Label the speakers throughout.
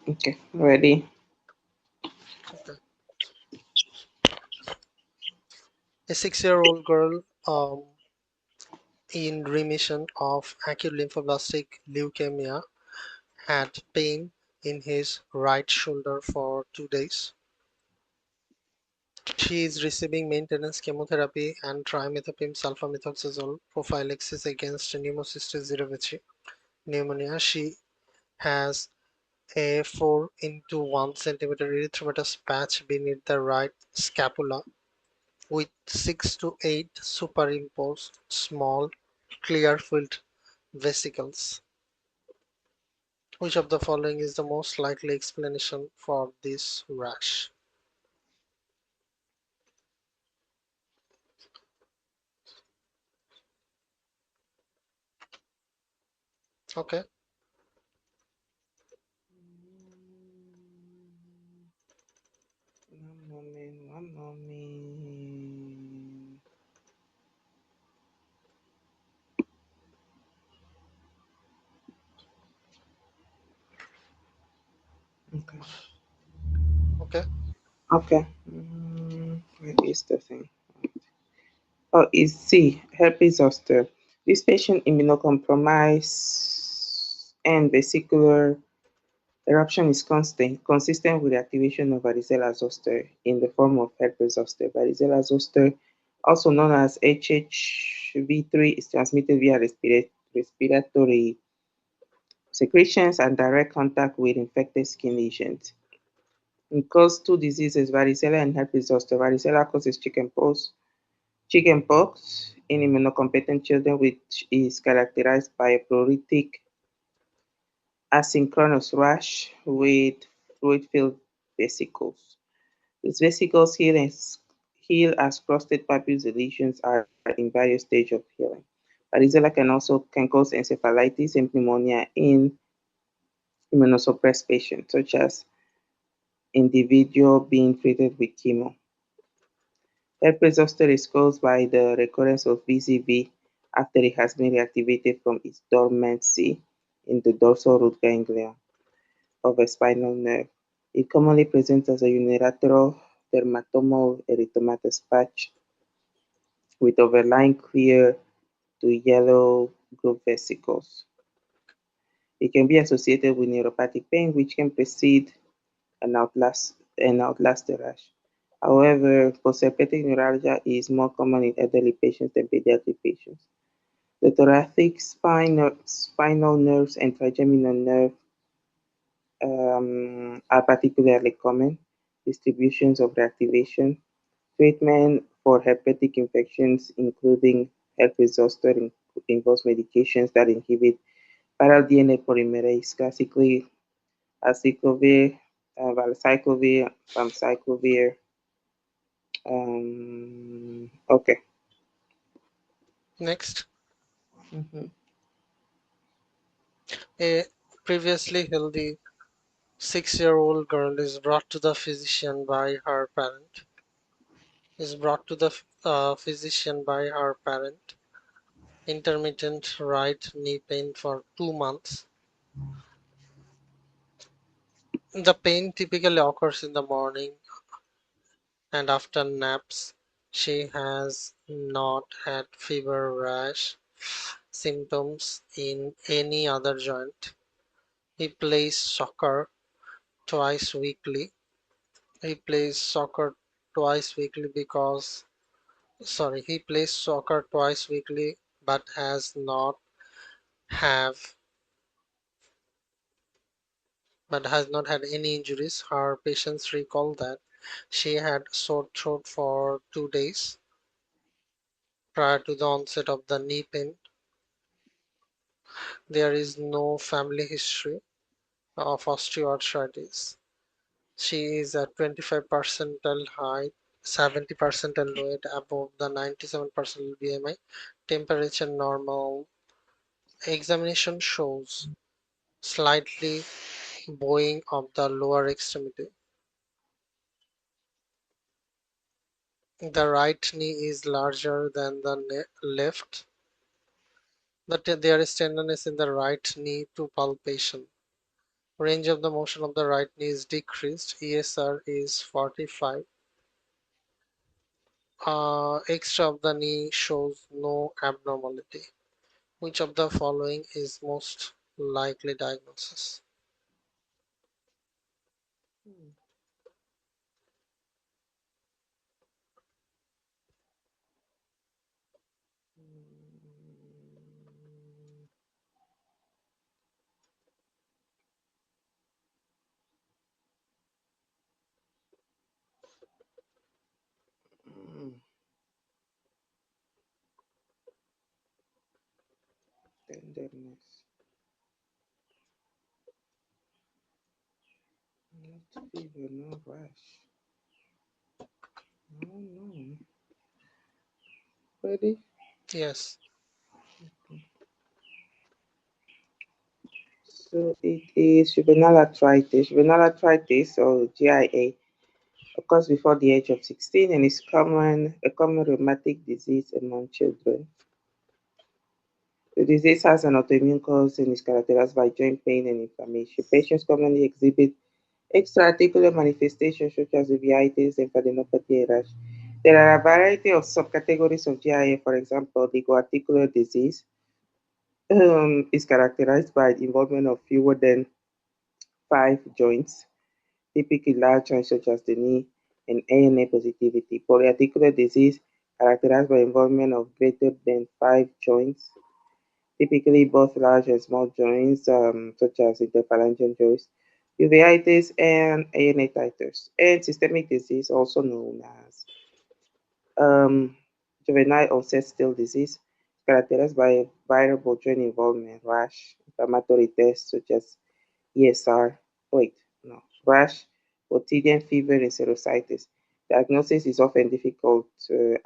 Speaker 1: Okay, ready.
Speaker 2: Okay. A 6-year-old girl in remission of acute lymphoblastic leukemia had pain in his right shoulder for 2 days. She is receiving maintenance chemotherapy and trimethoprim sulfamethoxazole prophylaxis against pneumocystis jirovecii pneumonia. She has a 4 into 1 centimeter erythematous patch beneath the right scapula with 6 to 8 superimposed small clear filled vesicles. Which of the following is the most likely explanation for this rash? Okay,
Speaker 1: One moment, one moment. Okay.
Speaker 2: okay.
Speaker 1: Okay. Where is the thing? Oh, is C, herpes zoster. This patient immunocompromised and vesicular eruption is consistent with the activation of varicella zoster in the form of herpes zoster. Varicella zoster, also known as HHV3, is transmitted via respiratory secretions and direct contact with infected skin lesions. It causes two diseases, varicella and herpes zoster. Varicella causes chickenpox in immunocompetent children, which is characterized by a pruritic asynchronous rash with fluid-filled vesicles. These vesicles heal as prostate papules lesions are in various stages of healing. Varicella can cause encephalitis and pneumonia in immunosuppressed patients, such as individual being treated with chemo. Herpes zoster is caused by the recurrence of VZV after it has been reactivated from its dormancy in the dorsal root ganglion of a spinal nerve. It commonly presents as a unilateral dermatomal erythematous patch with overlying clear to yellow groove vesicles. It can be associated with neuropathic pain, which can precede and outlast the rash. However, postherpetic neuralgia is more common in elderly patients than pediatric patients. The thoracic spinal nerves and trigeminal nerve are particularly common distributions of reactivation. Treatment for herpetic infections, including herpes zoster, involves medications that inhibit viral DNA polymerase, classically acyclovir, valcyclovir, famciclovir. Okay.
Speaker 2: Next,
Speaker 1: Mhm.
Speaker 2: a previously healthy 6-year-old girl is brought to the physician by her parent. Intermittent right knee pain for 2 months. The pain typically occurs in the morning and after naps. She has not had fever, rash, symptoms in any other joint. He plays soccer twice weekly. He plays soccer twice weekly because he plays soccer twice weekly but have has not had any injuries. Her patients recall that she had sore throat for 2 days prior to the onset of the knee pain. There is no family history of osteoarthritis. She is at 25 percentile height, 70 percentile weight, above the 97 percentile BMI, temperature normal. Examination shows slightly bowing of the lower extremity. The right knee is larger than the left. There is tenderness in the right knee to palpation. Range of the motion of the right knee is decreased. ESR is 45. Extra of the knee shows no abnormality. Which of the following is most likely diagnosis?
Speaker 1: Hmm. Hmm. Tenderness. Not fever, no rash. No, no. Ready?
Speaker 2: Yes,
Speaker 1: So it is juvenile arthritis. Juvenile arthritis or GIA occurs before the age of 16 and is a common rheumatic disease among children. The disease has an autoimmune cause and is characterized by joint pain and inflammation. Patients commonly exhibit extra-articular manifestations such as uveitis, lymphadenopathy, and rash. There are a variety of subcategories of GIA. For example, ligoarticular disease is characterized by the involvement of fewer than 5 joints, typically large joints such as the knee, and ANA positivity. Polyarticular disease characterized by involvement of greater than 5 joints, typically both large and small joints, such as interphalangeal joints, uveitis, and ANA titers. And systemic disease, also known as um, juvenile onset stale disease, characterized by variable joint involvement, rash, inflammatory tests such as ESR, wait, no, rash, quotidian fever, and serositis. Diagnosis is often difficult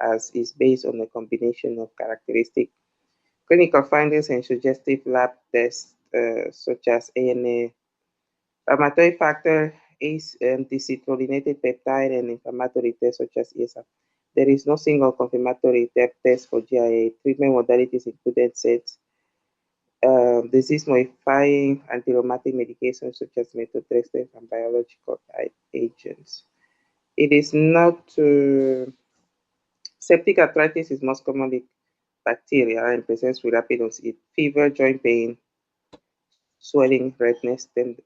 Speaker 1: as is based on a combination of characteristic clinical findings and suggestive lab tests such as ANA, inflammatory factor, ACE, decytroglycinated peptide, and inflammatory tests such as ESR. There is no single confirmatory test for GIA. Treatment modalities include NSAIDs, disease modifying anti-rheumatic medications such as methotrexate and biological agents. It is not septic arthritis is most commonly bacterial and presents with rapid onset fever, joint pain, swelling, redness, then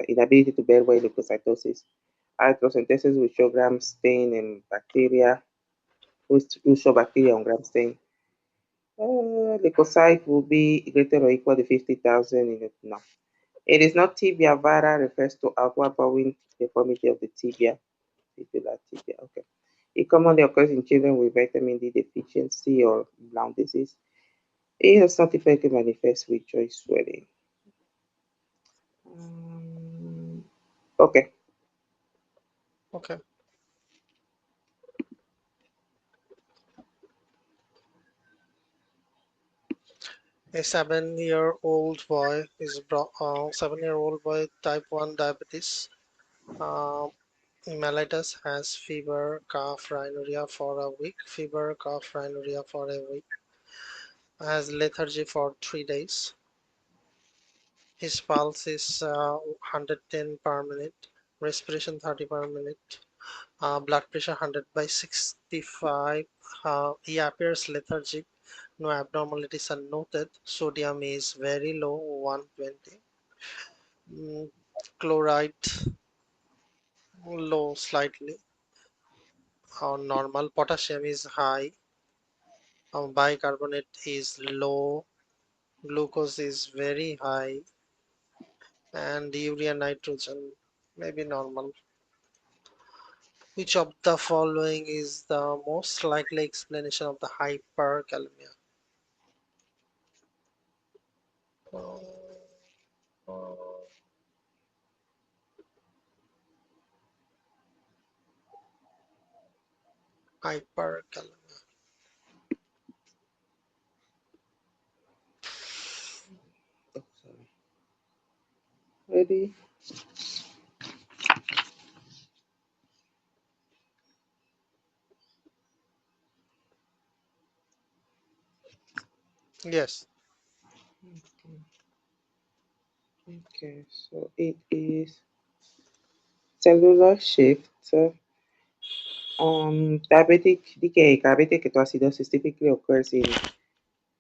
Speaker 1: inability to bear weight, leukocytosis. Arthrocentesis will show gram stain and bacteria, will show bacteria on gram stain. Leukocyte will be greater or equal to 50,000 in it. No. It is not tibia. Vara refers to outward bowing deformity of the tibia, fibular tibia. Okay. It commonly occurs in children with vitamin D deficiency or Brown disease. It does not typically manifest with joint swelling. Um, okay.
Speaker 2: okay. A 7-year-old boy is 7-year-old boy type 1 diabetes. Uh, mellitus has fever, cough, rhinorrhea for a week. Fever, cough, rhinorrhea for a week. Has lethargy for 3 days. His pulse is 110 per minute. Respiration 30 per minute. Blood pressure 100 by 65. He appears lethargic. No abnormalities are noted. Sodium is very low, 120. Mm, chloride low slightly or normal. Potassium is high. Bicarbonate is low. Glucose is very high. And urea nitrogen maybe normal. Which of the following is the most likely explanation of the hyperkalemia? Uh, uh, hyperkalemia.
Speaker 1: Oh, sorry. Ready?
Speaker 2: Yes.
Speaker 1: Okay. Okay, so it is cellular shift. Diabetic decay, diabetic ketoacidosis typically occurs in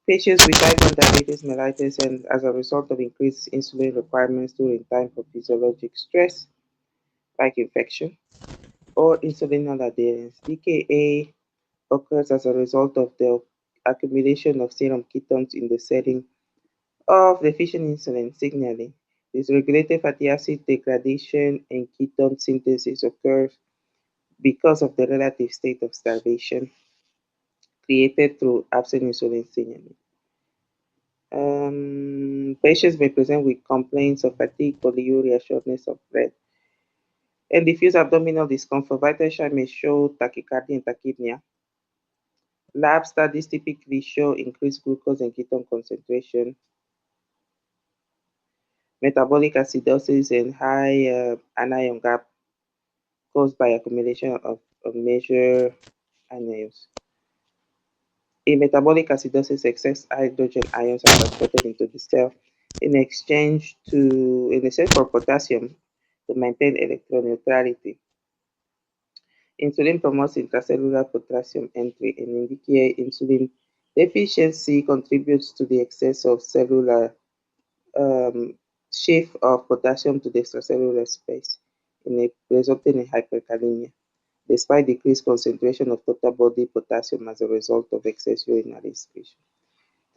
Speaker 1: patients with type 1 diabetes mellitus and as a result of increased insulin requirements during time of physiologic stress like infection or insulin non-adherence. DKA occurs as a result of the accumulation of serum ketones in the setting of deficient insulin signaling. Dysregulated fatty acid degradation and ketone synthesis occurs because of the relative state of starvation created through absent insulin signaling. Patients may present with complaints of fatigue, polyuria, shortness of breath, and diffuse abdominal discomfort. Vital signs may show tachycardia and tachypnea. Lab studies typically show increased glucose and ketone concentration, metabolic acidosis, and high anion gap caused by accumulation of measured anions. In metabolic acidosis, excess hydrogen ions are transported into the cell in exchange for potassium to maintain electron neutrality. Insulin promotes intracellular potassium entry, and in decay, insulin deficiency contributes to the excess of cellular um, shift of potassium to the extracellular space, resulting in hyperkalemia, despite decreased concentration of total body potassium as a result of excess urinary excretion.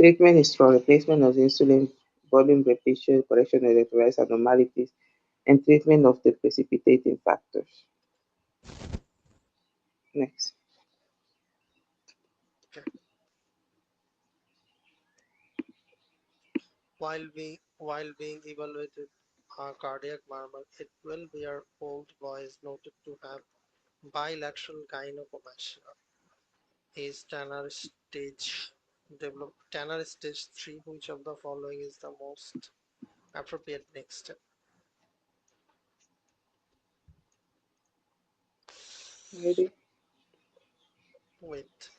Speaker 1: Treatment is from replacement of insulin, volume repletion, correction of electrolyte abnormalities, and treatment of the precipitating factors. Next.
Speaker 2: Okay. While being evaluated, cardiac murmur, a 12-year-old boy is noted to have bilateral gynecomastia. Is Tanner stage 3? Which of the following is the most appropriate next step?
Speaker 1: Ready?
Speaker 2: Wait.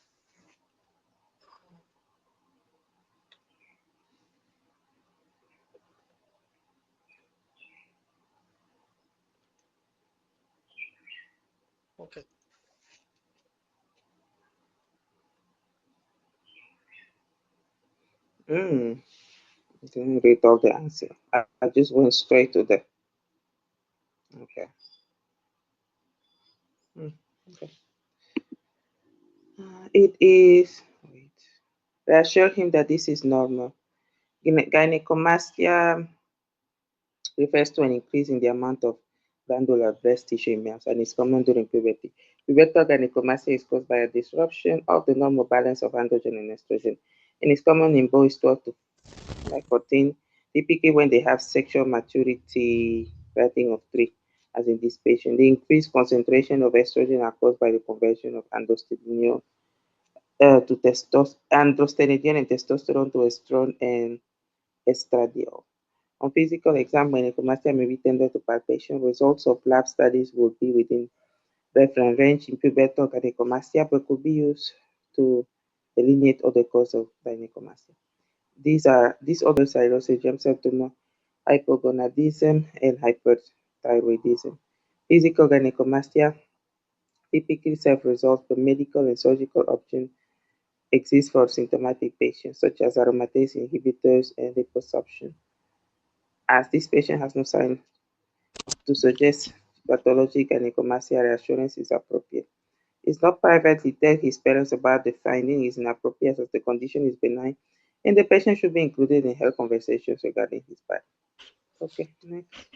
Speaker 2: Okay.
Speaker 1: Mm, didn't read all the answer. I just went straight to the. Okay. Mm, okay. It is. Wait. Reassure him that this is normal. Gynecomastia refers to an increase in the amount of glandular breast tissue in males and is common during puberty. Pubertal gynecomastia is caused by a disruption of the normal balance of androgen and estrogen and is common in boys 12 to like 14, typically when they have sexual maturity rating of 3, as in this patient. The increased concentration of estrogen are caused by the conversion of androstenedione and testosterone to estrone and estradiol. On physical exam, gynecomastia may be tended to palpation. Results of lab studies would be within reference range in pubertal gynecomastia, but could be used to delineate other causes of gynecomastia. These other cirrhosis, germ cell tumor, hypogonadism, and hyperthyroidism. Physical gynecomastia typically self-resolves, but medical and surgical options exist for symptomatic patients, such as aromatase inhibitors and liposuction. As this patient has no sign to suggest pathologic gynecomastia, reassurance is appropriate. It's not privately tell his parents about the finding is inappropriate as the condition is benign, and the patient should be included in health conversations regarding his body. Okay, next.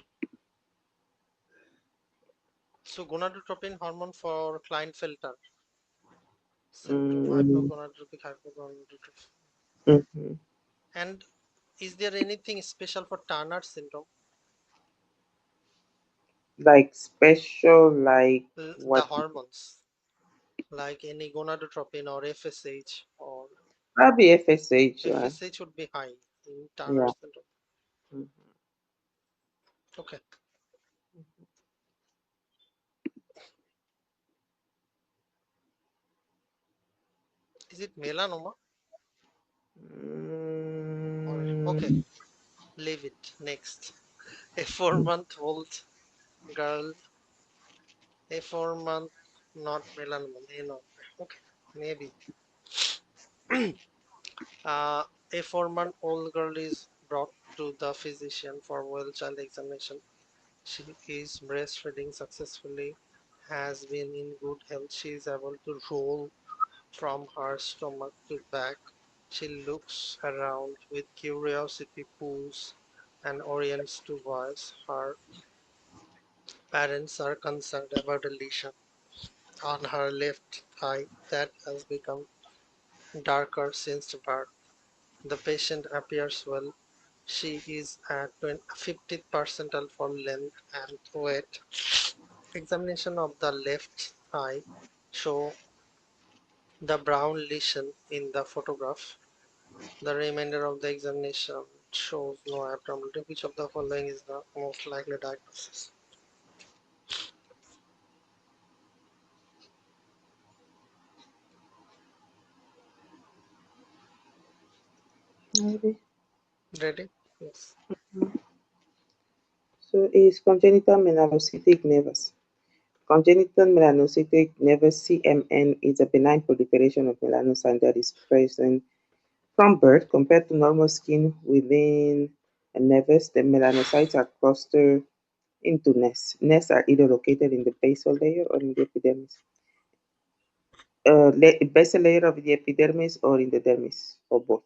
Speaker 2: So gonadotropin hormone for Klinefelter syndrome,
Speaker 1: Mm,
Speaker 2: hypogonadotropic hypogonadotropin.
Speaker 1: mhm.
Speaker 2: And is there anything special for Turner syndrome?
Speaker 1: Like special, like
Speaker 2: The
Speaker 1: what?
Speaker 2: hormones, like any gonadotropin or FSH, or
Speaker 1: Probably FSH.
Speaker 2: FSH would be high in Turner
Speaker 1: Yeah.
Speaker 2: syndrome.
Speaker 1: Mhm.
Speaker 2: Okay. Is it melanoma or okay?
Speaker 1: Mm,
Speaker 2: Leave it. Next. A 4-month-old girl, a 4 month, not melanoma, no, okay, maybe. Uh, a 4-month-old girl is brought to the physician for well child examination. She is breastfeeding successfully, has been in good health. She is able to roll from her stomach to back. She looks around with curiosity, pulls, and orients to voice. Her parents are concerned about a lesion on her left thigh that has become darker since birth. The patient appears well. She is at 50th percentile for length and weight. Examination of the left thigh show the brown lesion in the photograph. The remainder of the examination shows no abnormality. Which of the following is the most likely diagnosis?
Speaker 1: Maybe.
Speaker 2: Ready? Yes.
Speaker 1: So is congenital melanocytic nevus. Congenital melanocytic nevus (CMN) is a benign proliferation of melanocytes that is present from birth. Compared to normal skin within a nevus, the melanocytes are clustered into nests. Nests are either located in the basal layer or in the epidermis, basal layer of the epidermis or in the dermis, or both.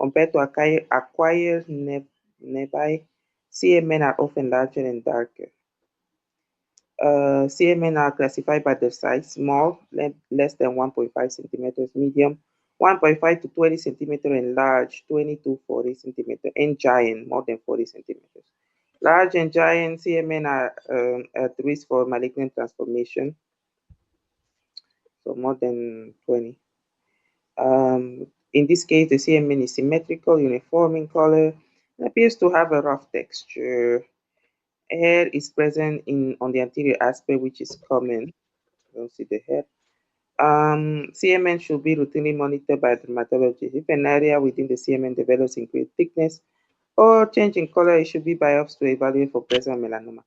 Speaker 1: Compared to acquired nevi, CMN are often larger and darker. CMN are classified by their size: small, less than 1.5 centimeters; medium, 1.5 to 20 centimeters; and large, 20 to 40 centimeters; and giant, more than 40 centimeters. Large and giant CMN are at risk for malignant transformation, so more than 20. In this case, the CMN is symmetrical, uniform in color, and appears to have a rough texture. Hair is present on the anterior aspect, which is common. I don't see the hair. CMN should be routinely monitored by a dermatologist. If an area within the CMN develops increased thickness or change in color, it should be biopsied to evaluate for present melanoma.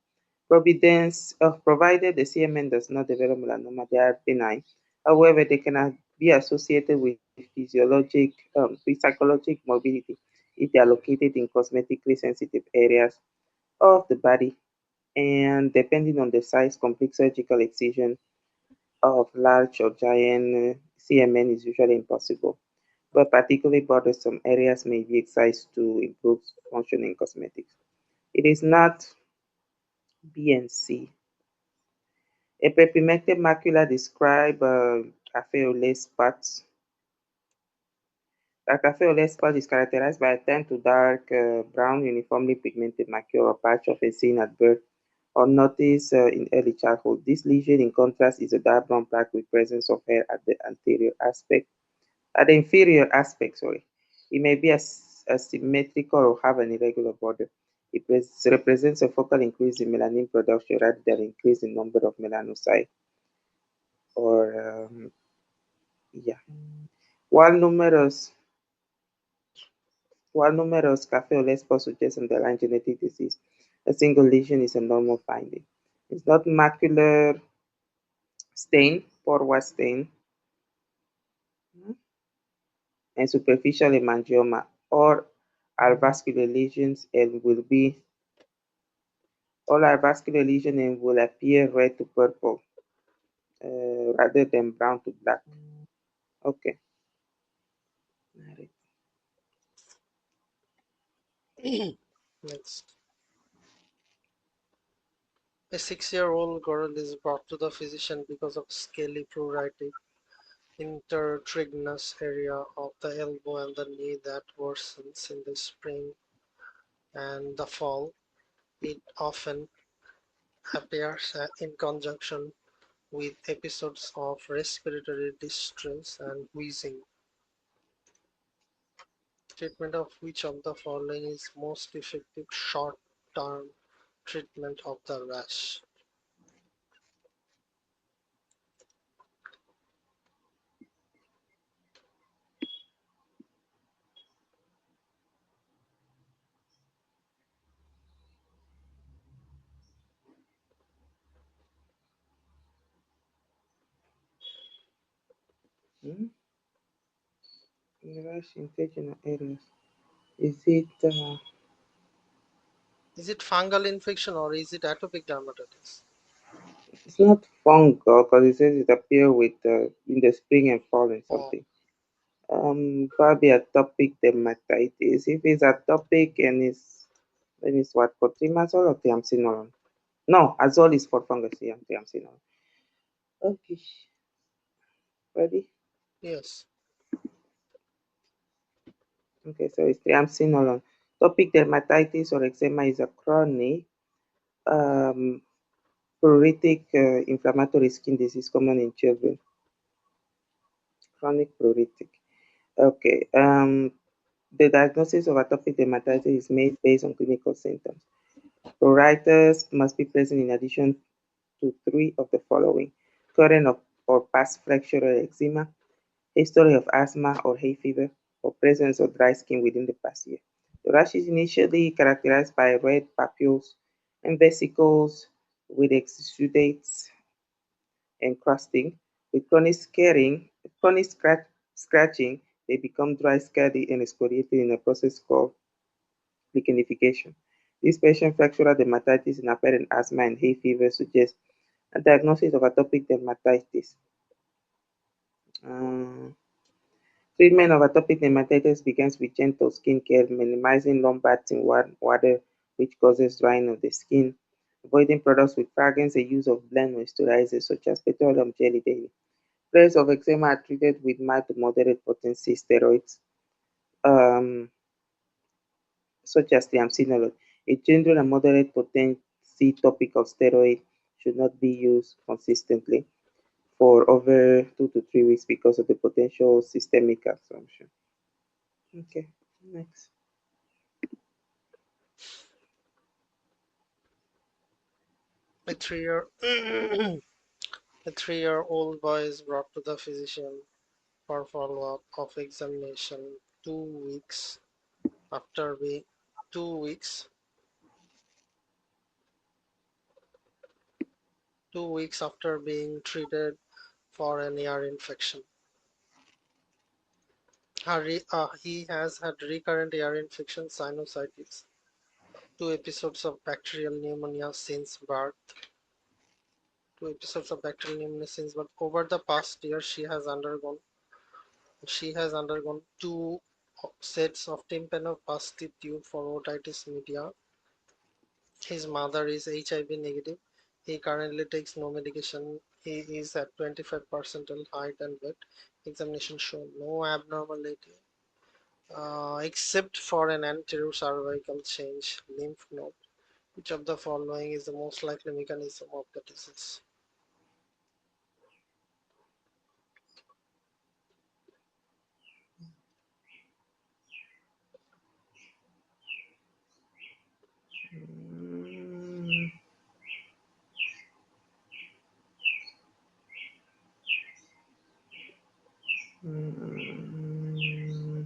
Speaker 1: Provided the CMN does not develop melanoma, they are benign. However, they can be associated with psychologic morbidity if they are located in cosmetically sensitive areas of the body, and depending on the size, complete surgical excision of large or giant CMN is usually impossible, but particularly bothersome areas may be excised to improve function in cosmetics. It is not B and C. A prepigmented macula describe cafe au lait spots. A cafe au lait spot is characterized by a tan to dark brown uniformly pigmented macula or patch often seen at birth or noticed in early childhood. This lesion, in contrast, is a dark brown plaque with presence of hair at the anterior aspect. At the inferior aspect, sorry, it may be asymmetrical or have an irregular border. It represents a focal increase in melanin production rather than increase in number of melanocytes. Or yeah, while numerous while numerous cafe au lait spots suggest underlying genetic disease, a single lesion is a normal finding. It's not macular stain, pore stain, and superficial hemangioma or avascular lesions and will be all avascular lesions and will appear red to purple rather than brown to black. Okay.
Speaker 2: Next. A 6-year-old girl is brought to the physician because of scaly pruritic intertriginous area of the elbow and the knee that worsens in the spring and the fall. It often appears in conjunction with episodes of respiratory distress and wheezing. Treatment of which of the following is most effective short-term treatment of the rash?
Speaker 1: Hmm? Rash intestinal areas. Is it?
Speaker 2: Is it fungal infection or is it atopic dermatitis?
Speaker 1: It's not fungal because it says it appear with in the spring and fall and
Speaker 2: Oh,
Speaker 1: something. Probably atopic dermatitis. If it's atopic and it's then it's what cotrimazole or triamcinolone. No, azole is for fungus. Yeah, triamcinolone. Okay, ready?
Speaker 2: yes.
Speaker 1: Okay, so it's triamcinolone. Atopic dermatitis or eczema is a chronic um, pruritic inflammatory skin disease common in children. Chronic pruritic. Okay. The diagnosis of atopic dermatitis is made based on clinical symptoms. Pruritus must be present in addition to three of the following: current or past flexural eczema, history of asthma or hay fever, or presence of dry skin within the past year. The rash is initially characterized by red papules and vesicles with exudates and crusting. With chronic scratching, they become dry, scabby, and excoriated in a process called lichenification. This patient fractural dermatitis and apparent asthma and hay fever suggest a diagnosis of atopic dermatitis. Uh, Treatment of atopic dermatitis begins with gentle skin care, minimizing long baths in warm water, which causes drying of the skin, avoiding products with fragrance, and use of blend moisturizers such as petroleum jelly daily. Flares of eczema are treated with mild to moderate potency steroids, um, such as triamcinolone. A gentle and moderate potency topical steroid should not be used consistently for over 2 to 3 weeks because of the potential systemic absorption. Okay, next.
Speaker 2: A 3 year a 3-year-old boy is brought to the physician for follow-up of examination 2 weeks after being 2 weeks 2 weeks after being treated for an ear infection. He has had recurrent ear infection, sinusitis, 2 episodes of bacterial pneumonia since birth. 2 episodes of bacterial pneumonia since birth. Over the past year, she has undergone 2 sets of tympanoplasty tube for otitis media. His mother is HIV negative. He currently takes no medication. He is at 25 percentile height and weight. Examination shown no abnormality except for an anterior cervical change lymph node. Which of the following is the most likely mechanism of the disease?
Speaker 1: Mm, mm,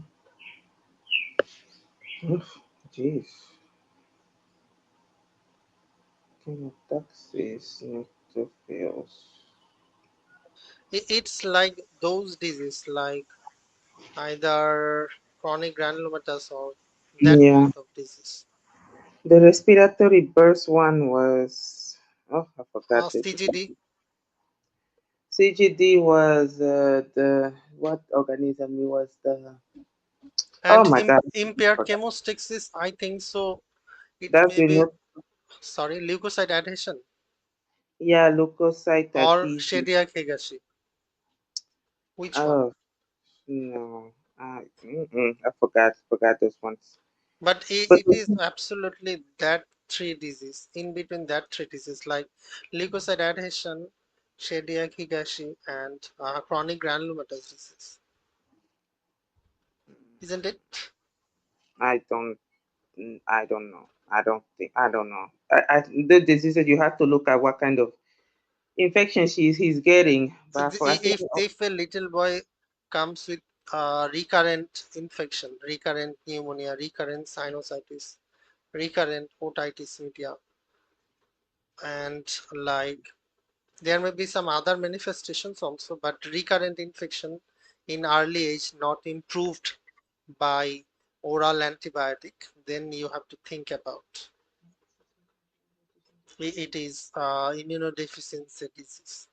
Speaker 1: oof, Jeez. Chemotaxis, neutrophils.
Speaker 2: It's like those diseases, like either chronic granulomatous or that
Speaker 1: Yeah,
Speaker 2: kind of disease.
Speaker 1: the respiratory burst one was. Oh, I forgot it.
Speaker 2: CGD
Speaker 1: CGD was the what organism? It was the. Oh
Speaker 2: and
Speaker 1: my God, I
Speaker 2: impaired
Speaker 1: forgot.
Speaker 2: chemostaxis, I think so. It
Speaker 1: That's
Speaker 2: may
Speaker 1: the
Speaker 2: be,
Speaker 1: not.
Speaker 2: sorry, leukocyte adhesion
Speaker 1: Yeah, leukocyte
Speaker 2: or
Speaker 1: adhesion.
Speaker 2: Shediac Higashi. Which one?
Speaker 1: Oh no, I forgot those ones.
Speaker 2: But
Speaker 1: But
Speaker 2: it is absolutely that three disease. In between that three disease, like leukocyte adhesion, Shediac Higashi, and chronic granulomatous disease, isn't it?
Speaker 1: I don't. I don't know. I don't think. I don't know. The disease that you have to look at what kind of infection he's getting.
Speaker 2: So
Speaker 1: But for I think
Speaker 2: if a little boy comes with recurrent infection, recurrent pneumonia, recurrent sinusitis, recurrent otitis media, and like there may be some other manifestations also, but recurrent infection in early age not improved by oral antibiotic, then you have to think about it is immunodeficiency disease,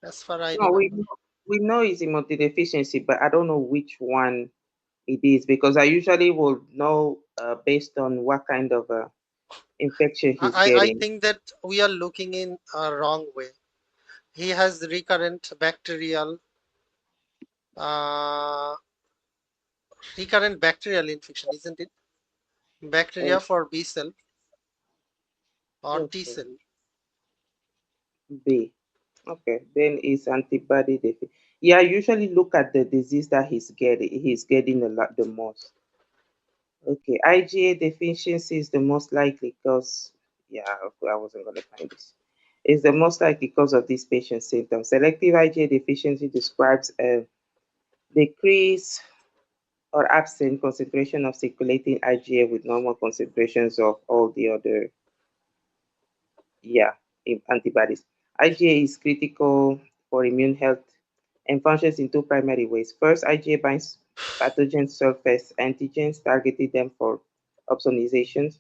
Speaker 2: as far I
Speaker 1: No,
Speaker 2: remember.
Speaker 1: we know it's immunodeficiency, but I don't know which one it is because I usually will know based on what kind of infection he's
Speaker 2: I
Speaker 1: getting.
Speaker 2: think that we are looking in a wrong way. He has uh, recurrent bacterial infection, isn't it?
Speaker 1: Oh,
Speaker 2: Bacteria for B cell or T
Speaker 1: okay,
Speaker 2: cell.
Speaker 1: B. Okay, then it's antibody deficient. Yeah, I usually look at the disease that he's getting a lot the most. Okay, IgA deficiency is the most likely cause. Yeah, okay, I wasn't gonna find this. Is the most likely cause of this patient's symptoms. Selective IgA deficiency describes a decrease or absent concentration of circulating IgA with normal concentrations of all the other, yeah, antibodies. IgA is critical for immune health and functions in two primary ways. First, IgA binds pathogen surface antigens, targeting them for opsonization,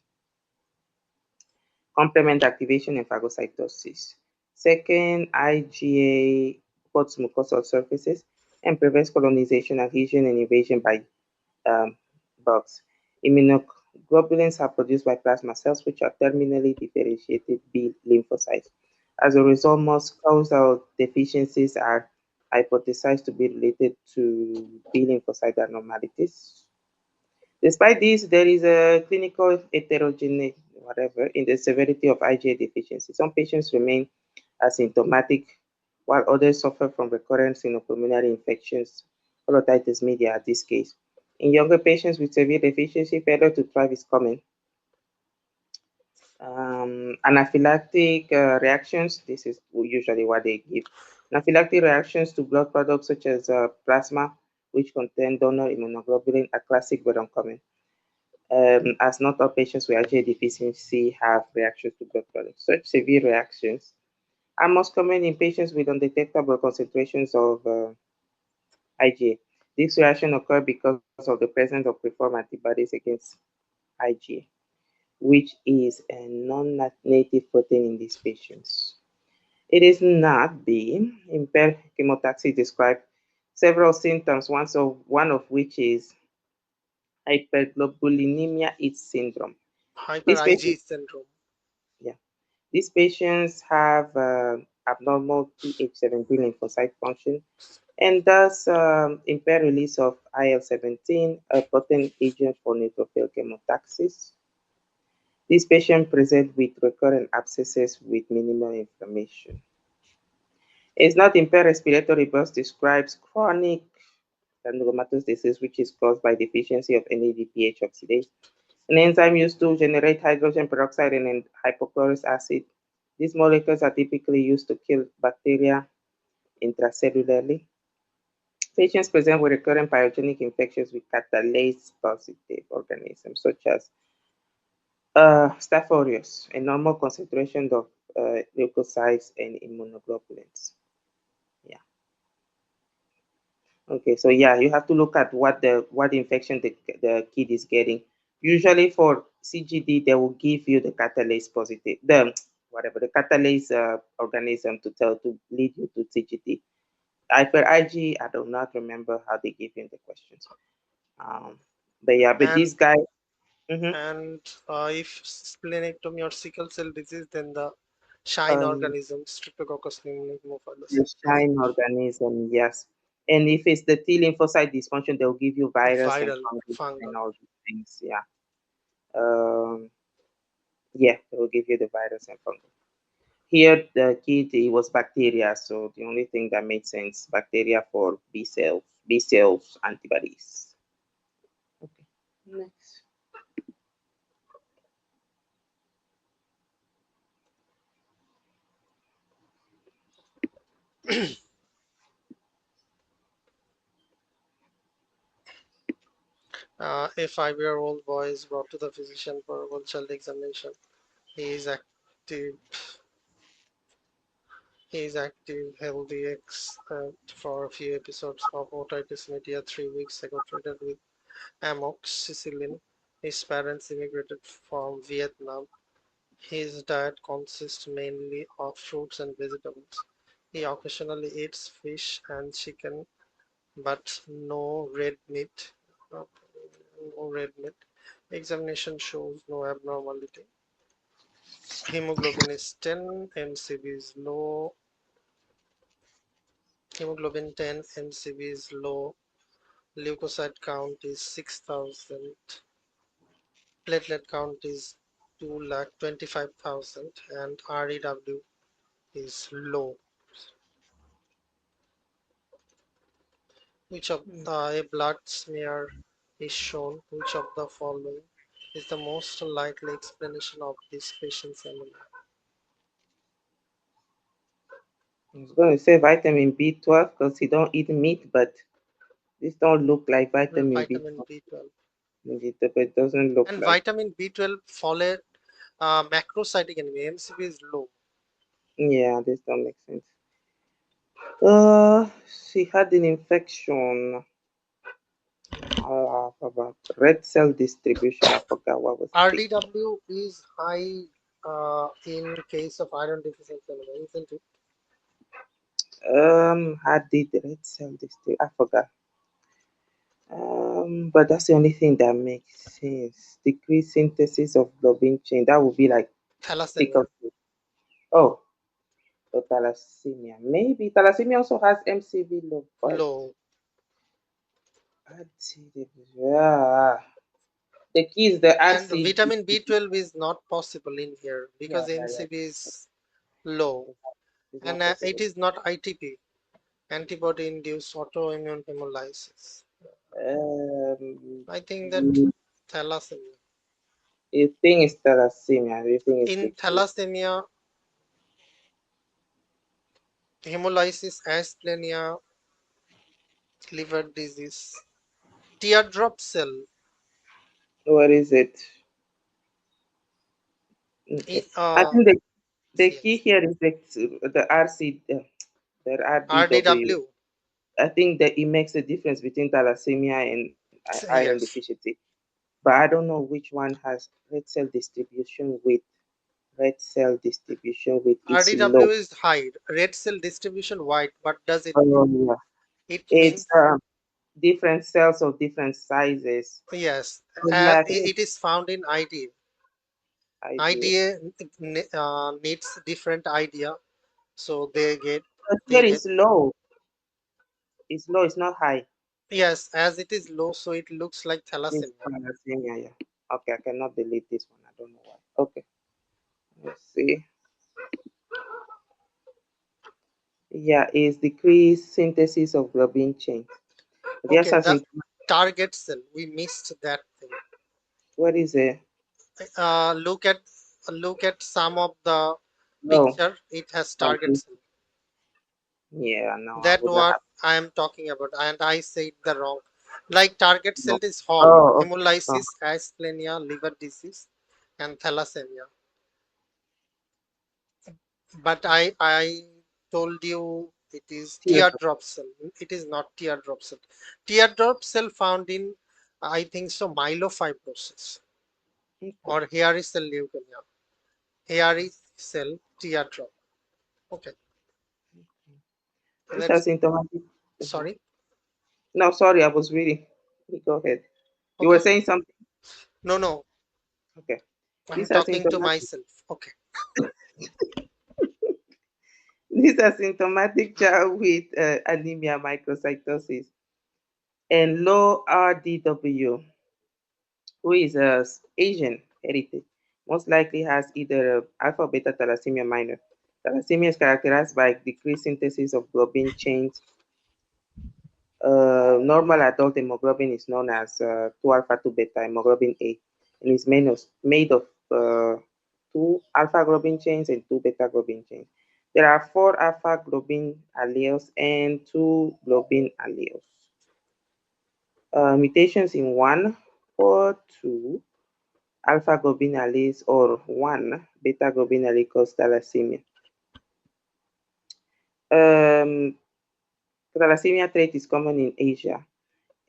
Speaker 1: complement activation, and phagocytosis. Second, IgA coats mucosal surfaces and prevents colonization, adhesion, and invasion by um, bugs. Immunoglobulins are produced by plasma cells, which are terminally differentiated B lymphocytes. As a result, most causal deficiencies are hypothesized to be related to B lymphocyte abnormalities. Despite this, there is a clinical heterogeneity, whatever, in the severity of IgA deficiency. Some patients remain asymptomatic, while others suffer from recurrent pneumopulmonary infections, colitis media at this case. In younger patients with severe deficiency, failure to thrive is common. Anaphylactic reactions, this is usually what they give. Anaphylactic reactions to blood products such as plasma, which contain donor immunoglobulin, are classic but uncommon, as not all patients with IgA deficiency have reactions to blood products. Such severe reactions are most common in patients with undetectable concentrations of IgA. This reaction occurs because of the presence of preformed antibodies against IgA, which is a non-native protein in these patients. It is not the impaired chemotaxis describe several symptoms, one of which is hyperglobulinemia H syndrome.
Speaker 2: Hyper
Speaker 1: These
Speaker 2: IgE
Speaker 1: patients,
Speaker 2: syndrome.
Speaker 1: yeah, these patients have abnormal Th17 lymphocyte function and thus impair release of IL-17, a potent agent for neutrophil chemotaxis. These patients present with recurrent abscesses with minimal inflammation. It's not impaired respiratory burst describes chronic granulomatous disease, which is caused by deficiency of NADPH oxidase, an enzyme used to generate hydrogen peroxide and hypochlorous acid. These molecules are typically used to kill bacteria intracellularly. Patients present with recurrent pyogenic infections with catalase positive organisms, such as Staph aureus, a normal concentration of leukocytes and immunoglobulins. Yeah. Okay, so yeah, you have to look at what infection the kid is getting. Usually for CGD, they will give you the catalase positive, the whatever the catalase organism to lead you to CGD. For IG, I do not remember how they give you the questions. Um, but yeah, but
Speaker 2: And
Speaker 1: this guy, mhm,
Speaker 2: and if splenectomy or sickle cell disease, then the shine
Speaker 1: um,
Speaker 2: organism, Streptococcus
Speaker 1: the
Speaker 2: pneumococci,
Speaker 1: shine organism, yes. And if it's the T lymphocyte dysfunction, they'll give you virus and
Speaker 2: viral,
Speaker 1: fungus and
Speaker 2: fungal.
Speaker 1: all these things. Yeah. Yeah, they will give you the virus and fungus. Here, the kid, it was bacteria. So the only thing that made sense, bacteria for B cells antibodies. Okay. Next.
Speaker 2: A 5-year-old boy is brought to the physician for a child examination. He is active He is active, healthy ex for a few episodes of otitis media 3 weeks ago, treated with amoxicillin. His parents immigrated from Vietnam. His diet consists mainly of fruits and vegetables. He occasionally eats fish and chicken, but no red meat. No red meat. Examination shows no abnormality. Hemoglobin is 10 mcv is low. Hemoglobin 10 mcv is low. Leukocyte count is 6,000. Platelet count is 2,25,000 and REW is low. Which of a blood smear is shown? Which of the following is the most likely explanation of this patient's anemia?
Speaker 1: I was going to say vitamin B12 because he don't eat meat, but this don't look like vitamin
Speaker 2: Vitamin
Speaker 1: B12.
Speaker 2: B12.
Speaker 1: It doesn't look
Speaker 2: And
Speaker 1: like.
Speaker 2: vitamin B12 followed macrocytic anemia. MCV is low.
Speaker 1: Yeah, this don't make sense. She had an infection. About red cell distribution. I forgot what was the.
Speaker 2: RDW is high in case of iron deficiency anemia, isn't it?
Speaker 1: Had the red cell distribution. I forgot. But that's the only thing that makes sense. Decreased synthesis of globin chain. That would be like
Speaker 2: Thalassemia,
Speaker 1: sickle cell. Oh, so thalassemia. Maybe thalassemia also has MCV low, but
Speaker 2: low.
Speaker 1: yeah. The key is the
Speaker 2: And
Speaker 1: RCD.
Speaker 2: vitamin B12 is not possible in here
Speaker 1: Yeah,
Speaker 2: because
Speaker 1: yeah, yeah.
Speaker 2: MCV is low.
Speaker 1: It's
Speaker 2: And
Speaker 1: not
Speaker 2: it
Speaker 1: possible.
Speaker 2: is not ITP, antibody-induced autoimmune hemolysis. I think that
Speaker 1: You,
Speaker 2: thalassemia.
Speaker 1: you think it's thalassemia. You think it's the
Speaker 2: In
Speaker 1: key.
Speaker 2: thalassemia, hemolysis, asplenia, liver disease, teardrop cell.
Speaker 1: What is it? Okay.
Speaker 2: It,
Speaker 1: I think the key
Speaker 2: yes,
Speaker 1: here is the RC, the RDW.
Speaker 2: RDW.
Speaker 1: I think that it makes a difference between thalassemia and iron
Speaker 2: Yes,
Speaker 1: deficiency. But I don't know which one has red cell distribution with its
Speaker 2: RDW
Speaker 1: low.
Speaker 2: is high, red cell distribution wide. What does it mean?
Speaker 1: Yeah.
Speaker 2: It
Speaker 1: It's
Speaker 2: means
Speaker 1: different cells of different sizes.
Speaker 2: yes,
Speaker 1: I think
Speaker 2: it is found in IDA.
Speaker 1: idea.
Speaker 2: IDA needs different idea, so
Speaker 1: But
Speaker 2: they
Speaker 1: here
Speaker 2: get
Speaker 1: is low. It's low. It's not high.
Speaker 2: yes, as it is low, so it looks like
Speaker 1: It's
Speaker 2: thalassemia.
Speaker 1: thalassemia. Yeah. Okay, I cannot delete this one. I don't know why. Okay. Let's see. Yeah, is decreased synthesis of globin chains. Yes,
Speaker 2: Okay,
Speaker 1: as
Speaker 2: the
Speaker 1: in
Speaker 2: target cell, we missed that thing.
Speaker 1: what is it?
Speaker 2: Uh, look at look at some of the
Speaker 1: No.
Speaker 2: picture. It has target
Speaker 1: Okay.
Speaker 2: cell.
Speaker 1: Yeah, no, I
Speaker 2: That
Speaker 1: would not
Speaker 2: what
Speaker 1: have.
Speaker 2: I am talking about, and I said the wrong. Like target cell
Speaker 1: No.
Speaker 2: is whole,
Speaker 1: Oh, okay. Oh,
Speaker 2: hemolysis, asplenia, liver disease, and thalassemia. But I told you it is
Speaker 1: teardrop.
Speaker 2: teardrop cell. It is not teardrop cell. Teardrop cell found in I think so myelofibrosis
Speaker 1: Okay.
Speaker 2: or hairy cell leukemia. Hairy cell teardrop. Okay,
Speaker 1: These are
Speaker 2: let's
Speaker 1: symptomatic. Mhm.
Speaker 2: sorry.
Speaker 1: No, sorry, I was reading. You go ahead. You were
Speaker 2: Okay,
Speaker 1: saying something?
Speaker 2: no,
Speaker 1: Okay.
Speaker 2: I'm
Speaker 1: These are
Speaker 2: talking to
Speaker 1: symptomatic.
Speaker 2: myself. Okay,
Speaker 1: These are symptomatic child with anemia, microcytosis, and low RDW, who is Asian heritage, most likely has either alpha or beta thalassemia minor. Thalassemia is characterized by decreased synthesis of globin chains. Normal adult hemoglobin is known as 2 alpha 2 beta hemoglobin A and is made of 2 alpha globin chains and 2 beta globin chains. There are 4 alpha globin alleles and 2 globin alleles. Mutations in one or two alpha globin alleles or one beta globin allele cause thalassemia. Um, Thalassemia trait is common in Asia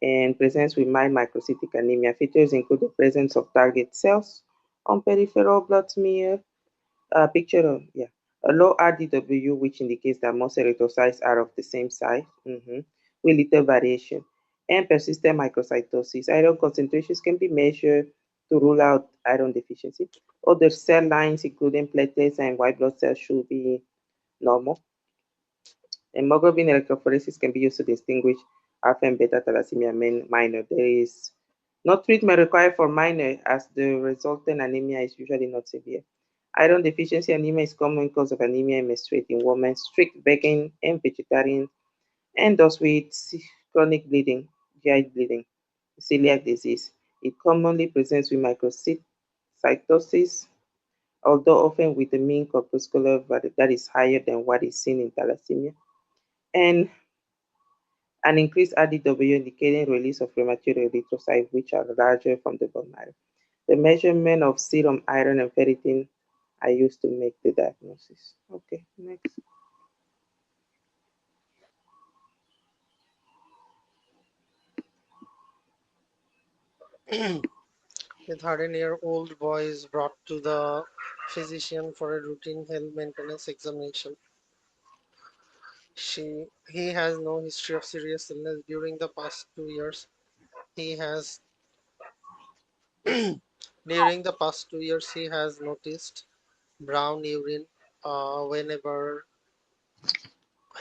Speaker 1: and presents with mild microcytic anemia. Features include the presence of target cells on peripheral blood smear, picture of, yeah, a low RDW, which indicates that most erythrocytes are of the same size, with little variation, and persistent microcytosis. Iron concentrations can be measured to rule out iron deficiency. Other cell lines, including platelets and white blood cells, should be normal. Hemoglobin electrophoresis can be used to distinguish alpha and beta thalassemia minor. There is no treatment required for minor, as the resultant anemia is usually not severe. Iron deficiency anemia is common cause of anemia in menstruating women, strict vegan and vegetarian, and those with chronic bleeding, GI bleeding, celiac disease. It commonly presents with microcytosis, although often with a mean corpuscular value that is higher than what is seen in thalassemia, and an increased RDW indicating release of premature erythrocytes, which are larger from the bone marrow. The measurement of serum iron and ferritin are used to make the diagnosis. Okay, next.
Speaker 2: A 13-year-old boy is brought to the physician for a routine health maintenance examination. He has no history of serious illness during the past 2 years. He has During the past 2 years he has noticed brown urine whenever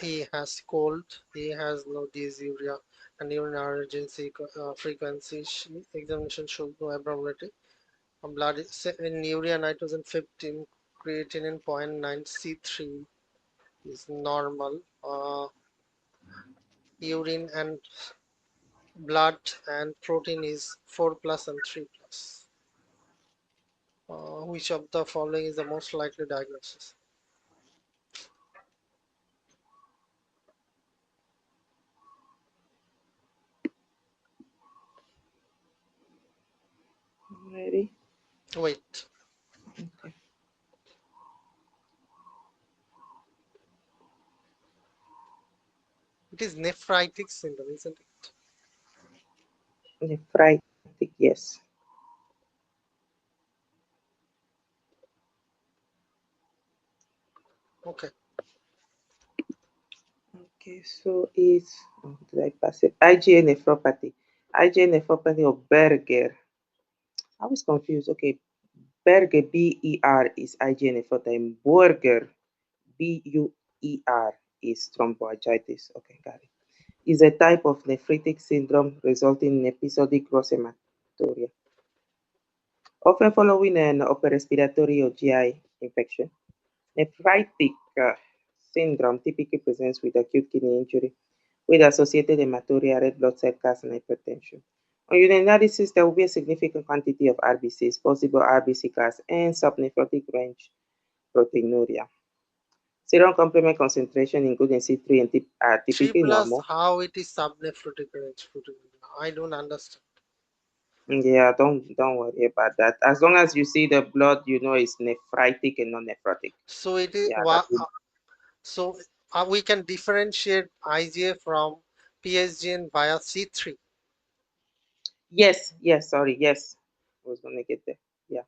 Speaker 2: he has cold. He has no dysuria and urine urgency frequency examination shows no abnormality. Blood in urea nitrogen 15, creatinine 0.9, C3 is normal. Urine and blood and protein is 4 plus and 3 plus. Which of the following is the most likely diagnosis?
Speaker 1: Ready?
Speaker 2: Wait,
Speaker 1: Okay.
Speaker 2: it is nephritic syndrome, isn't it?
Speaker 1: Nephritic, yes.
Speaker 2: Okay.
Speaker 1: Okay, so it's, oh, did I pass it? IgA nephropathy. IgA nephropathy or Berger. I was confused. Okay, Berger, BER is IgA nephropathy, and Burger, BUER is thromboarthritis. Okay, got it. Is a type of nephritic syndrome resulting in episodic gross hematuria, often following an upper respiratory or GI infection. Nephritic syndrome typically presents with acute kidney injury with associated hematuria, red blood cell counts, and hypertension. On urinalysis, there will be a significant quantity of RBCs, possible RBC class, and subnephrotic range proteinuria. Serum complement concentration, including C3 and are
Speaker 2: 3
Speaker 1: typically
Speaker 2: plus,
Speaker 1: normal.
Speaker 2: how it is subnephrotic range protein? I don't understand.
Speaker 1: Yeah, don't worry about that. As long as you see the blood, you know it's nephritic and not nephrotic.
Speaker 2: So it is
Speaker 1: Yeah, that will.
Speaker 2: so we can differentiate IgA from PSGN via C3.
Speaker 1: Yes, yes, sorry, yes. I was gonna get there. Yeah.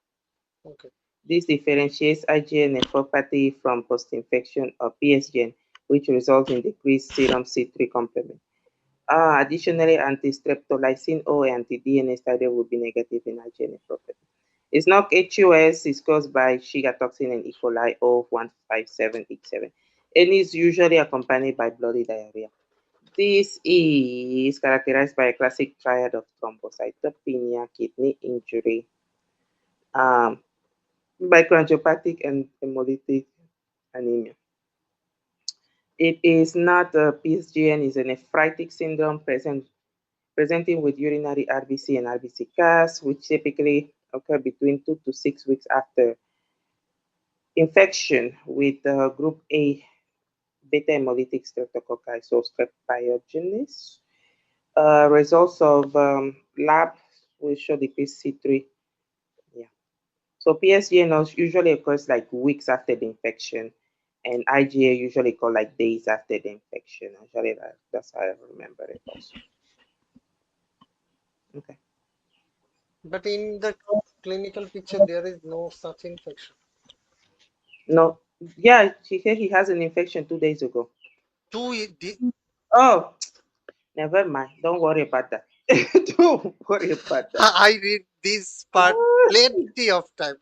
Speaker 2: Okay.
Speaker 1: This differentiates IgA nephropathy from post-infection or PSGN, which results in decreased serum C3 complement. Additionally, anti-streptolysin O and anti-DNA study will be negative in IgA nephropathy. It's not HUS is caused by Shiga toxin and E. coli O157H7 and is usually accompanied by bloody diarrhea. This is characterized by a classic triad of thrombocytopenia, kidney injury, um, microangiopathic, and hemolytic anemia. It is not a PSGN, is a nephritic syndrome presenting with urinary RBC and RBC CAS, which typically occur between 2 to 6 weeks after infection with group A beta hemolytic streptococci, so strep pyogenes. Results of lab will show decreased C3. Yeah. So PSGN usually occurs like weeks after the infection, and IgA usually call like days after the infection. Actually, that's how I remember it also. Okay.
Speaker 2: But in the clinical picture, there is no such infection.
Speaker 1: No, yeah, she said he has an infection 2 days ago.
Speaker 2: Two,
Speaker 1: Oh, never mind. Don't worry about that. Don't worry about that.
Speaker 2: I read this part plenty of time.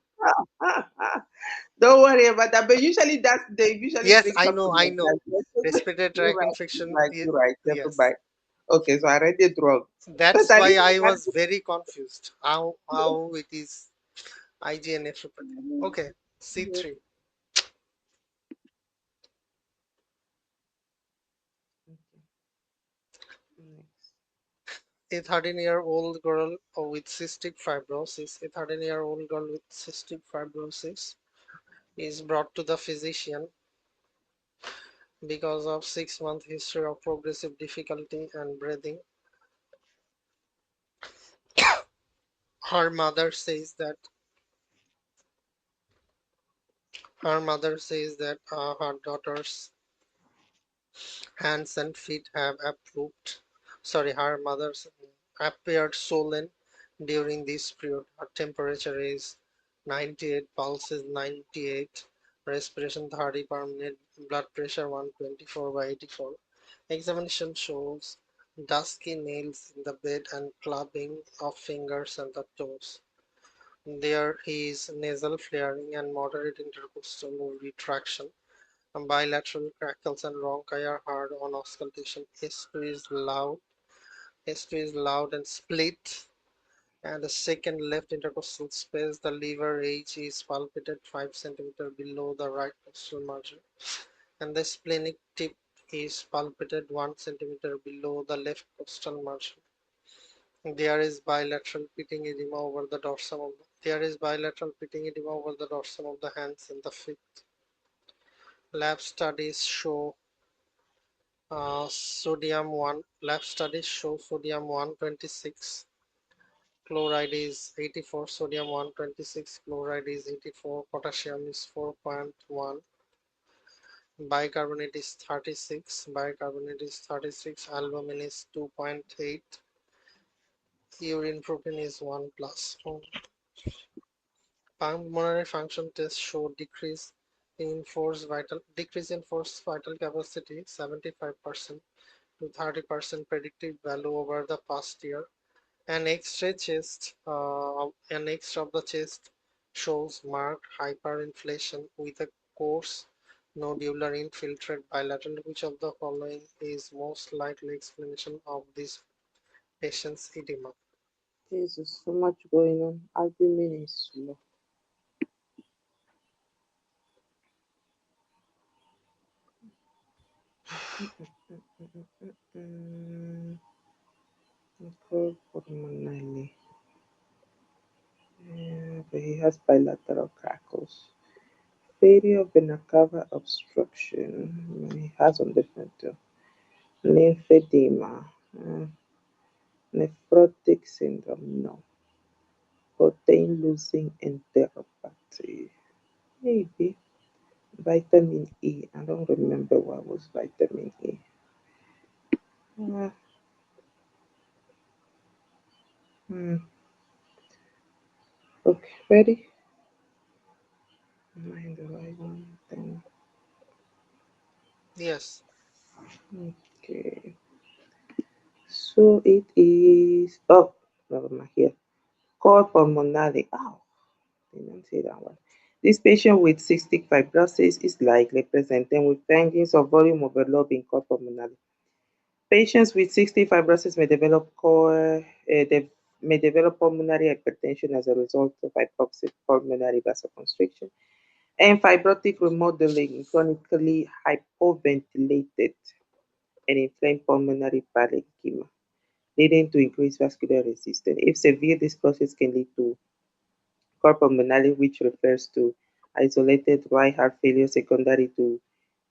Speaker 1: Don't worry about that. But usually that's they usually
Speaker 2: Yes,
Speaker 1: bring something
Speaker 2: I
Speaker 1: like
Speaker 2: know.
Speaker 1: that. Yes,
Speaker 2: Respiratory
Speaker 1: you're
Speaker 2: tract
Speaker 1: right. You're
Speaker 2: infection.
Speaker 1: right. You're right. Never
Speaker 2: Yes,
Speaker 1: mind. Okay, so I read it wrong. Because
Speaker 2: that's
Speaker 1: I
Speaker 2: why
Speaker 1: didn't.
Speaker 2: I
Speaker 1: I
Speaker 2: was very confused. How it is IgA nephropathy. Okay,
Speaker 1: didn't
Speaker 2: C3.
Speaker 1: okay, next.
Speaker 2: A 13-year-old girl with cystic fibrosis. A 13-year-old girl with cystic fibrosis is brought to the physician because of 6 month history of progressive difficulty and breathing. Her mother says that her daughter's hands and feet have approved. Sorry, her mother's appeared swollen during this period. Her temperature is 98, pulse is 98, respiration 30 per minute, blood pressure 124 by 84. Examination shows dusky nails in the bed and clubbing of fingers and the toes. There is nasal flaring and moderate intercostal retraction. Bilateral crackles and rhonchi are heard on auscultation. S2 is loud and split. And the second left intercostal space, the liver edge is palpated 5 cm below the right costal margin. And the splenic tip is palpated 1 cm below the left costal margin. There is bilateral pitting edema over the dorsum of the hands and the feet. Lab studies show sodium 1 lab studies show sodium 126, chloride is 84, sodium 126, chloride is 84, potassium is 4.1, bicarbonate is 36, albumin is 2.8, urine protein is 1 plus. Pulmonary function tests show decrease in forced vital capacity 75% to 30% predictive value over the past year. An X-ray of the chest shows marked hyperinflation with a coarse nodular infiltrate bilateral. Which of the following is most likely explanation of this patient's edema?
Speaker 1: Jesus, so much going on. Argument is slow. Mm, pulmonary. Yeah, but he has bilateral crackles. Failure of vena cava obstruction. He has on different too. Lymphedema. Nephrotic syndrome. No. Protein losing enteropathy. Maybe. Vitamin E. I don't remember what was vitamin E. Uh, hmm. Okay, ready? Am I in the right one? Then,
Speaker 2: Yes,
Speaker 1: okay. So it is. Oh, never mind here. Called pulmonary. Oh, didn't say that one. This patient with cystic fibrosis is likely presenting with findings of volume overload in cord pulmonary. Patients with cystic fibrosis they may develop pulmonary hypertension as a result of hypoxic pulmonary vasoconstriction and fibrotic remodeling, chronically hypoventilated and inflamed pulmonary parenchyma, leading to increased vascular resistance. If severe, this process can lead to cord pulmonary, which refers to isolated right heart failure secondary to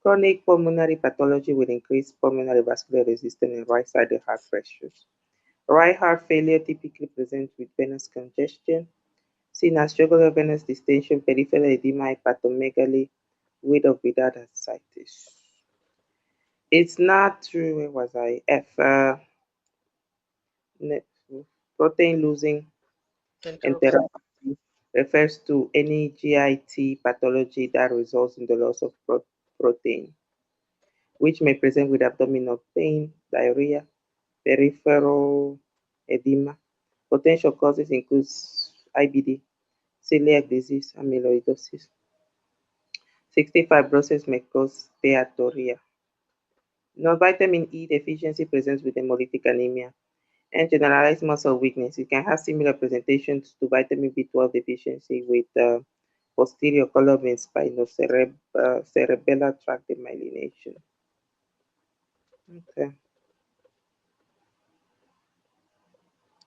Speaker 1: chronic pulmonary pathology with increased pulmonary vascular resistance and right-sided heart pressures. Right heart failure typically presents with venous congestion, seen as jugular venous distension, peripheral edema, hepatomegaly, with or without ascites. It's not true. Where was I? Ne- protein losing
Speaker 2: Enteropathy.
Speaker 1: enteropathy refers to any GIT pathology that results in the loss of protein, which may present with abdominal pain, diarrhea, peripheral edema. Potential causes include IBD, celiac disease, amyloidosis. Cystic fibrosis may cause steatorrhea. Non-vitamin E deficiency presents with hemolytic anemia and generalized muscle weakness. It can have similar presentations to vitamin B12 deficiency with posterior column and cerebellar tract demyelination. Okay.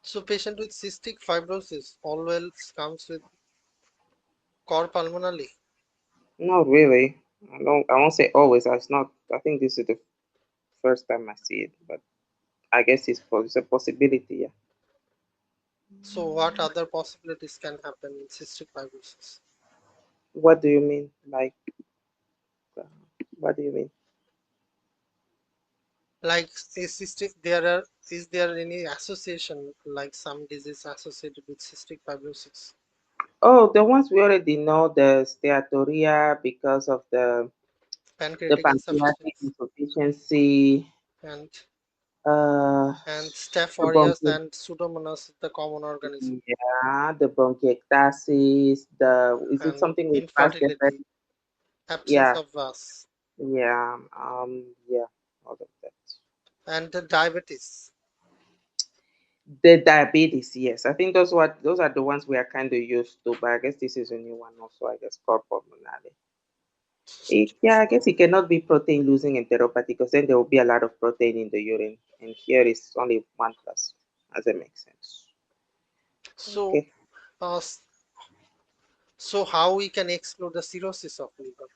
Speaker 2: So patient with cystic fibrosis always comes with cor pulmonale.
Speaker 1: Not really. I won't say always. It's not. I think this is the first time I see it, but I guess it's a possibility. Yeah.
Speaker 2: So what other possibilities can happen in cystic fibrosis?
Speaker 1: What do you mean? Like, uh, what do you mean?
Speaker 2: Like is there any association like some disease associated with cystic fibrosis?
Speaker 1: Oh, the ones we already know, the steatorrhea because of the
Speaker 2: Pancreatic
Speaker 1: pancreatic
Speaker 2: insufficiency
Speaker 1: insufficiency,
Speaker 2: and
Speaker 1: uh,
Speaker 2: Staph
Speaker 1: the
Speaker 2: aureus and Pseudomonas the common organism
Speaker 1: yeah, the bronchiectasis, is it
Speaker 2: and
Speaker 1: something with vas
Speaker 2: infertility,
Speaker 1: deferens?
Speaker 2: absence
Speaker 1: Yeah,
Speaker 2: of vas
Speaker 1: yeah, all of that.
Speaker 2: and the diabetes.
Speaker 1: The diabetes, yes. I think those are the ones we are kind of used to, but I guess this is a new one also, I guess, called pulmonale. Yeah, I guess it cannot be protein losing enteropathy because then there will be a lot of protein in the urine, and here is only one plus. Does it make sense?
Speaker 2: So
Speaker 1: Okay.
Speaker 2: uh, so how we can exclude the cirrhosis of liver?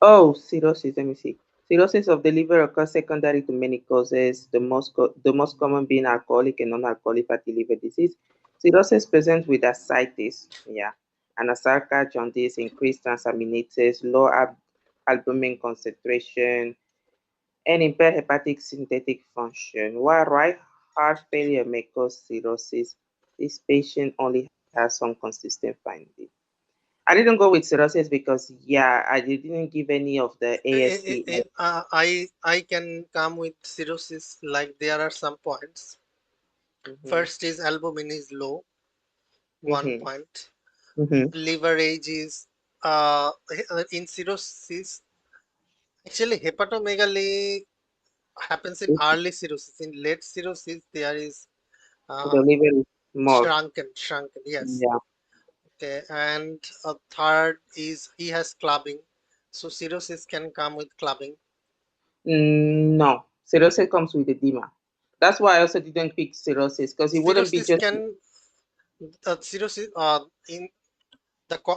Speaker 1: Oh, cirrhosis. Let me see. Cirrhosis of the liver occurs secondary to many causes, the most common being alcoholic and non-alcoholic fatty liver disease. Cirrhosis presents with ascites, yeah, anasarca, jaundice, increased transaminases, low albumin concentration, and impaired hepatic synthetic function. While right heart failure may cause cirrhosis, this patient only has some consistent finding. I didn't go with cirrhosis because, yeah, I didn't give any of the AST.
Speaker 2: I can come with cirrhosis like there are some points.
Speaker 1: Mm-hmm,
Speaker 2: First is albumin is low, one
Speaker 1: mm-hmm,
Speaker 2: point.
Speaker 1: mm-hmm.
Speaker 2: Liver age is uh, in cirrhosis. Actually, hepatomegaly happens in early cirrhosis. In late cirrhosis, there is uh,
Speaker 1: The liver is more,
Speaker 2: shrunken. Yes.
Speaker 1: yeah.
Speaker 2: Okay. And third is he has clubbing. So cirrhosis can come with clubbing.
Speaker 1: No, cirrhosis comes with edema. That's why I also didn't pick cirrhosis because it wouldn't be
Speaker 2: Cirrhosis
Speaker 1: just,
Speaker 2: can cirrhosis in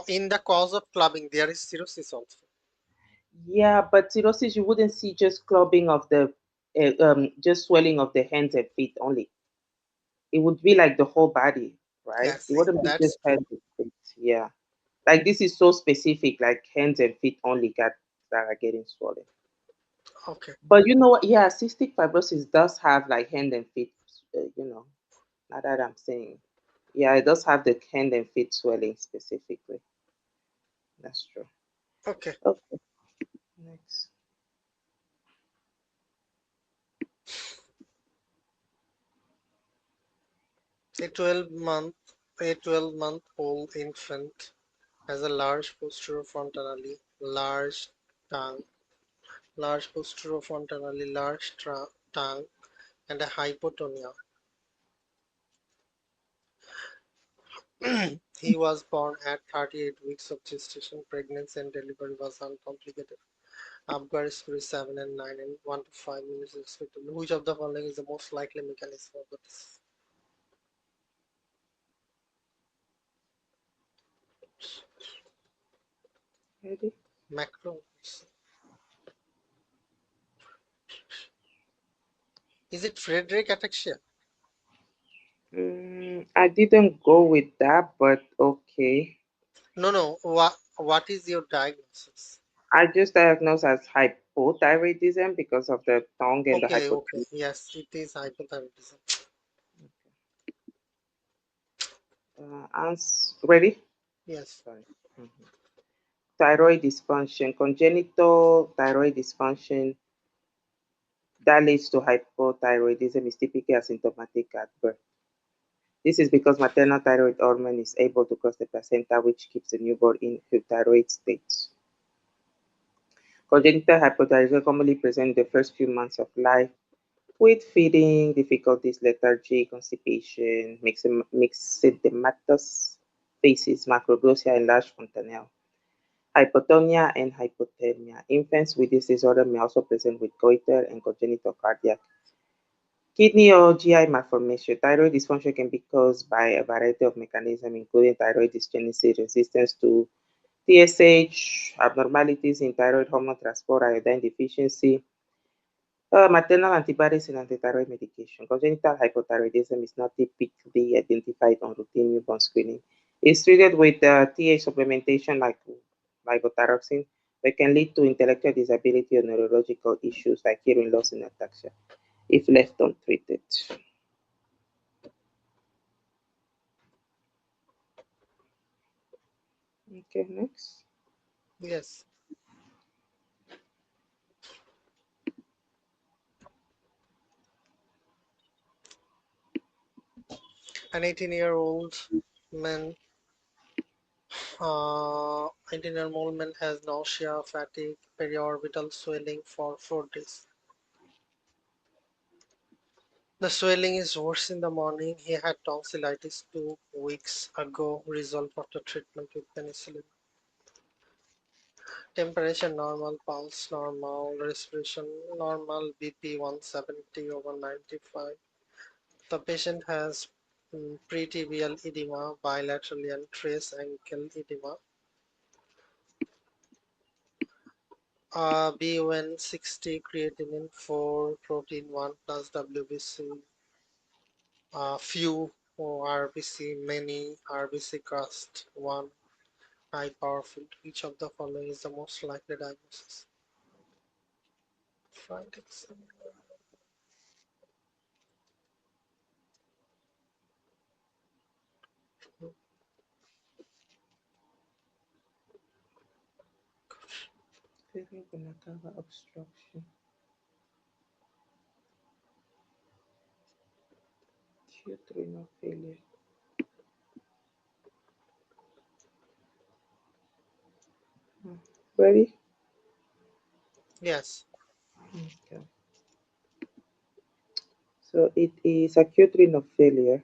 Speaker 2: in the cause of clubbing there is cirrhosis also.
Speaker 1: yeah, but cirrhosis, you wouldn't see just clubbing of just swelling of the hands and feet only. It would be like the whole body, right?
Speaker 2: Yes,
Speaker 1: It wouldn't be
Speaker 2: that's
Speaker 1: just
Speaker 2: true.
Speaker 1: hands and feet. Yeah. Like this is so specific, like hands and feet only got that are getting swollen.
Speaker 2: Okay.
Speaker 1: But you know what? Yeah, cystic fibrosis does have like hand and feet, now that I'm saying. Yeah, it does have the hand and feet swelling specifically. That's true.
Speaker 2: Okay.
Speaker 1: Okay, next.
Speaker 2: A 12-month old infant has a large posterior frontally, tongue, large posterior frontally, tongue, and a hypotonia. He was born at 38 weeks of gestation. Pregnancy and delivery was uncomplicated. Apgar score is 7 and 9 and 1 to 5 minutes respectively. Which of the following is the most likely mechanism of this?
Speaker 1: Ready?
Speaker 2: Macros. Is it Friedreich ataxia?
Speaker 1: I didn't go with that, but okay.
Speaker 2: No, no. What is your diagnosis?
Speaker 1: I just diagnosed as hypothyroidism because of the tongue and the
Speaker 2: Okay, okay.
Speaker 1: hypothyroidism.
Speaker 2: Yes, it is hypothyroidism.
Speaker 1: Ready?
Speaker 2: Yes,
Speaker 1: Sorry. Mhm. Thyroid dysfunction, congenital thyroid dysfunction that leads to hypothyroidism is typically asymptomatic at birth. This is because maternal thyroid hormone is able to cross the placenta, which keeps the newborn in euthyroid state. Congenital hypothyroidism commonly presents the first few months of life with feeding difficulties, lethargy, constipation, myxedematous faces, macroglossia, and large fontanelle, hypotonia, and hypothermia. Infants with this disorder may also present with goiter and congenital cardiac, kidney, or GI malformation. Thyroid dysfunction can be caused by a variety of mechanisms, including thyroid dysgenesis, resistance to TSH, abnormalities in thyroid hormone transport, iodine deficiency, maternal antibodies, and antithyroid medication. Congenital hypothyroidism is not typically identified on routine newborn screening. It's treated with TH supplementation like levothyroxine, but can lead to intellectual disability or neurological issues like hearing loss and ataxia if left untreated. Okay, next.
Speaker 2: yes. An 18-year-old man, 18-year-old man has nausea, fatigue, periorbital swelling for 4 days. The swelling is worse in the morning. He had tonsillitis 2 weeks ago, resolved after treatment with penicillin. Temperature normal, pulse normal, respiration normal, BP 170 over 95. The patient has pretibial edema, bilateral and trace ankle edema. BUN 60, creatinine 4, protein 1 plus WBC, few RBC, many RBC cast 1, high powerful. Which of the following is the most likely diagnosis? Right exam.
Speaker 1: Cerebral obstruction, acute renal failure. Hmm. Ready?
Speaker 2: Yes,
Speaker 1: Okay. So it is acute renal failure.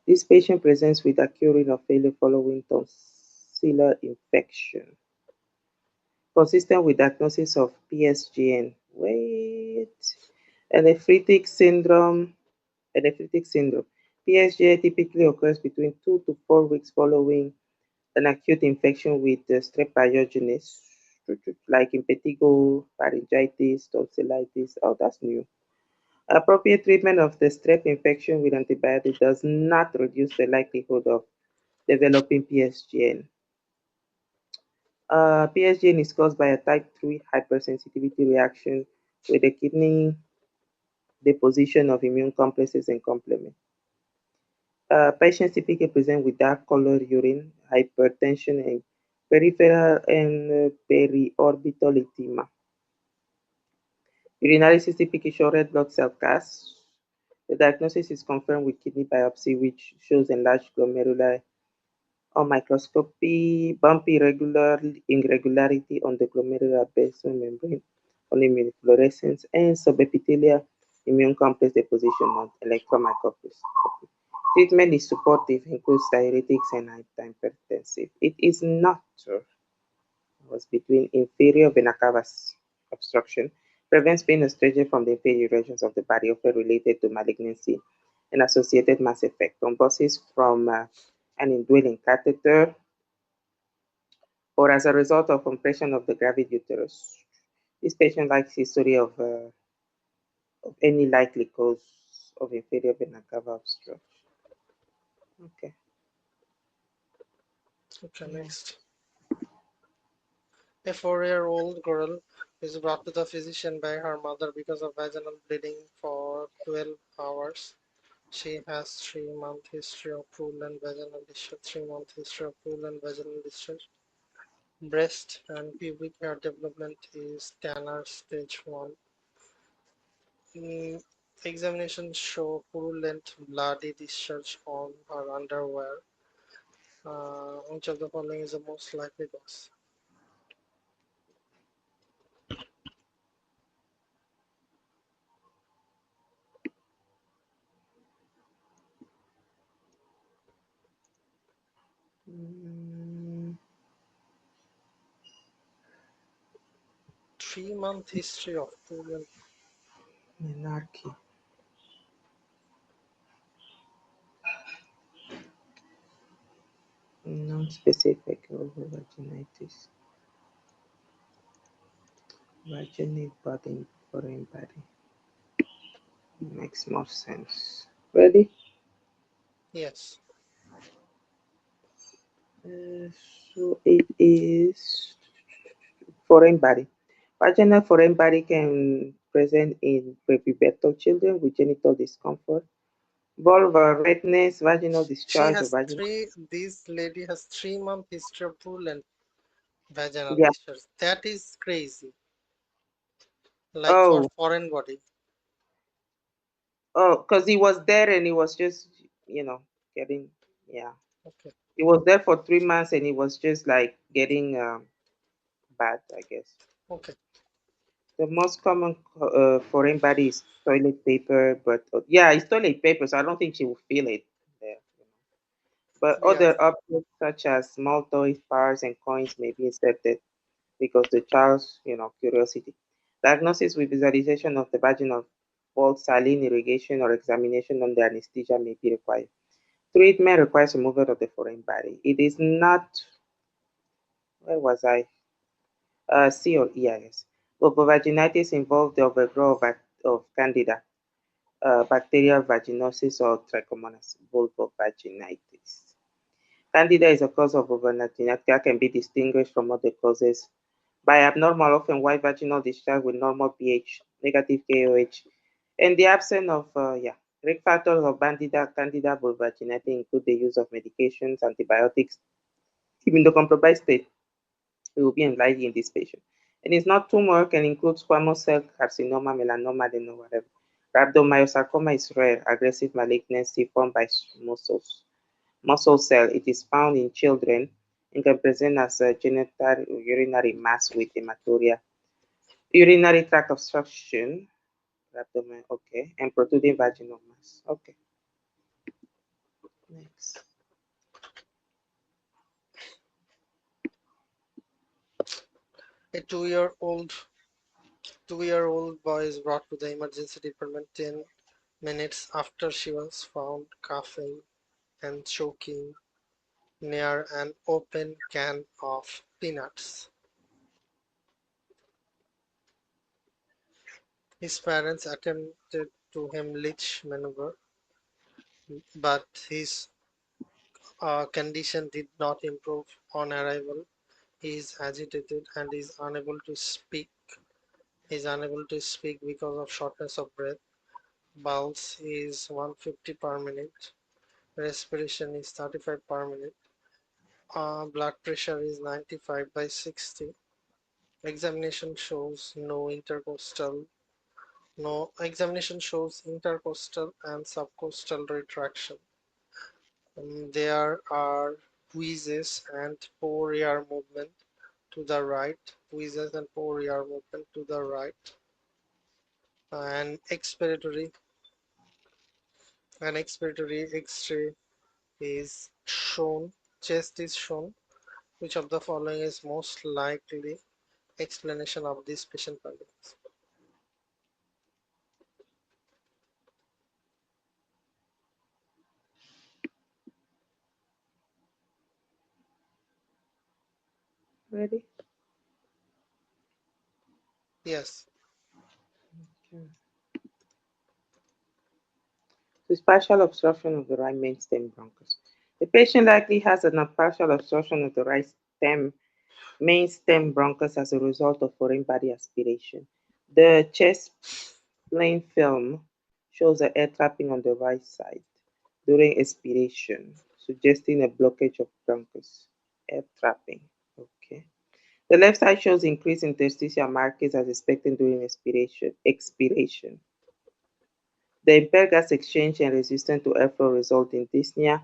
Speaker 1: This patient presents with acute renal failure following tonsillar infection, consistent with diagnosis of PSGN. Wait, elephantic syndrome. Elephantic syndrome. PSGN typically occurs between 2 to 4 weeks following an acute infection with strep pyogenes, like impetigo, pharyngitis, tonsillitis. Oh, that's new. Appropriate treatment of the strep infection with antibiotic does not reduce the likelihood of developing PSGN. PSGN is caused by a type 3 hypersensitivity reaction with the kidney deposition of immune complexes and complement. Patients typically present with dark colored urine, hypertension, and peripheral and periorbital edema. Urinalysis typically show red blood cell counts. The diagnosis is confirmed with kidney biopsy, which shows enlarged glomeruli on microscopy, bumpy irregularity on the glomerular basal membrane on immunofluorescence, and subepithelial immune complex deposition on electron microscopy. Treatment is supportive, includes diuretics and antihypertensive. It is not was between inferior vena cava obstruction, prevents pain or stretching from the inferior regions of the body, often related to malignancy and associated mass effect. Thrombosis from an indwelling catheter or as a result of compression of the gravid uterus. This patient likes history of any likely cause of inferior vena cava obstruction. Okay.
Speaker 2: okay,
Speaker 1: Yeah.
Speaker 2: next. A 4-year-old girl is brought to the physician by her mother because of vaginal bleeding for 12 hours. She has 3-month history of pool and vaginal discharge, 3-month history of pool and vaginal discharge. Breast and pubic hair development is Tanner stage 1. Mm, Examinations show purulent bloody discharge on her underwear. Which of the following is the most likely cause?
Speaker 1: Mm,
Speaker 2: 3-month history of purulent.
Speaker 1: Menarche. Non-specific vulvovaginitis. Vaginate body, foreign body. Makes more sense. Ready?
Speaker 2: Yes,
Speaker 1: Uh, so it is foreign body. Vaginal foreign body can present in prepubertal children with genital discomfort, vulvar redness, vaginal
Speaker 2: she
Speaker 1: discharge, or
Speaker 2: has
Speaker 1: vaginal.
Speaker 2: three. This lady has 3-month history of purulent vaginal
Speaker 1: Yeah.
Speaker 2: discharge. That is crazy. Like for
Speaker 1: Oh,
Speaker 2: foreign body.
Speaker 1: oh, because he was there and he was just, you know, getting, yeah.
Speaker 2: Okay,
Speaker 1: He was there for 3 months and he was just like getting bad, I guess.
Speaker 2: okay.
Speaker 1: The most common foreign body is toilet paper, but yeah, it's toilet paper, so I don't think she will feel it there. But
Speaker 2: Yes,
Speaker 1: other objects such as small toys, bars, and coins may be inserted because the child's, curiosity. Diagnosis with visualization of the vaginal wall, saline irrigation, or examination under anesthesia may be required. Treatment requires removal of the foreign body. It is not, where was I? C or E, I guess. Vulvovaginitis involves the overgrowth of Candida, bacterial vaginosis, or Trichomonas vulvovaginitis. Candida is a cause of vulvovaginitis can be distinguished from other causes by abnormal, often white vaginal discharge with normal pH, negative KOH, and the absence of, risk factors of Candida vulvaginitis include the use of medications, antibiotics, immunocompromised state. We will be enlightening in this patient. And it's not tumor, can include squamous cell carcinoma, melanoma, adeno, whatever. Rhabdomyosarcoma is rare, aggressive malignancy formed by muscle cell. It is found in children and can present as a genital urinary mass with hematuria, urinary tract obstruction, abdomen, okay, and protruding vaginal mass. Okay, next.
Speaker 2: a 2-year-old boy is brought to the emergency department 10 minutes after she was found coughing and choking near an open can of peanuts. His parents attempted to Heimlich maneuver, but his condition did not improve on arrival. He is agitated and is unable to speak. He is unable to speak because of shortness of breath. Pulse is 150 per minute. Respiration is 35 per minute. Blood pressure is 95 by 60. Examination shows no examination shows intercostal and subcostal retraction. There are wheezes and poor air movement to the right, wheezes and poor air movement to the right. An expiratory X-ray is shown, chest is shown. Which of the following is most likely explanation of this patient findings?
Speaker 1: Ready?
Speaker 2: Yes,
Speaker 1: Okay. So it's partial obstruction of the right main stem bronchus. The patient likely has a partial obstruction of the right stem main stem bronchus as a result of foreign body aspiration. The chest plain film shows the air trapping on the right side during expiration, suggesting a blockage of bronchus. Air trapping. Okay. The left side shows increased interstitial markings as expected during expiration. The impaired gas exchange and resistance to airflow result in dyspnea.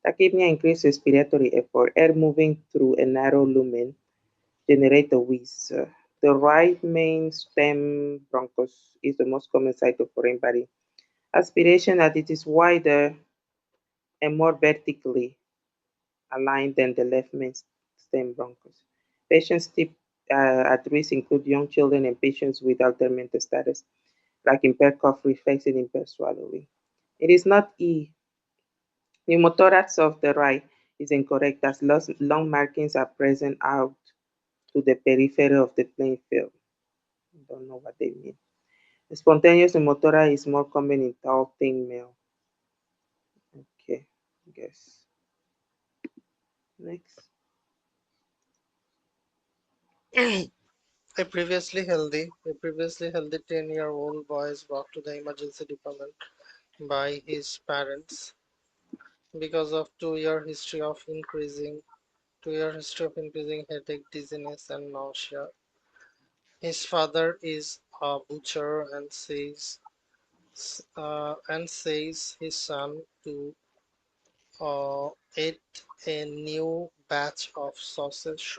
Speaker 1: Tachypnea increased respiratory effort. Air moving through a narrow lumen generate a wheeze. The right main stem bronchus is the most common site of foreign body aspiration, as it is wider and more vertically aligned than the left main stem bronchus. Patients at risk include young children and patients with altered mental status, like impaired cough reflex and impaired swallowing. It is not E. Pneumothorax of the right is incorrect as lung markings are present out to the periphery of the plain field. I don't know what they mean. Spontaneous pneumothorax is more common in tall, thin male. Okay, guess. Next.
Speaker 2: A previously healthy 10-year-old boy is brought to the emergency department by his parents because of 2-year history of increasing headache, dizziness, and nausea. His father is a butcher and says his son to eat a new batch of sausage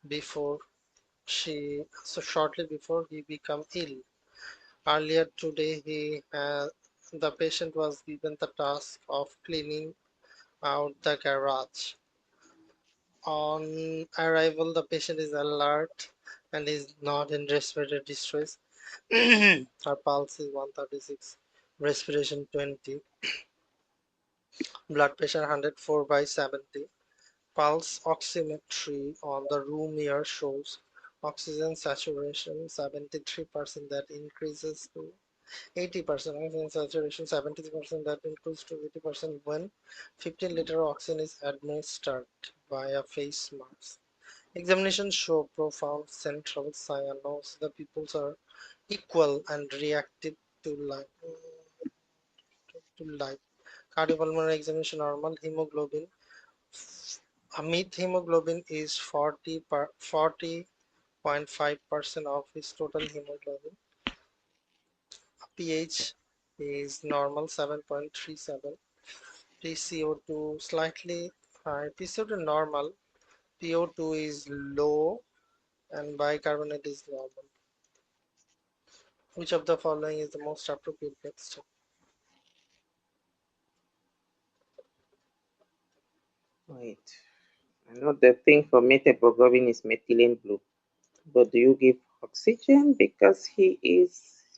Speaker 2: before shortly before he became ill. Earlier today, the patient was given the task of cleaning out the garage. On arrival, the patient is alert and is not in respiratory distress. Her pulse is 136, respiration 20, blood pressure 104/70. Pulse oximetry on the room air shows oxygen saturation 73%, that increases to 80%, oxygen saturation 70% that increases to 80% when 15-liter oxygen is administered via face mask. Examinations show profound central cyanosis. The pupils are equal and reactive to light. Cardiopulmonary examination normal. Hemoglobin. Amit hemoglobin is 40.5% of his total hemoglobin. pH is normal 7.37. PCO2 slightly high. PCO2 normal. PO2 is low and bicarbonate is normal. Which of the following is the most appropriate next step?
Speaker 1: Wait. I know the thing for metaboglobin is methylene blue, but do you give oxygen because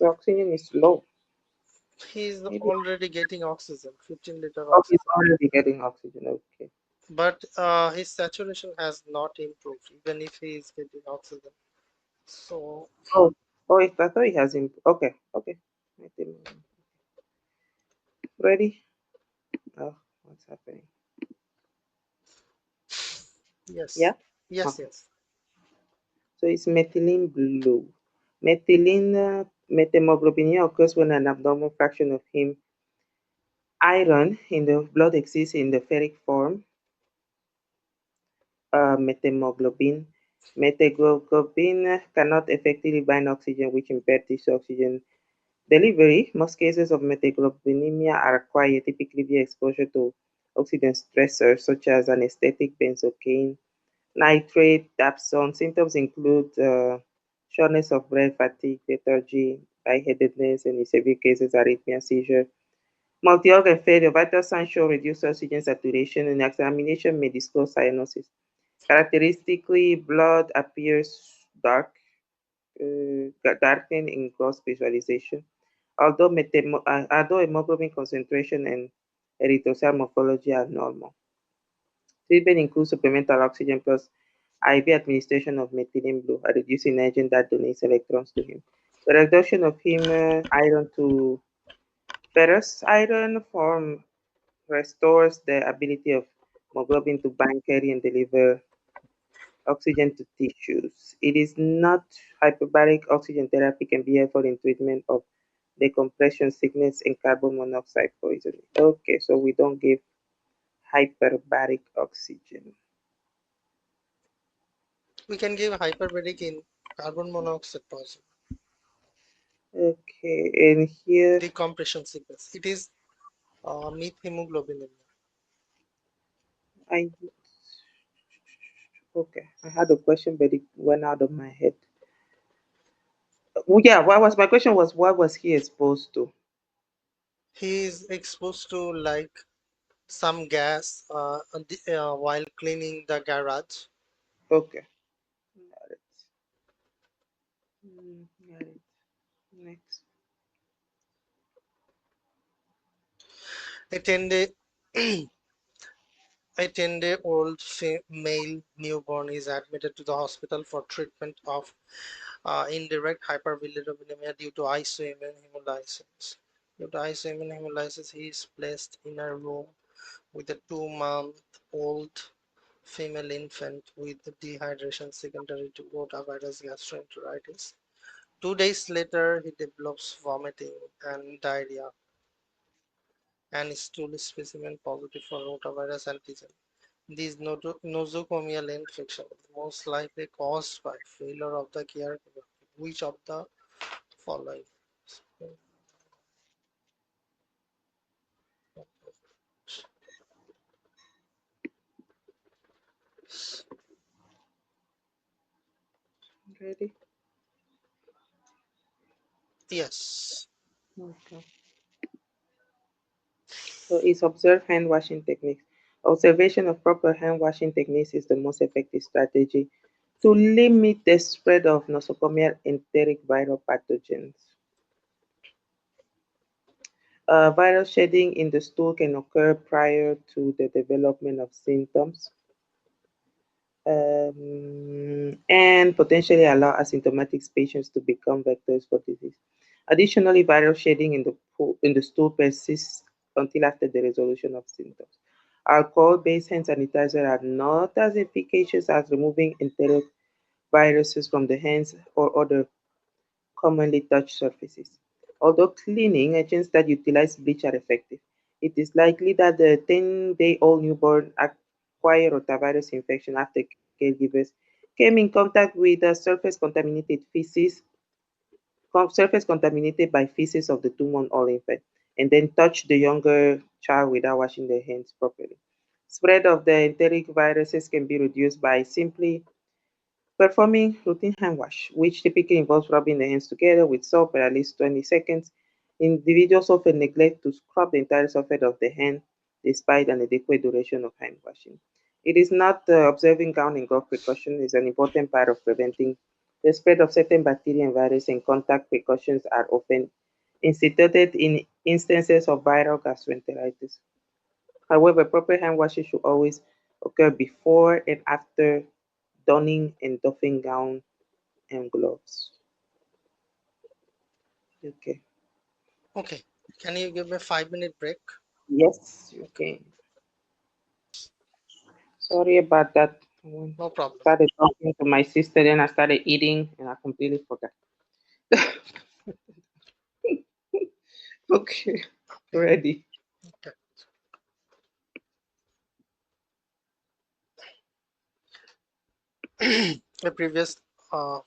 Speaker 1: oxygen is low?
Speaker 2: He is
Speaker 1: Maybe.
Speaker 2: already getting oxygen, 15-liter
Speaker 1: Oh, he's
Speaker 2: oxygen.
Speaker 1: already getting oxygen. Okay.
Speaker 2: But his saturation has not improved, even if he is getting oxygen. So,
Speaker 1: Oh, oh, I thought he has him. Okay, okay. Ready? Oh, what's happening?
Speaker 2: yes,
Speaker 1: Yeah.
Speaker 2: yes,
Speaker 1: Okay.
Speaker 2: yes.
Speaker 1: So it's methylene blue. Methylene methemoglobin occurs when an abnormal fraction of heme iron in the blood exists in the ferric form. Methemoglobin. Methemoglobin cannot effectively bind oxygen, which impairs tissue oxygen delivery. Most cases of methemoglobinemia are acquired typically via exposure to oxygen stressors such as anesthetic, benzocaine, nitrate, dapsone. Symptoms include shortness of breath, fatigue, lethargy, lightheadedness, and in severe cases, arrhythmia, seizure. Multi-organ failure, vital signs show reduced oxygen saturation, and examination may disclose cyanosis. Characteristically, blood appears darkened in gross visualization. Although hemoglobin concentration and erythrocyte morphology are normal. Treatment includes supplemental oxygen plus IV administration of methylene blue, a reducing agent that donates electrons to him. The reduction of heme iron to ferrous iron form restores the ability of hemoglobin to bind, carry, and deliver oxygen to tissues. It is not hyperbaric oxygen therapy can be helpful in treatment of decompression sickness and carbon monoxide poisoning. Okay, so we don't give hyperbaric oxygen.
Speaker 2: We can give hyperbaric in carbon monoxide poison,
Speaker 1: Okay, and here
Speaker 2: decompression sickness. It is methemoglobinemia.
Speaker 1: I okay, I had a question, but it went out of my head. Yeah, what was my question was what was he exposed to?
Speaker 2: He is exposed to like some gas while cleaning the garage.
Speaker 1: Okay, got it. Got it. Next.
Speaker 2: A 10-day a 10-day-old male newborn is admitted to the hospital for treatment of indirect hyperbilirubinemia due to isoimmune hemolysis. Due to isoimmune hemolysis, he is placed in a room with a 2-month-old female infant with dehydration secondary to rotavirus gastroenteritis. 2 days later, he develops vomiting and diarrhea and stool specimen positive for rotavirus antigen. This nosocomial infection is most likely caused by failure of the caregiver. Which of the following?
Speaker 1: Ready?
Speaker 2: Yes.
Speaker 1: Okay. So it's observe hand washing techniques. Observation of proper hand washing techniques is the most effective strategy to limit the spread of nosocomial enteric viral pathogens. Viral shedding in the stool can occur prior to the development of symptoms and potentially allow asymptomatic patients to become vectors for disease. Additionally, viral shedding in the stool persists until after the resolution of symptoms. Alcohol-based hand sanitizer are not as efficacious as removing enteric viruses from the hands or other commonly touched surfaces. Although cleaning agents that utilize bleach are effective, it is likely that the 10-day-old newborn acquired rotavirus infection after caregivers came in contact with the surface contaminated by feces of the 2-month-old infant, and then touched the younger child without washing their hands properly. Spread of the enteric viruses can be reduced by simply performing routine hand wash, which typically involves rubbing the hands together with soap for at least 20 seconds. Individuals often neglect to scrub the entire surface of the hand despite an adequate duration of hand washing. It is not observing gown and glove precaution is an important part of preventing the spread of certain bacteria and viruses, and contact precautions are often instituted in instances of viral gastroenteritis. However, proper hand washing should always occur before and after donning and doffing gown and gloves. Okay.
Speaker 2: Okay. Can you give me a 5-minute break?
Speaker 1: Yes, you
Speaker 2: Okay.
Speaker 1: can. Sorry about that. When
Speaker 2: No
Speaker 1: I
Speaker 2: problem.
Speaker 1: started talking to my sister, then I started eating, and I completely forgot. Okay,
Speaker 2: Okay.
Speaker 1: ready.
Speaker 2: Okay. A previous uh,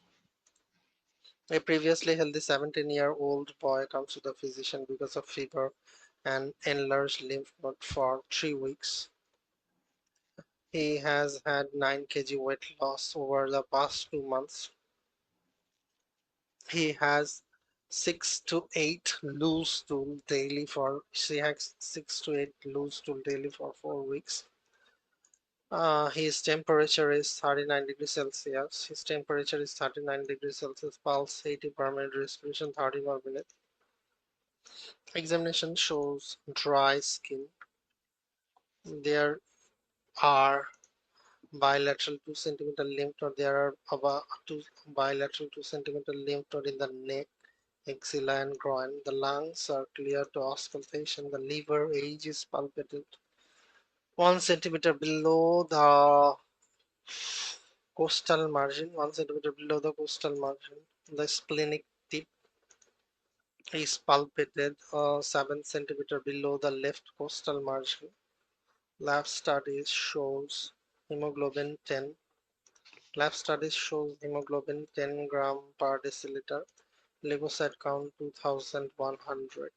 Speaker 2: a previously healthy 17-year-old boy comes to the physician because of fever and enlarged lymph node for 3 weeks. He has had 9 kg weight loss over the past 2 months. He has 6 to 8 loose stool daily for 4 weeks. His temperature is 39 degrees Celsius. His temperature is 39 degrees Celsius. Pulse 80 per minute. Respiration 30 per minute. Examination shows dry skin. There are bilateral 2 centimeter lymph node. There are about two bilateral 2 centimeter lymph node in the neck, axilla, and groin. The lungs are clear to auscultation. The liver age is palpated 1 centimeter below the Coastal margin, 1 centimeter below the coastal margin. The splenic tip is palpated 7 centimeter below the left coastal margin. Lab studies shows hemoglobin 10. Lab studies shows hemoglobin 10 gram per deciliter. Leukocyte count 2100.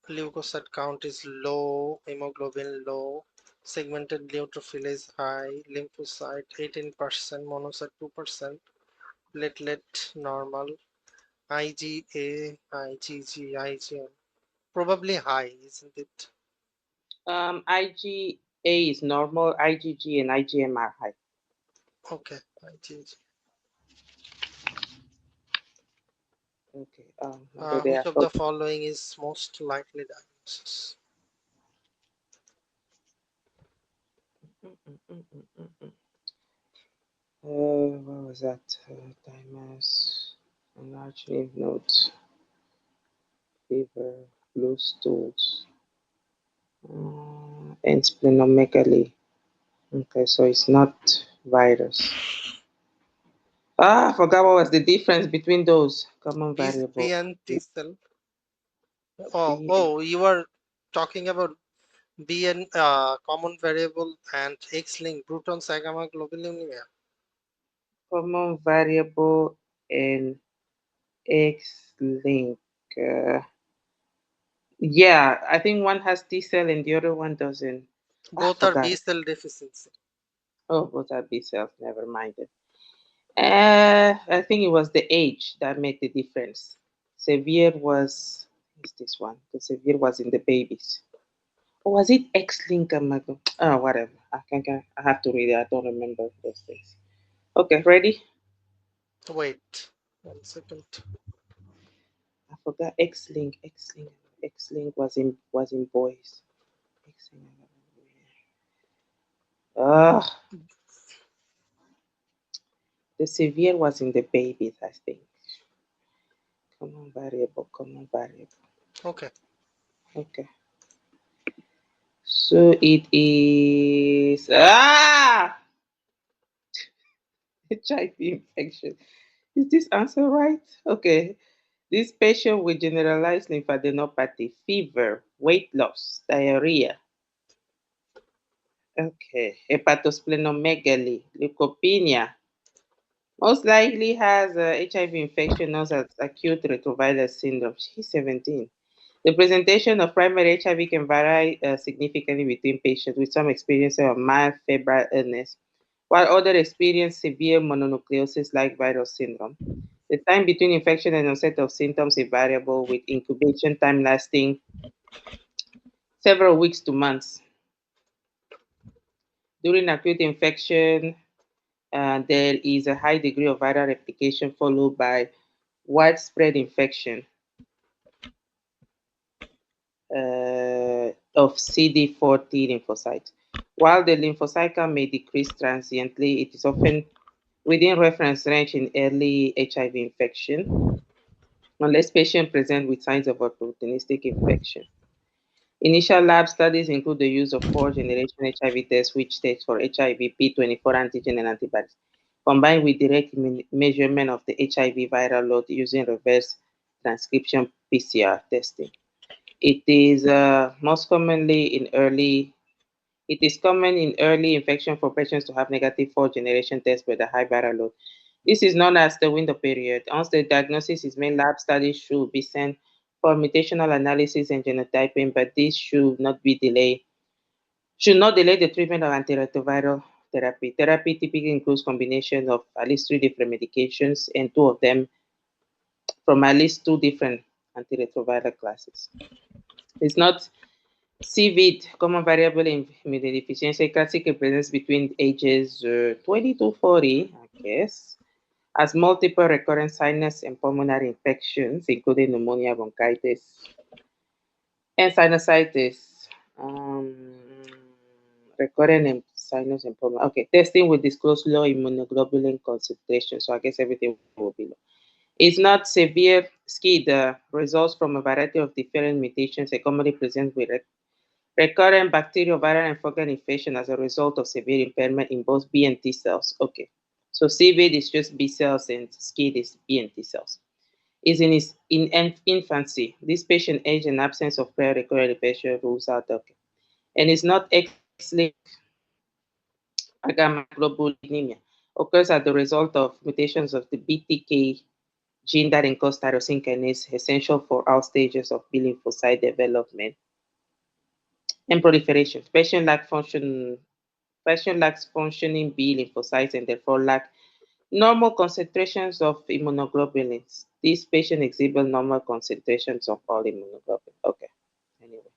Speaker 2: Leukocyte count is low, hemoglobin low. Segmented neutrophil is high. Lymphocyte 18%, monocyte 2%. Platelet normal. IgA, IgG, IgM. Probably high, isn't it?
Speaker 1: IgA is normal, IgG and IgM are high.
Speaker 2: Okay, IgG.
Speaker 1: Okay. Although they
Speaker 2: Which
Speaker 1: are
Speaker 2: of the
Speaker 1: called,
Speaker 2: following is most likely diagnosis?
Speaker 1: what was that? Thymus, enlarged lymph nodes, fever, blue stools, and splenomegaly. Okay, so it's not virus. I forgot what was the difference between those common
Speaker 2: B
Speaker 1: variable.
Speaker 2: and T cell. Oh,
Speaker 1: B
Speaker 2: oh, you were talking about B and common variable and X-linked Bruton Sagama globulinemia.
Speaker 1: common variable and X link. Uh, yeah, I think one has T cell and the other one doesn't. I
Speaker 2: Both are
Speaker 1: forgot
Speaker 2: B
Speaker 1: it.
Speaker 2: cell deficiency.
Speaker 1: Oh, both are B cells. Never mind it. I think it was the age that made the difference. Severe was is this one? The severe was in the babies. Or was it X link? Oh, whatever. I have to read it. I don't remember those things. Okay, ready?
Speaker 2: Wait, 1 second.
Speaker 1: I forgot X link. X link was in boys. X link. Ah, the severe was in the babies. I think. Common variable. Common variable.
Speaker 2: Okay,
Speaker 1: Okay. So it is HIV infection. Is this answer right? Okay. This patient with generalized lymphadenopathy, fever, weight loss, diarrhea. Okay. Hepatosplenomegaly, leukopenia. Most likely has HIV infection known as acute retroviral syndrome. She's 17. The presentation of primary HIV can vary significantly between patients, with some experiencing of mild febrile illness, while others experience severe mononucleosis like viral syndrome. The time between infection and onset of symptoms is variable, with incubation time lasting several weeks to months. During acute infection, there is a high degree of viral replication followed by widespread infection of CD4 T lymphocytes. While the lymphocyte count may decrease transiently, it is often within reference range in early HIV infection, unless patient present with signs of opportunistic infection. Initial lab studies include the use of fourth-generation HIV tests, which test for HIV P24 antigen and antibodies, combined with direct measurement of the HIV viral load using reverse transcription PCR testing. It is most commonly in early. It is common in early infection for patients to have negative fourth-generation tests with a high viral load. This is known as the window period. Once the diagnosis is made, lab studies should be sent for mutational analysis and genotyping, but this should not delay the treatment of antiretroviral therapy. Therapy typically includes combination of at least three different medications and two of them from at least two different antiretroviral classes. It's not CVID, common variable in immunodeficiency, classically presents between ages 20 to 40, I guess, as multiple recurrent sinus and pulmonary infections, including pneumonia, bronchitis, and sinusitis. Recurrent and sinus and pulmonary. Okay, testing will disclose low immunoglobulin concentration, so I guess everything will be low. It's not severe SCID, results from a variety of different mutations and commonly present with Recurrent bacterial, viral, and fungal infection as a result of severe impairment in both B and T cells. Okay. So CVID is just B cells and SCID is B and T cells. Is in his infancy. This patient age in absence of prior recurrent infection rules out okay. And is not X-linked agammaglobulinemia. Occurs as the result of mutations of the BTK gene that encodes tyrosine kinase, essential for all stages of B lymphocyte development and proliferation. Patient lacks functioning B lymphocytes and therefore lack normal concentrations of immunoglobulins. This patient exhibit normal concentrations of all immunoglobulins. Okay. Anyway.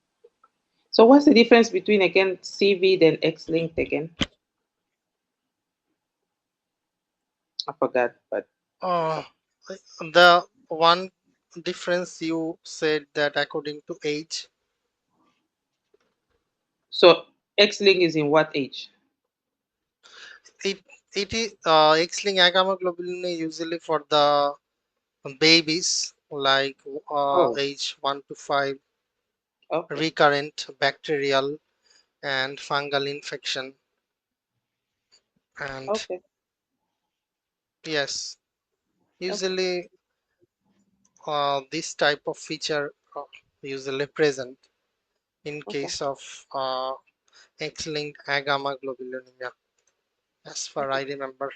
Speaker 1: So what's the difference between again CV and X-linked again? I forgot, but
Speaker 2: Uh, the one difference you said that according to age,
Speaker 1: so X-linked is in what age?
Speaker 2: it it is X-linked agamoglobulin is usually for the babies like
Speaker 1: Oh,
Speaker 2: age 1 to 5,
Speaker 1: okay,
Speaker 2: recurrent bacterial and fungal infection. And
Speaker 1: okay,
Speaker 2: yes,
Speaker 1: okay,
Speaker 2: usually this type of feature usually present in
Speaker 1: okay,
Speaker 2: case of X-linked agammaglobulinemia, as far
Speaker 1: okay.
Speaker 2: I remember.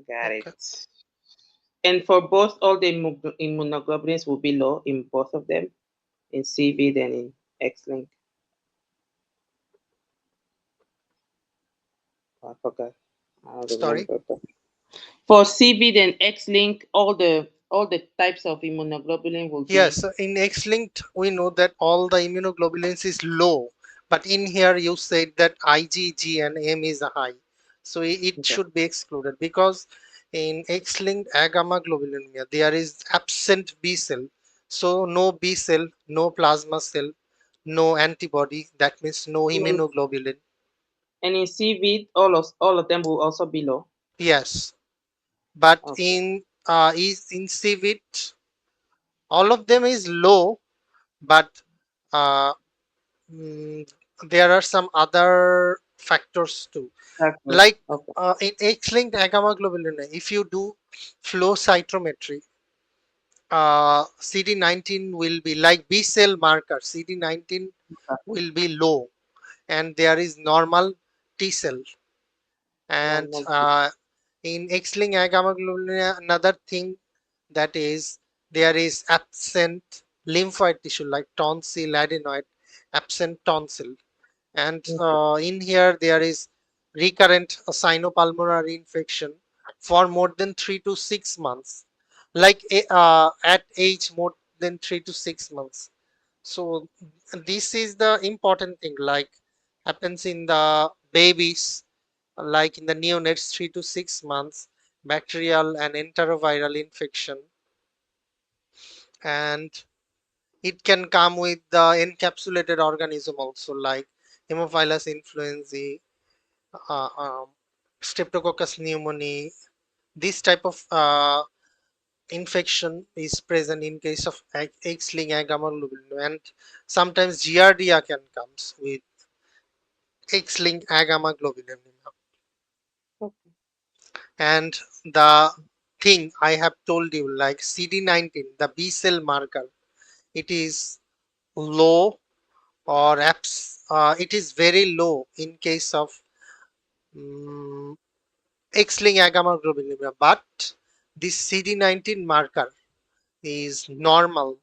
Speaker 1: Got
Speaker 2: Okay.
Speaker 1: it. And for both, all the immunoglobulins will be low in both of them, in CV and in X-linked. I forgot. I don't
Speaker 2: Sorry.
Speaker 1: remember. But for CV and X-linked, all the types of immunoglobulin will be
Speaker 2: Yes, so in X-linked, we know that all the immunoglobulins is low, but in here you said that IgG and M is high, so it
Speaker 1: okay.
Speaker 2: should be excluded because in X-linked agammaglobulinemia there is absent B cell, so no B cell, no plasma cell, no antibody. That means no
Speaker 1: And in,
Speaker 2: immunoglobulin.
Speaker 1: and in CV, all of them will also be low.
Speaker 2: Yes, but
Speaker 1: Okay.
Speaker 2: is in CVIT all of them is low, but uh, Mm, there are some other factors too,
Speaker 1: Factors.
Speaker 2: like
Speaker 1: Okay.
Speaker 2: in X-linked agammaglobulinemia. If you do flow cytometry, CD19 will be like B cell marker. CD19
Speaker 1: Okay.
Speaker 2: will be low, and there is normal T cell. And
Speaker 1: Normal.
Speaker 2: in X-linked agammaglobulinemia, another thing that is there is absent lymphoid tissue like tonsil, adenoid, absent tonsil. And
Speaker 1: Okay.
Speaker 2: in here there is recurrent sinopulmonary infection for more than 3 to 6 months, like at age more than 3 to 6 months. So this is the important thing, like happens in the babies, like in the neonates 3 to 6 months, bacterial and enteroviral infection. And it can come with the encapsulated organism also, like Haemophilus influenzae, uh, um, Streptococcus pneumoniae. This type of infection is present in case of X-linked agammaglobulinemia, and sometimes Giardia can comes with X-linked agammaglobulinemia.
Speaker 1: Okay.
Speaker 2: And the thing I have told you, like CD19, the B cell marker, it is low or it is very low in case of um, X-linked agammaglobulinemia, but this CD19 marker is normal.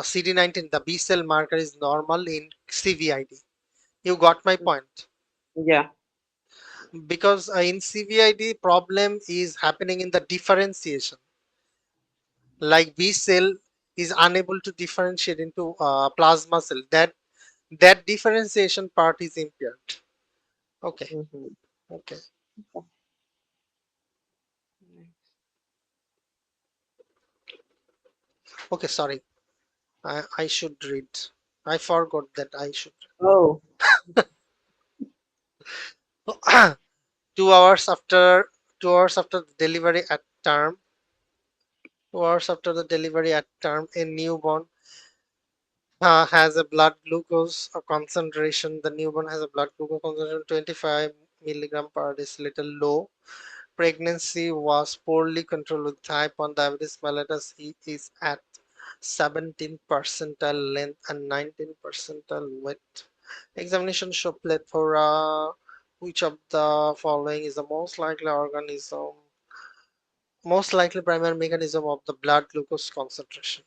Speaker 2: CD19, the B cell marker is normal in CVID. You got my point.
Speaker 1: Yeah.
Speaker 2: Because in CVID, problem is happening in the differentiation. Like B cell is unable to differentiate into plasma cell. That differentiation part is impaired. Okay.
Speaker 1: Mm-hmm.
Speaker 2: Okay. Okay. Sorry. I should read. I forgot that I should.
Speaker 1: Oh,
Speaker 2: 2 hours after 2 hours after the delivery at term, 2 hours after the delivery at term, a newborn has a blood glucose concentration. The newborn has a blood glucose concentration 25 milligram per deciliter low. Pregnancy was poorly controlled with type 1 diabetes mellitus. He is at 17 percentile length and 19 percentile width. Examination show plethora. Which of the following is the most likely primary mechanism of the blood glucose concentration?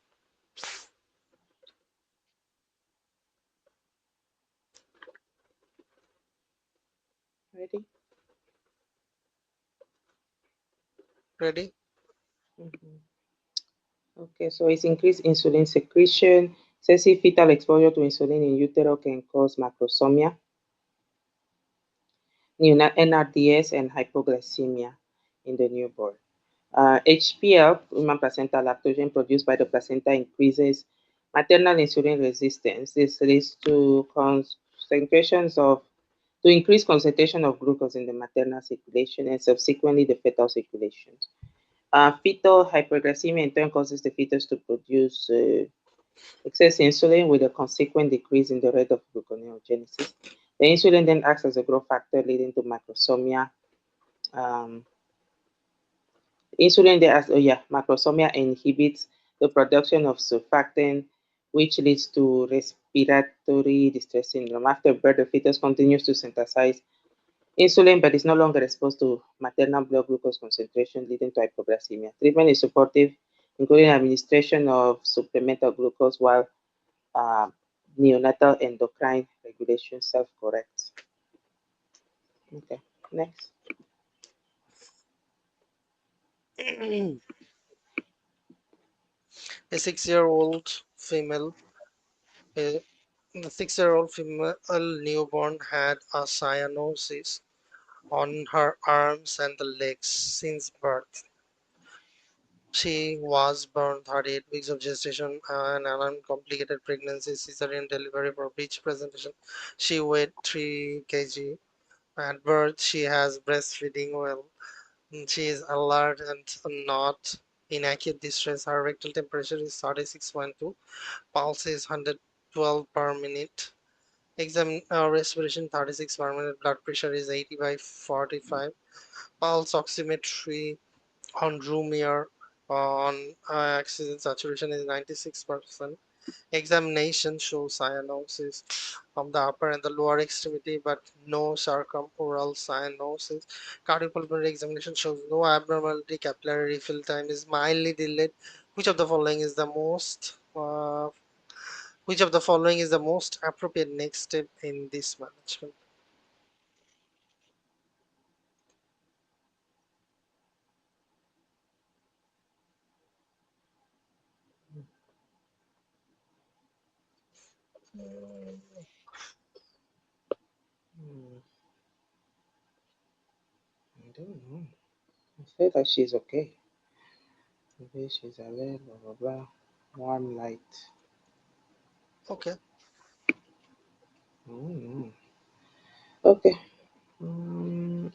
Speaker 1: Ready?
Speaker 2: Ready?
Speaker 1: Mhm. Okay, so it's increased insulin secretion. Excessive fetal exposure to insulin in utero can cause macrosomia, NRDS, and hypoglycemia in the newborn. HPL, human placental lactogen produced by the placenta, increases maternal insulin resistance. This leads to concentrations of to increase concentration of glucose in the maternal circulation and subsequently the fetal circulation. Fetal hyperglycemia in turn causes the fetus to produce excess insulin with a consequent decrease in the rate of gluconeogenesis. The insulin then acts as a growth factor, leading to macrosomia. Um, Insulin there as macrosomia inhibits the production of surfactant, which leads to respiratory distress syndrome. After birth, the fetus continues to synthesize insulin but is no longer exposed to maternal blood glucose concentration, leading to hypoglycemia. Treatment is supportive, including administration of supplemental glucose while uh, neonatal endocrine regulation self-corrects. Okay, next.
Speaker 2: A 6-year-old female, a, the 6-year-old female newborn had a cyanosis on her arms and the legs since birth. She was born 38 weeks of gestation and an uncomplicated pregnancy, cesarean delivery for breech presentation. She weighed 3 kg. At birth, she has breastfeeding well. She is alert and not in acute distress. Her rectal temperature is 36.2. Pulse is 112 per minute. Exam respiration 36 per minute. Blood pressure is 80 by 45. Pulse oximetry on room air on oxygen saturation is 96%. Examination shows cyanosis of the upper and the lower extremity, but no circumoral cyanosis. Cardiopulmonary examination shows no abnormality. Capillary refill time is mildly delayed. Which of the following is the most which of the following is the most appropriate next step in this management?
Speaker 1: Hmm, I don't know. I feel like she's okay. Maybe she's alert, blah blah blah. Warm light.
Speaker 2: Okay,
Speaker 1: Mm. Okay.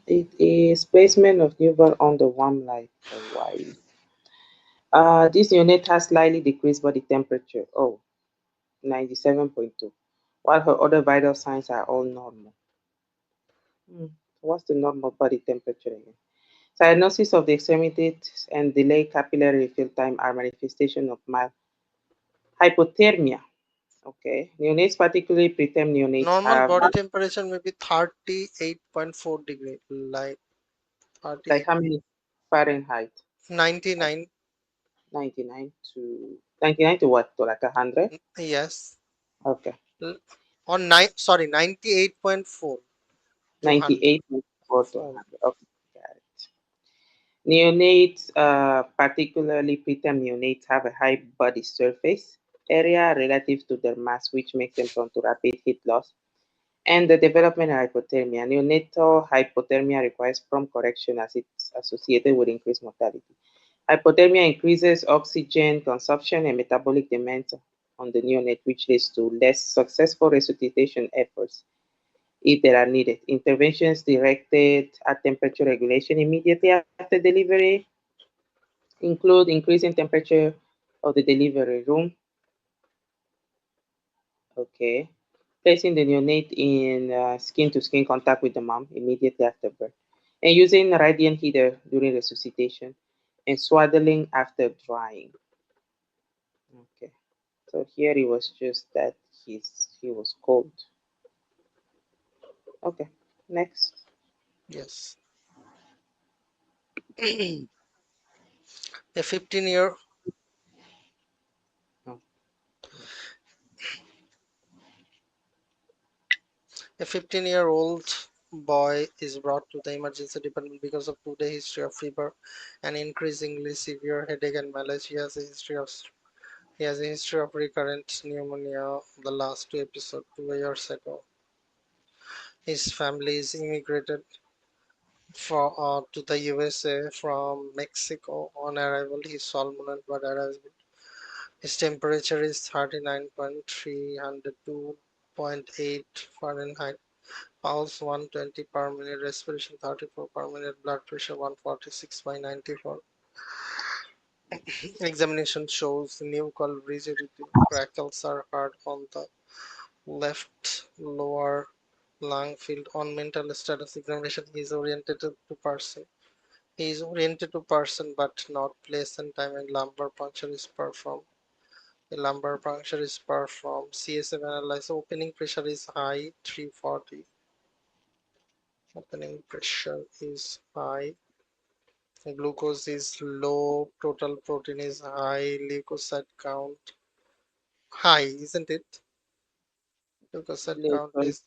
Speaker 1: It is placement of newborn under warm light for why. This unit has slightly decreased body temperature. Oh, 97.2, while her other vital signs are all normal. Hmm. What's the normal body temperature again? Cyanosis of the extremities and delayed capillary refill time are manifestation of mild hypothermia. Okay. Neonates, particularly preterm neonates,
Speaker 2: normal
Speaker 1: have
Speaker 2: body temperature may be 38.4 degree, like
Speaker 1: like
Speaker 2: 38,
Speaker 1: how many Fahrenheit?
Speaker 2: 99.
Speaker 1: 99 to what? To like 100?
Speaker 2: Yes.
Speaker 1: Okay.
Speaker 2: On nine, sorry, 98.4 to 100.
Speaker 1: 98 to 100. Okay. Got it. Neonates, particularly preterm neonates, have a high body surface area relative to their mass, which makes them prone to rapid heat loss and the development of hypothermia. Neonatal hypothermia requires prompt correction as it's associated with increased mortality. Hypothermia increases oxygen consumption and metabolic demands on the neonate, which leads to less successful resuscitation efforts if they are needed. Interventions directed at temperature regulation immediately after delivery include increasing temperature of the delivery room, Okay. Placing the neonate in skin to skin contact with the mom immediately after birth. And using radiant heater during resuscitation and swaddling after drying. Okay. So here it was just that he was cold. Okay. Next.
Speaker 2: Yes. A 15-year
Speaker 1: Oh,
Speaker 2: a 15-year-old boy is brought to the emergency department because of 2-day history of fever and increasingly severe headache and malaise. He has a history of recurrent pneumonia. The last two episodes 2 years ago. His family is immigrated to the USA from Mexico. On arrival, he is salmonella but arrived. His temperature is 39.3, 102.8 Fahrenheit, pulse 120 per minute, respiration 34 per minute, blood pressure 146/94. Examination shows nuchal rigidity. Crackles are heard on the left lower lung field. On mental status examination, he is oriented to person. He is oriented to person but not place and time, and lumbar puncture is performed. A lumbar puncture is performed. CSF analysis. Opening pressure is high, 340. Opening pressure is high. Glucose is low. Total protein is high. Leukocyte count high, isn't it? Leukocyte count
Speaker 1: leukocyte.
Speaker 2: is,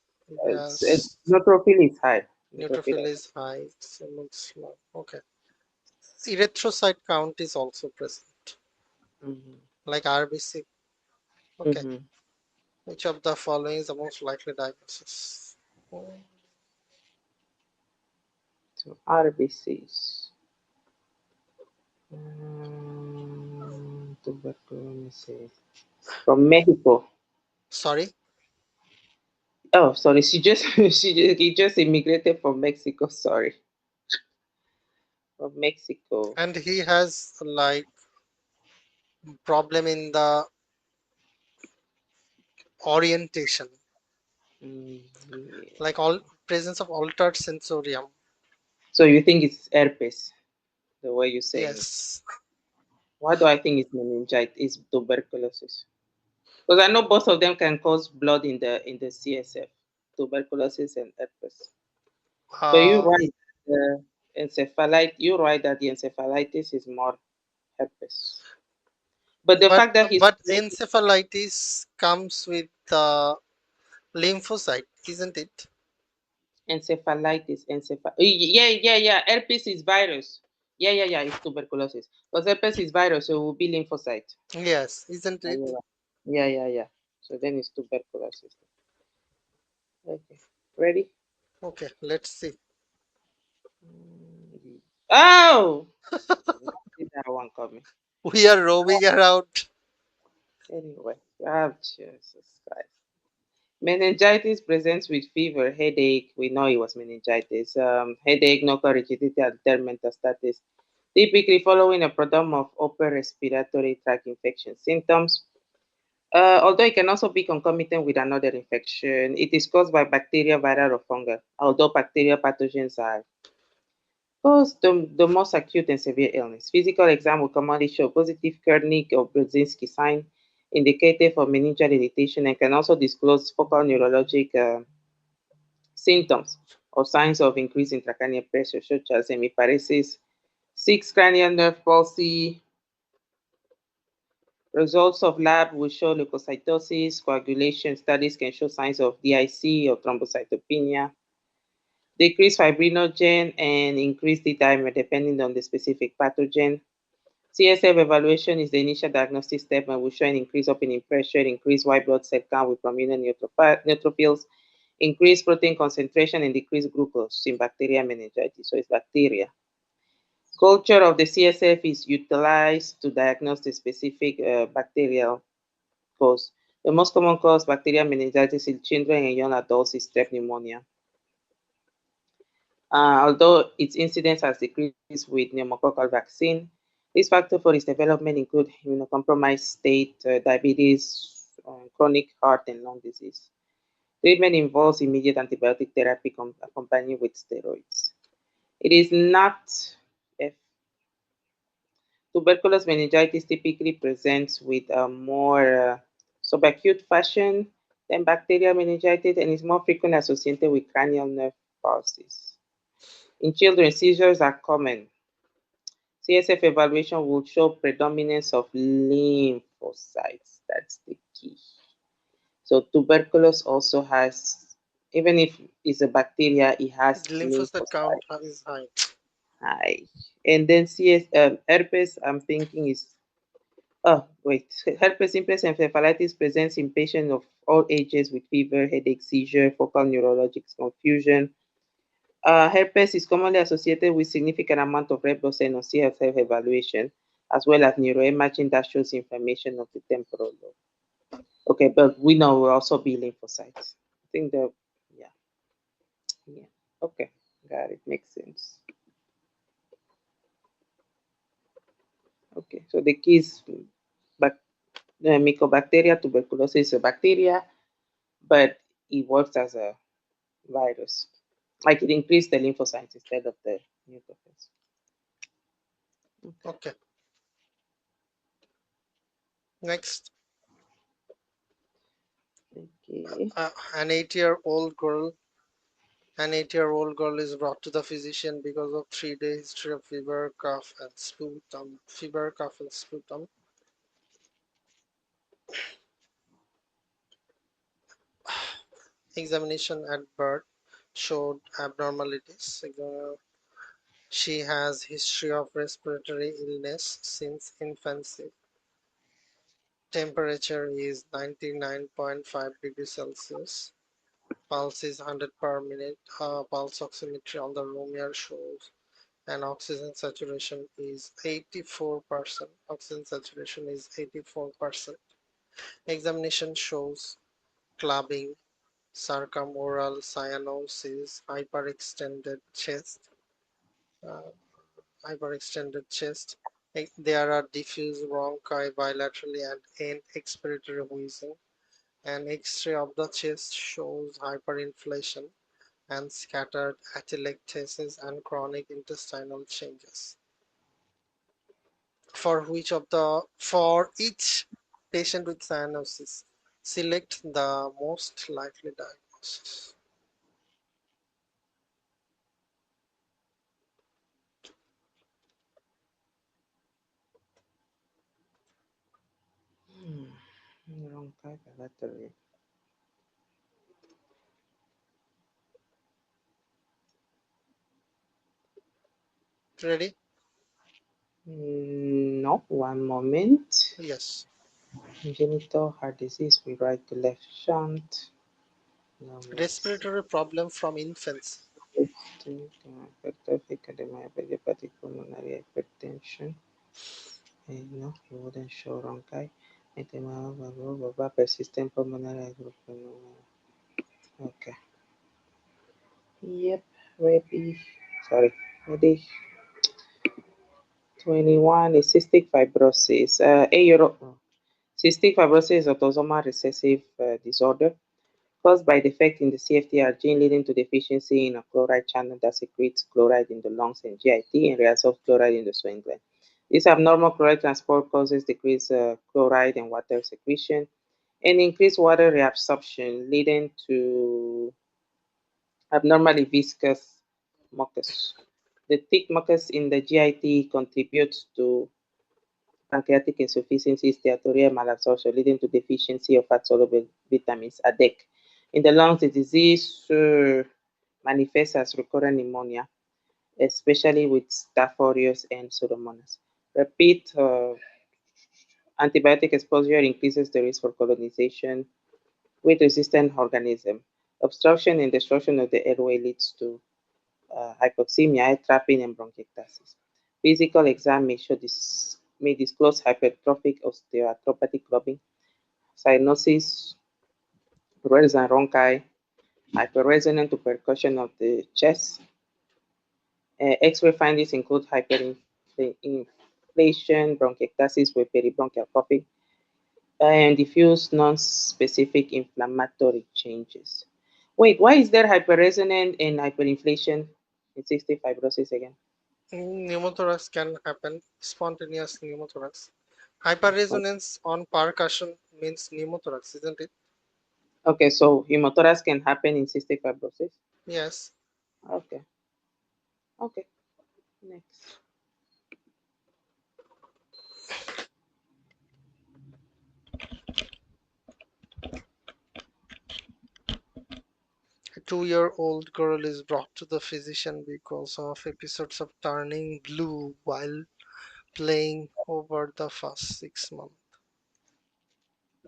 Speaker 2: yes.
Speaker 1: Neutrophil is high. Neutrophil
Speaker 2: Neutrophil
Speaker 1: is
Speaker 2: is high. So looks low. Okay. Erythrocyte count is also present,
Speaker 1: high. Mm-hmm.
Speaker 2: like RBC. Okay.
Speaker 1: Mm-hmm.
Speaker 2: Which of the following is the most likely diagnosis? Oh,
Speaker 1: So RBCs. Tuberculosis. From Mexico.
Speaker 2: sorry.
Speaker 1: Oh, sorry. He just immigrated from Mexico. Sorry, from Mexico.
Speaker 2: And he has like problem in the orientation,
Speaker 1: Mm, yeah.
Speaker 2: like all presence of altered sensorium.
Speaker 1: So you think it's herpes, the way you're saying it?
Speaker 2: Yes.
Speaker 1: Why do I think it's meningitis? It's tuberculosis. Because I know both of them can cause blood in the CSF, tuberculosis and herpes. But you're
Speaker 2: Uh,
Speaker 1: right. The you're right that the encephalitis is more herpes. But the
Speaker 2: but
Speaker 1: fact that he's
Speaker 2: but encephalitis comes with lymphocyte, isn't it?
Speaker 1: yeah. Herpes is virus. Yeah. It's tuberculosis. Because herpes is virus, so it will be lymphocyte.
Speaker 2: Yes, isn't
Speaker 1: Yeah,
Speaker 2: it?
Speaker 1: you're right. Yeah. So then it's tuberculosis. Okay. Ready?
Speaker 2: Okay, let's see.
Speaker 1: Oh! I didn't see that one coming.
Speaker 2: We are roaming around.
Speaker 1: Anyway, Jesus Christ. Meningitis presents with fever, headache. We know it was meningitis. Headache, knuckle rigidity, and third metastasis. Typically following a prodrome of upper respiratory tract infection symptoms. Although it can also be concomitant with another infection, it is caused by bacteria, viral, or fungal. Although bacterial pathogens are cause the most acute and severe illness. Physical exam will commonly show positive Kernig or Brzezinski sign indicated for meningeal irritation and can also disclose focal neurologic symptoms or signs of increased intracranial pressure, such as hemiparesis, 6 cranial nerve palsy. Results of lab will show leukocytosis, coagulation. Studies can show signs of DIC or thrombocytopenia, decreased fibrinogen, and increased D-dimer depending on the specific pathogen. CSF evaluation is the initial diagnostic step and will show an increased opening pressure, increased white blood cell count with prominent neutrophils, increased protein concentration, and decreased glucose in bacterial meningitis. So it's bacteria. Culture of the CSF is utilized to diagnose the specific bacterial cause. The most common cause bacterial meningitis in children and young adults is strep pneumonia. Although its incidence has decreased with pneumococcal vaccine, risk factors for its development include immunocompromised state, diabetes, chronic heart and lung disease. Treatment involves immediate antibiotic therapy accompanied with steroids. It is not if tuberculous meningitis typically presents with a more subacute fashion than bacterial meningitis and is more frequently associated with cranial nerve palsies. In children, seizures are common. CSF evaluation will show predominance of lymphocytes. That's the key. So tuberculosis also has, even if it's a bacteria, it has
Speaker 2: The lymphocyte count
Speaker 1: lymphocytes.
Speaker 2: is high.
Speaker 1: High. And then herpes, I'm thinking is, oh, wait. Herpes simplex encephalitis presents in patients of all ages with fever, headache, seizure, focal neurologic confusion. Herpes is commonly associated with significant amount of red blood cell on CSF evaluation, as well as neuroimaging that shows inflammation of the temporal lobe. Okay, but we know will also be lymphocytes. I think the, yeah, yeah. Okay, got it. Makes sense. Okay, so the key is Mycobacteria tuberculosis is a bacteria, but it works as a virus. Like it increased the lymphocytes instead of the neutrophils. Okay.
Speaker 2: Okay. Next,
Speaker 1: Okay.
Speaker 2: an 8-year-old girl. An 8-year-old girl is brought to the physician because of 3-day history of fever, cough, and sputum. Fever, cough, and sputum. Examination at birth showed abnormalities. She has history of respiratory illness since infancy. Temperature is 99.5 degrees Celsius. Pulse is 100 per minute. Pulse oximetry on the room here shows and oxygen saturation is 84%. Oxygen saturation is 84%. Examination shows clubbing, circumoral cyanosis, uh, hyperextended chest. There are diffuse bronchi bilaterally and end expiratory wheezing. An X-ray of the chest shows hyperinflation and scattered atelectasis and chronic intestinal changes. For each patient with cyanosis, select the most likely diagnosis.
Speaker 1: Hmm. Wrong type of battery.
Speaker 2: Ready?
Speaker 1: No, one moment.
Speaker 2: Yes.
Speaker 1: Congenital heart disease, we write the left shunt. No, miss.
Speaker 2: Respiratory problem from infancy.
Speaker 1: Idiopathic pulmonary hypertension. No, he wouldn't show wrong guy. Persistent pulmonary hypertension. Okay. Yep, ready. Sorry, ready. 21 is cystic fibrosis. Cystic fibrosis is autosomal recessive disorder caused by defect in the CFTR gene leading to deficiency in a chloride channel that secretes chloride in the lungs and GIT and reabsorbs chloride in the swing gland. This abnormal chloride transport causes decreased chloride and water secretion and increased water reabsorption, leading to abnormally viscous mucus. The thick mucus in the GIT contributes to pancreatic insufficiency, steatorrhea, malabsorption, leading to deficiency of fat-soluble vitamins, ADEC. In the lungs, the disease manifests as recurrent pneumonia, especially with Staph aureus and Pseudomonas. Repeat antibiotic exposure increases the risk for colonization with resistant organisms. Obstruction and destruction of the airway leads to hypoxemia, air trapping, and bronchiectasis. Physical exam may disclose hypertrophic osteoarthropathic clubbing, cyanosis, rales and rhonchi, hyperresonant to percussion of the chest. X-ray findings include hyperinflation, bronchiectasis with peribronchial coughing, and diffuse non-specific inflammatory changes. Wait, why is there hyperresonant and hyperinflation in cystic fibrosis again?
Speaker 2: Pneumothorax can happen, spontaneous pneumothorax. Hyperresonance on percussion means pneumothorax, isn't it?
Speaker 1: Okay, so hemothorax can happen in cystic fibrosis.
Speaker 2: Yes.
Speaker 1: Okay, okay, next.
Speaker 2: A 2-year-old girl is brought to the physician because of episodes of turning blue while playing over the first 6 months.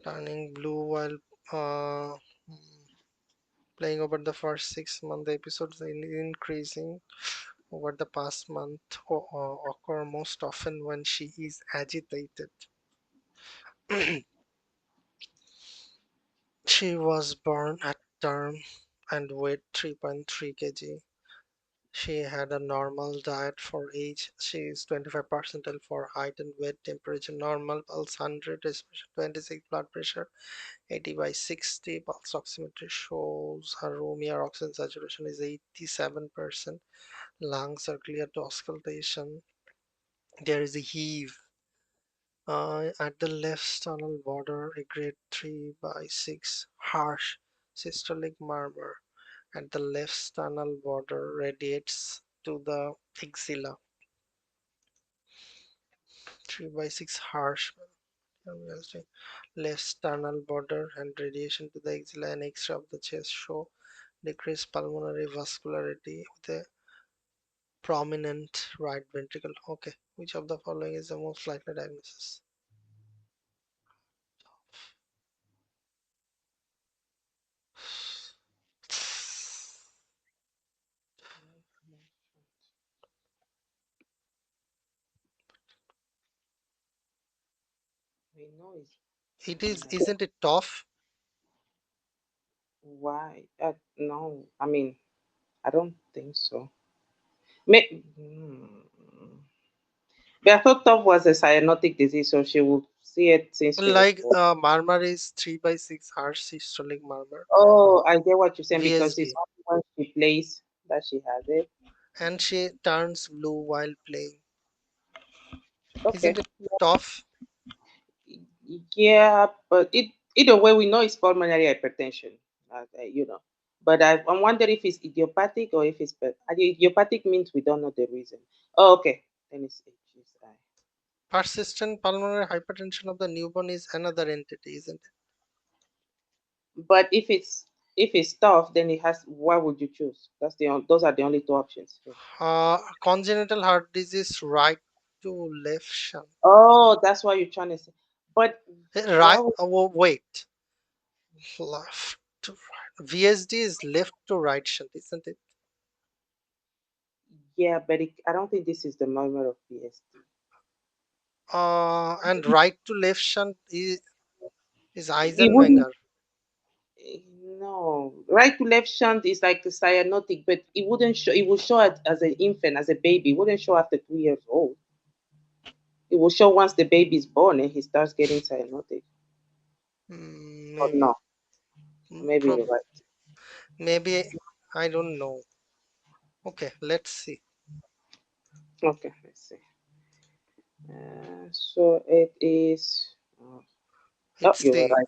Speaker 2: Turning blue while uh, playing over the first 6 months. The episodes are increasing over the past month occur most often when she is agitated. She was born at term and weighed 3.3 kg. She had a normal diet for age. She is 25 percentile for height and weight, temperature normal, pulse 100, respiration 26, blood pressure 80 by 60, pulse oximetry shows her room air oxygen saturation is 87%, lungs are clear to auscultation. There is a heave at the left sternal border, a grade 3 by 6 harsh systolic murmur at the left sternal border radiates to the axilla. 3 by 6 harsh left sternal border and radiation to the axilla and X-ray of the chest show decreased pulmonary vascularity with a prominent right ventricle. Okay, which of the following is the most likely diagnosis?
Speaker 1: We know it's
Speaker 2: It is, isn't it tough?
Speaker 1: why. No, I mean, I don't think so. May, but I thought TOF was a cyanotic disease, so she would see it since she was
Speaker 2: Like
Speaker 1: born.
Speaker 2: murmur is 3 by 6 harsh systolic murmur,
Speaker 1: Oh, I get what you're saying because it's
Speaker 2: VSD,
Speaker 1: only when she plays that she has it.
Speaker 2: and she turns blue while playing.
Speaker 1: Okay.
Speaker 2: Isn't it tough?
Speaker 1: Yeah, but either way, we know it's pulmonary hypertension, you know. But I'm wondering if it's idiopathic or if it's idiopathic means we don't know the reason. Oh, okay. Then it's HSI.
Speaker 2: Persistent pulmonary hypertension of the newborn is another entity, isn't it?
Speaker 1: But if it's tough, then it has. What would you choose? Those are the only two options. Here.
Speaker 2: Congenital heart disease, right to left shunt.
Speaker 1: Oh, that's what you're trying to say. But
Speaker 2: Right,
Speaker 1: why would
Speaker 2: wait, left to right. VSD is left to right shunt, isn't it?
Speaker 1: yeah, but I don't think this is the moment of PST.
Speaker 2: And right to left shunt is
Speaker 1: It wouldn't.
Speaker 2: Eisenmenger.
Speaker 1: No, right to left shunt is like a cyanotic, but it wouldn't show. It will show it as an infant, as a baby. It wouldn't show after 2 years old. It will show once the baby is born and he starts getting cyanotic. Or
Speaker 2: Maybe.
Speaker 1: no, maybe you're
Speaker 2: Prob
Speaker 1: right.
Speaker 2: Maybe, I don't know. Okay, let's see.
Speaker 1: Okay, let's see. So it is. Oh,
Speaker 2: It's
Speaker 1: you were
Speaker 2: the
Speaker 1: right.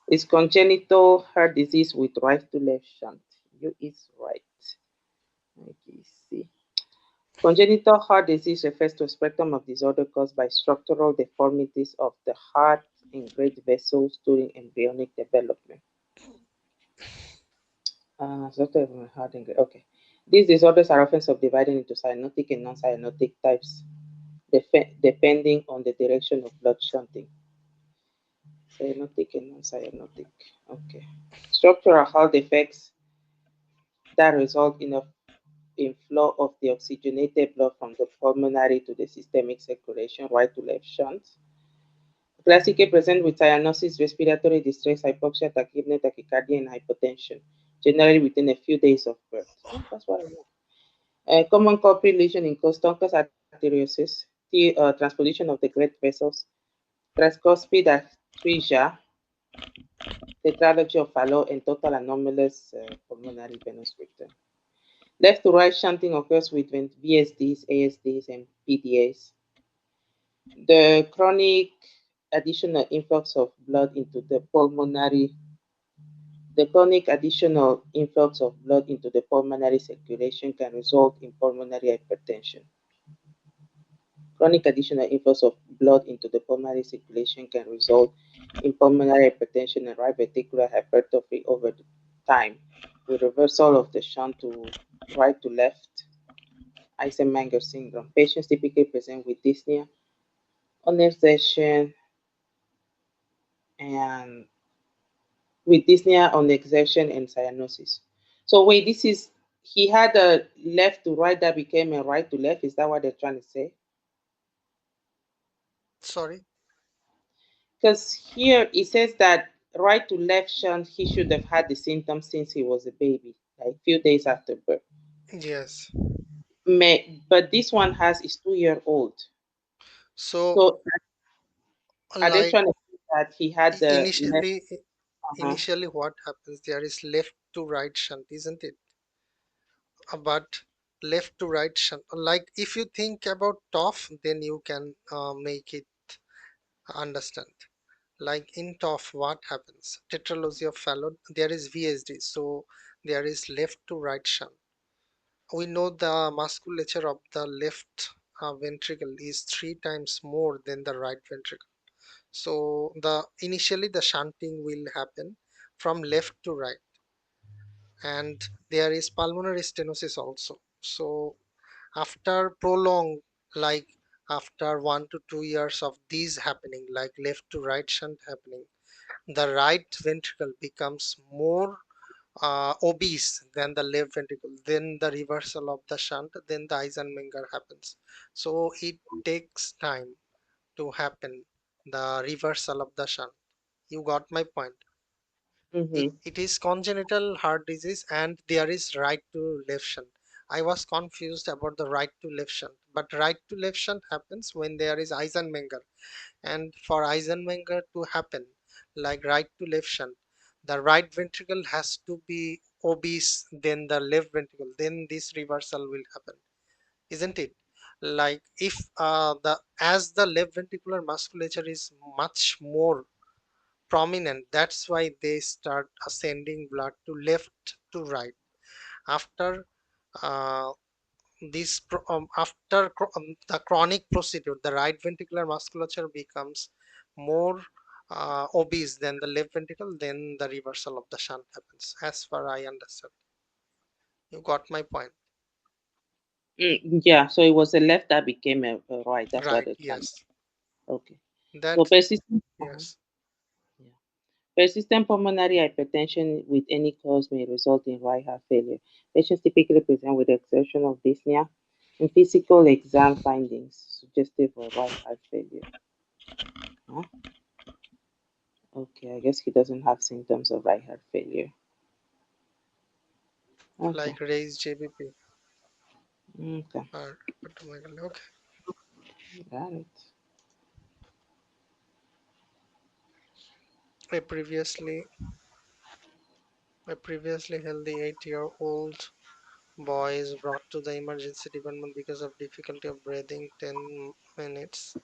Speaker 1: It's congenital heart disease with right to left shunt. You is right. Okay, see. Congenital heart disease refers to a spectrum of disorder caused by structural deformities of the heart and great vessels during embryonic development. Heart and okay. These disorders are often subdivided into cyanotic and non-cyanotic types, depending on the direction of blood shunting. Cyanotic and non-cyanotic. Okay. Structural heart defects that result in a inflow of the oxygenated blood from the pulmonary to the systemic circulation, right to left shunt. Classically present with cyanosis, respiratory distress, hypoxia, tachypnea, tachycardia, and hypotension, generally within a few days of birth. Oh, that's what I want. Common culprit lesion includes truncus arteriosus, transposition of the great vessels, tricuspid Treasure, tetralogy of Fallot, and total anomalous pulmonary venous return. Left to right shunting occurs with VSDs, ASDs, and PDAs. The chronic additional influx of blood into the chronic additional influx of blood into the pulmonary circulation can result in pulmonary hypertension. Chronic additional influx of blood into the pulmonary circulation can result in pulmonary hypertension and right ventricular hypertrophy over time, with reversal of the shunt to right to left Eisenmenger syndrome. Patients typically present with dyspnea, on-exertion, and with dyspnea on exertion and cyanosis. So wait, this is he had a left to right that became a right to left. Is that what they're trying to say?
Speaker 2: Sorry.
Speaker 1: Because here it says that right to left shunt, he should have had the symptoms since he was a baby, like few days after birth.
Speaker 2: Yes.
Speaker 1: But this one has is 2 year old.
Speaker 2: So,
Speaker 1: So are they
Speaker 2: like
Speaker 1: trying to say that he had the left?
Speaker 2: initially,
Speaker 1: Uh-huh.
Speaker 2: initially what happens there is left to right shunt, isn't it? But left to right shunt. Like if you think about TOF, then you can make it understand. Like in TOF, what happens? Tetralogy of Fallot, there is VSD, so there is left to right shunt. We know the musculature of the left ventricle is 3 times more than the right ventricle. So the initially the shunting will happen from left to right, and there is pulmonary stenosis also. So after prolonged, like after 1 to 2 years of these happening, like left to right shunt happening, the right ventricle becomes more obese than the left ventricle, then the reversal of the shunt, then the Eisenmenger happens. So it takes time to happen, the reversal of the shunt. You got my point. it,
Speaker 1: Mm-hmm.
Speaker 2: it is congenital heart disease and there is right to left shunt. I was confused about the right to left shunt, but right to left shunt happens when there is Eisenmenger, and for Eisenmenger to happen, like right to left shunt, the right ventricle has to be obese than the left ventricle, then this reversal will happen, isn't it? Like if the as the left ventricular musculature is much more prominent, that's why they start sending blood to left to right. After uh, the chronic procedure, the right ventricular musculature becomes more obese than the left ventricle, then the reversal of the shunt happens, as far I understand. You got my point.
Speaker 1: Yeah, so it was a left that became a right. That's what
Speaker 2: Right,
Speaker 1: they're trying.
Speaker 2: yes.
Speaker 1: Okay. So
Speaker 2: That,
Speaker 1: persistent.
Speaker 2: yes.
Speaker 1: Yeah. Persistent pulmonary hypertension with any cause may result in right heart failure. Patients typically present with exertion of dyspnea and physical exam findings suggestive of right heart failure. Huh? Okay, I guess he doesn't have symptoms of right heart failure. Okay,
Speaker 2: Like raised JBP
Speaker 1: okay,
Speaker 2: or okay.
Speaker 1: got it.
Speaker 2: A previously a previously healthy 8-year-old boy is brought to the emergency department because of difficulty of breathing 10 minutes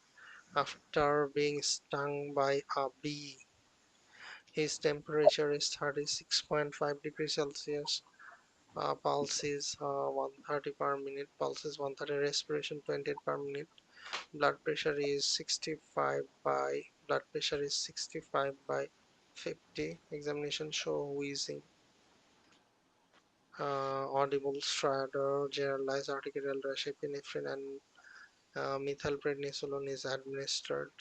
Speaker 2: after being stung by a bee. His temperature is 36.5 degrees Celsius. Pulse is 130 per minute. Pulse is 130. Respiration 28 per minute. Blood pressure is 65 by 50. Examination show wheezing. Audible stridor, generalized urticarial rash, epinephrine, and methylprednisolone is administered.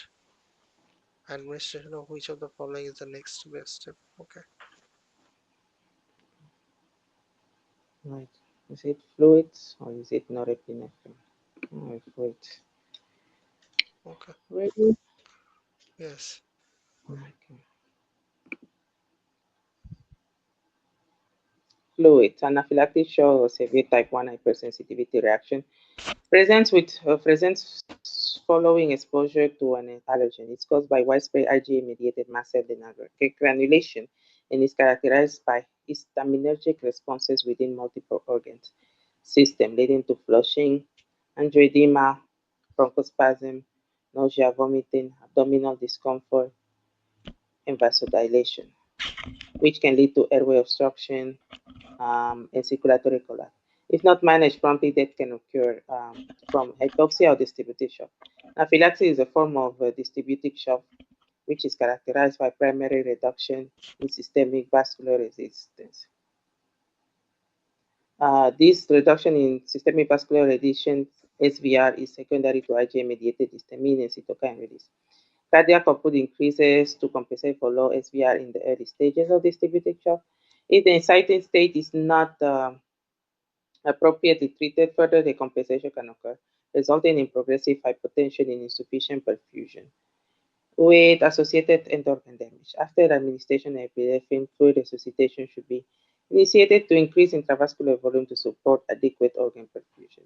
Speaker 2: Administration of which of the following is the next best step? Okay,
Speaker 1: Right. Is it fluids or is it norepinephrine? Oh, fluids.
Speaker 2: okay,
Speaker 1: Ready?
Speaker 2: yes,
Speaker 1: Okay. Fluids. Anaphylactic shock or severe type 1 hypersensitivity reaction presents following exposure to an allergen. It's caused by widespread IgA-mediated mast cell granulation and is characterized by histaminergic responses within multiple organs system, leading to flushing, angioedema, bronchospasm, nausea, vomiting, abdominal discomfort, and vasodilation, which can lead to airway obstruction and circulatory collapse. If not managed promptly, death can occur from hypoxia or distributive shock. Anaphylaxis is a form of distributive shock, which is characterized by primary reduction in systemic vascular resistance. This reduction in systemic vascular resistance (SVR) is secondary to IgA-mediated histamine and cytokine release. Cardiac output increases to compensate for low SVR in the early stages of distributive shock. If the inciting state is not appropriately treated, further decompensation can occur, resulting in progressive hypotension and insufficient perfusion with associated end-organ damage. After administration of epinephrine, fluid resuscitation should be initiated to increase intravascular volume to support adequate organ perfusion.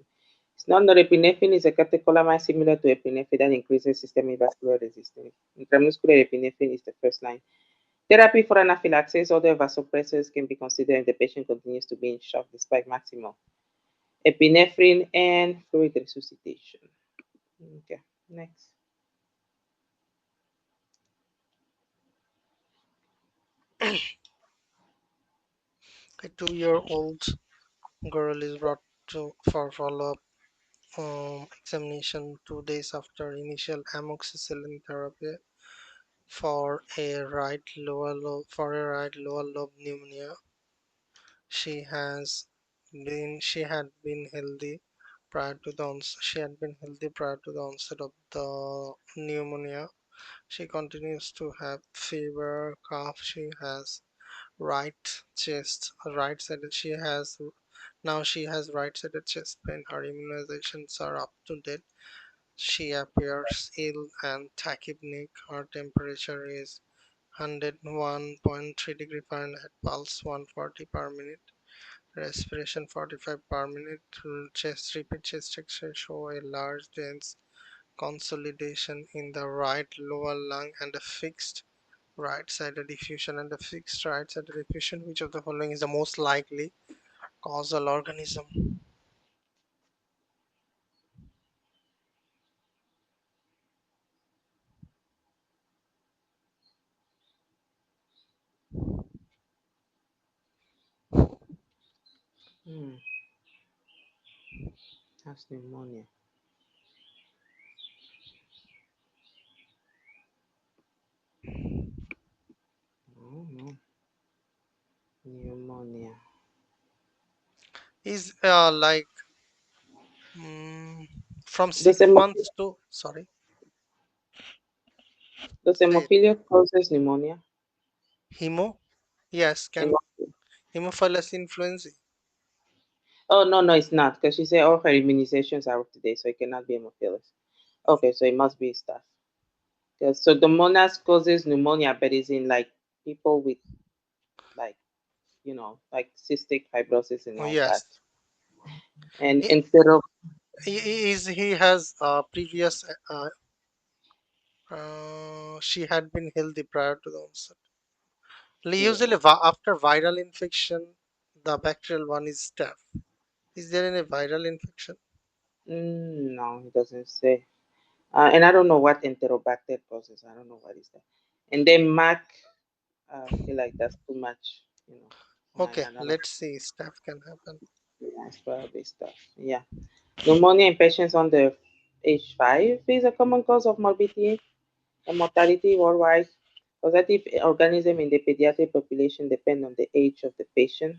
Speaker 1: Non-norepinephrine is a catecholamine similar to epinephrine that increases systemic vascular resistance. Intramuscular epinephrine is the first line. Therapy for anaphylaxis. Other vasopressors can be considered if the patient continues to be in shock despite maximal epinephrine and fluid resuscitation. Okay, next.
Speaker 2: A 2-year-old girl is brought for follow-up examination 2 days after initial amoxicillin therapy for a right lower lobe pneumonia. She had been healthy she had been healthy prior to the onset of the pneumonia. She continues to have fever, cough. She has right chest, right sided. She has right sided chest pain. Her immunizations are up to date. She appears ill and tachypneic. Her temperature is 101.3 degree Fahrenheit, pulse 140 per minute, respiration 45 per minute. Repeat chest X-ray show a large dense consolidation in the right lower lung and a fixed right-sided diffusion and a fixed right-sided diffusion. Which of the following is the most likely causal organism?
Speaker 1: Hmm, that's pneumonia. Oh, no. Pneumonia.
Speaker 2: Is like mm, from
Speaker 1: Does,
Speaker 2: 6 months to sorry
Speaker 1: does
Speaker 2: say
Speaker 1: hemophilia causes pneumonia?
Speaker 2: hemo. Yes, can
Speaker 1: Hemophilia.
Speaker 2: Hemophilus influenzae.
Speaker 1: Oh, no, no, it's not, because she said all her immunizations are up to date, so it cannot be hemophilus. Okay, so it must be staph. 'Cause so the monas causes pneumonia, but it's in like people with like like cystic fibrosis and
Speaker 2: Oh,
Speaker 1: all that.
Speaker 2: yes.
Speaker 1: And
Speaker 2: He,
Speaker 1: entero
Speaker 2: he has previous she had been healthy prior to the onset.
Speaker 1: yeah.
Speaker 2: Usually, after viral infection, the bacterial one is staph. Is there any viral infection?
Speaker 1: No, it doesn't say. And I don't know what enterobacter causes. I don't know what is that. And then Mac, I feel like that's too much. You know,
Speaker 2: Okay,
Speaker 1: I don't know.
Speaker 2: let's see. Staph can happen.
Speaker 1: Yeah, it's probably stuff. Yeah. Pneumonia in patients under age 5 is a common cause of morbidity and mortality worldwide. Causative organism in the pediatric population depend on the age of the patient.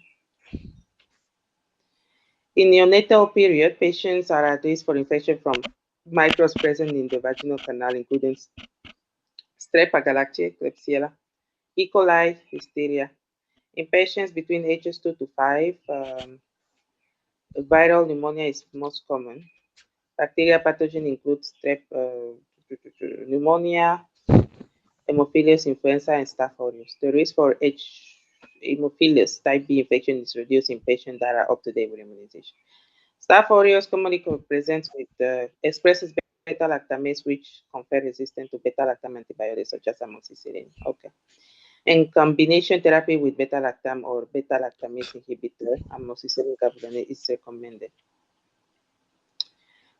Speaker 1: In neonatal period, patients are at risk for infection from microbes present in the vaginal canal, including Strep agalactiae, Klebsiella, E. coli, Listeria. In patients between ages 2 to 5, viral pneumonia is most common. Bacterial pathogen includes Strep pneumonia, Haemophilus influenza, and Staph aureus. The risk for Haemophilus type B infection is reduced in patients that are up to date with immunization. Staph aureus commonly presents with expresses beta-lactamase, which confer resistance to beta-lactam antibiotics such as amoxicillin. Okay. And combination therapy with beta-lactam or beta-lactamase inhibitor, amoxicillin carboconate, is recommended.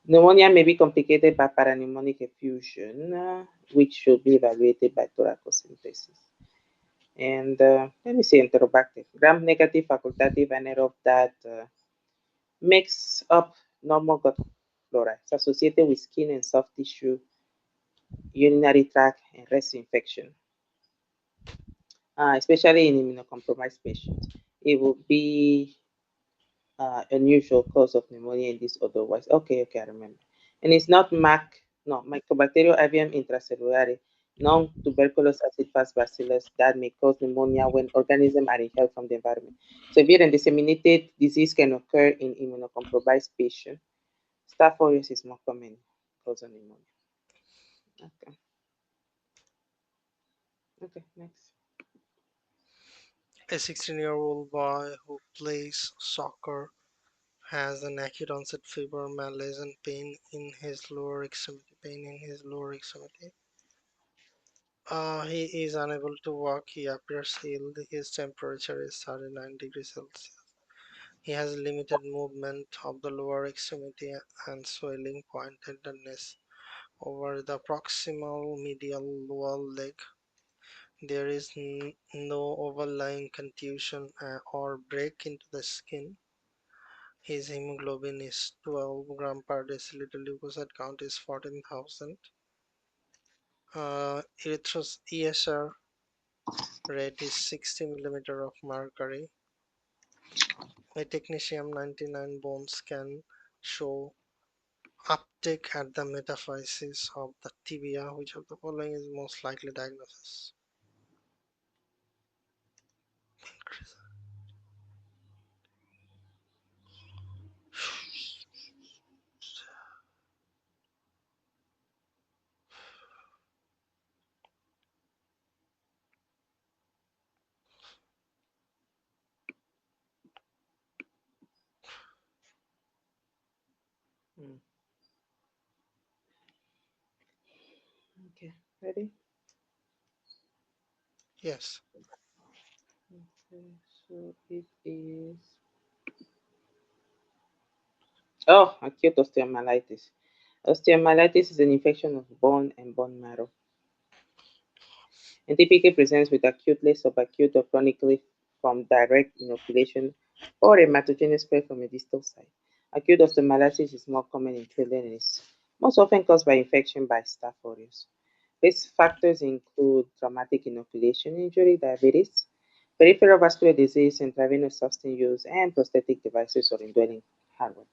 Speaker 1: Pneumonia may be complicated by parapneumonic effusion, which should be evaluated by thoracocentesis. And let me see, Enterobacter, gram-negative facultative anaerobe that makes up normal gut flora. It's associated with skin and soft tissue, urinary tract, and rest infection, especially in immunocompromised patients. It would be unusual cause of pneumonia in this otherwise. Okay, okay, I remember. And it's not no, Mycobacterium avium intracellularly, non-tuberculous acid-fast bacillus that may cause pneumonia when organisms are inhaled from the environment. Severe and disseminated disease can occur in immunocompromised patients. Staph aureus is more common cause of pneumonia. Okay, okay, next.
Speaker 2: A 16-year-old boy who plays soccer has an acute onset fever, malaise, and pain in his lower extremity. He is unable to walk. He appears ill. His temperature is 39 degrees Celsius. He has limited movement of the lower extremity and swelling point tenderness over the proximal medial lower leg. There is no overlying contusion or break into the skin. His hemoglobin is 12 gram per deciliter. Leukocyte count is 14,000. ESR rate is 60 millimeter of mercury. A technetium 99 bone scan show uptake at the metaphysis of the tibia. Which of the following is most likely diagnosis?
Speaker 1: Mm, okay, ready?
Speaker 2: Yes.
Speaker 1: Okay, so it is. Oh, acute osteomyelitis. Osteomyelitis is an infection of bone and bone marrow and typically presents with acutely, subacute, or chronically from direct inoculation or hematogenous spread from a distal site. Acute osteomyelitis is more common in children and is most often caused by infection by Staph aureus. Risk factors include traumatic inoculation injury, diabetes, peripheral vascular disease, intravenous substance use, and prosthetic devices or indwelling hardware.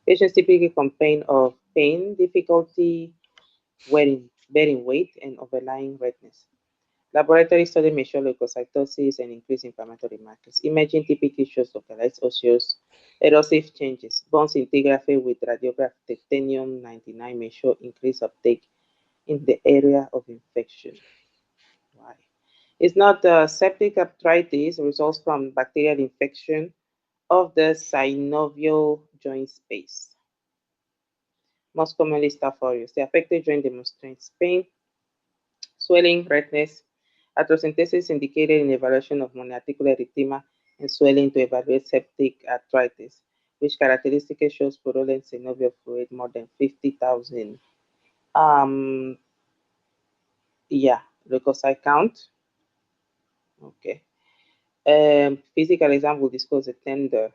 Speaker 1: Patients typically complain of pain, difficulty bearing weight, and overlying redness. Laboratory study may show leukocytosis and increased inflammatory markers. Imaging typically shows localized osseous erosive changes. Bone scintigraphy with radiograph titanium 99 may show increased uptake in the area of infection. Why? It's not septic arthritis results from bacterial infection of the synovial joint space. Most commonly Staph aureus. The affected joint demonstrates pain, swelling, redness. Arthrocentesis indicated in evaluation of monoarticular erythema and swelling to evaluate septic arthritis, which characteristically shows purulent synovial fluid more than 50,000. Um, yeah, leukocyte count. Okay. Physical exam will disclose a tender,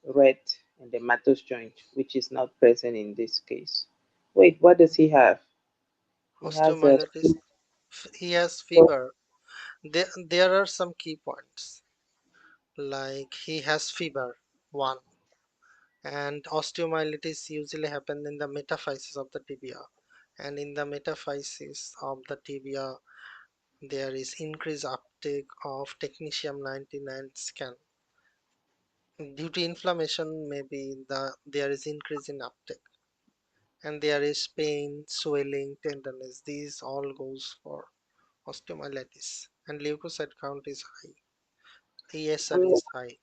Speaker 1: red, and the matose joint, which is not present in this case. Wait, what does he have? He has a
Speaker 2: Osteomyelitis. He has fever. There are some key points. Like he has fever, one, and osteomyelitis usually happen in the metaphysis of the tibia. And in the metaphysis of the tibia, there is increased uptake of technetium 99 scan. Due to inflammation, maybe there is increase in uptake, and there is pain, swelling, tenderness. These all goes for osteomyelitis, and leukocyte count is high.
Speaker 1: I
Speaker 2: ESR
Speaker 1: mean,
Speaker 2: is high.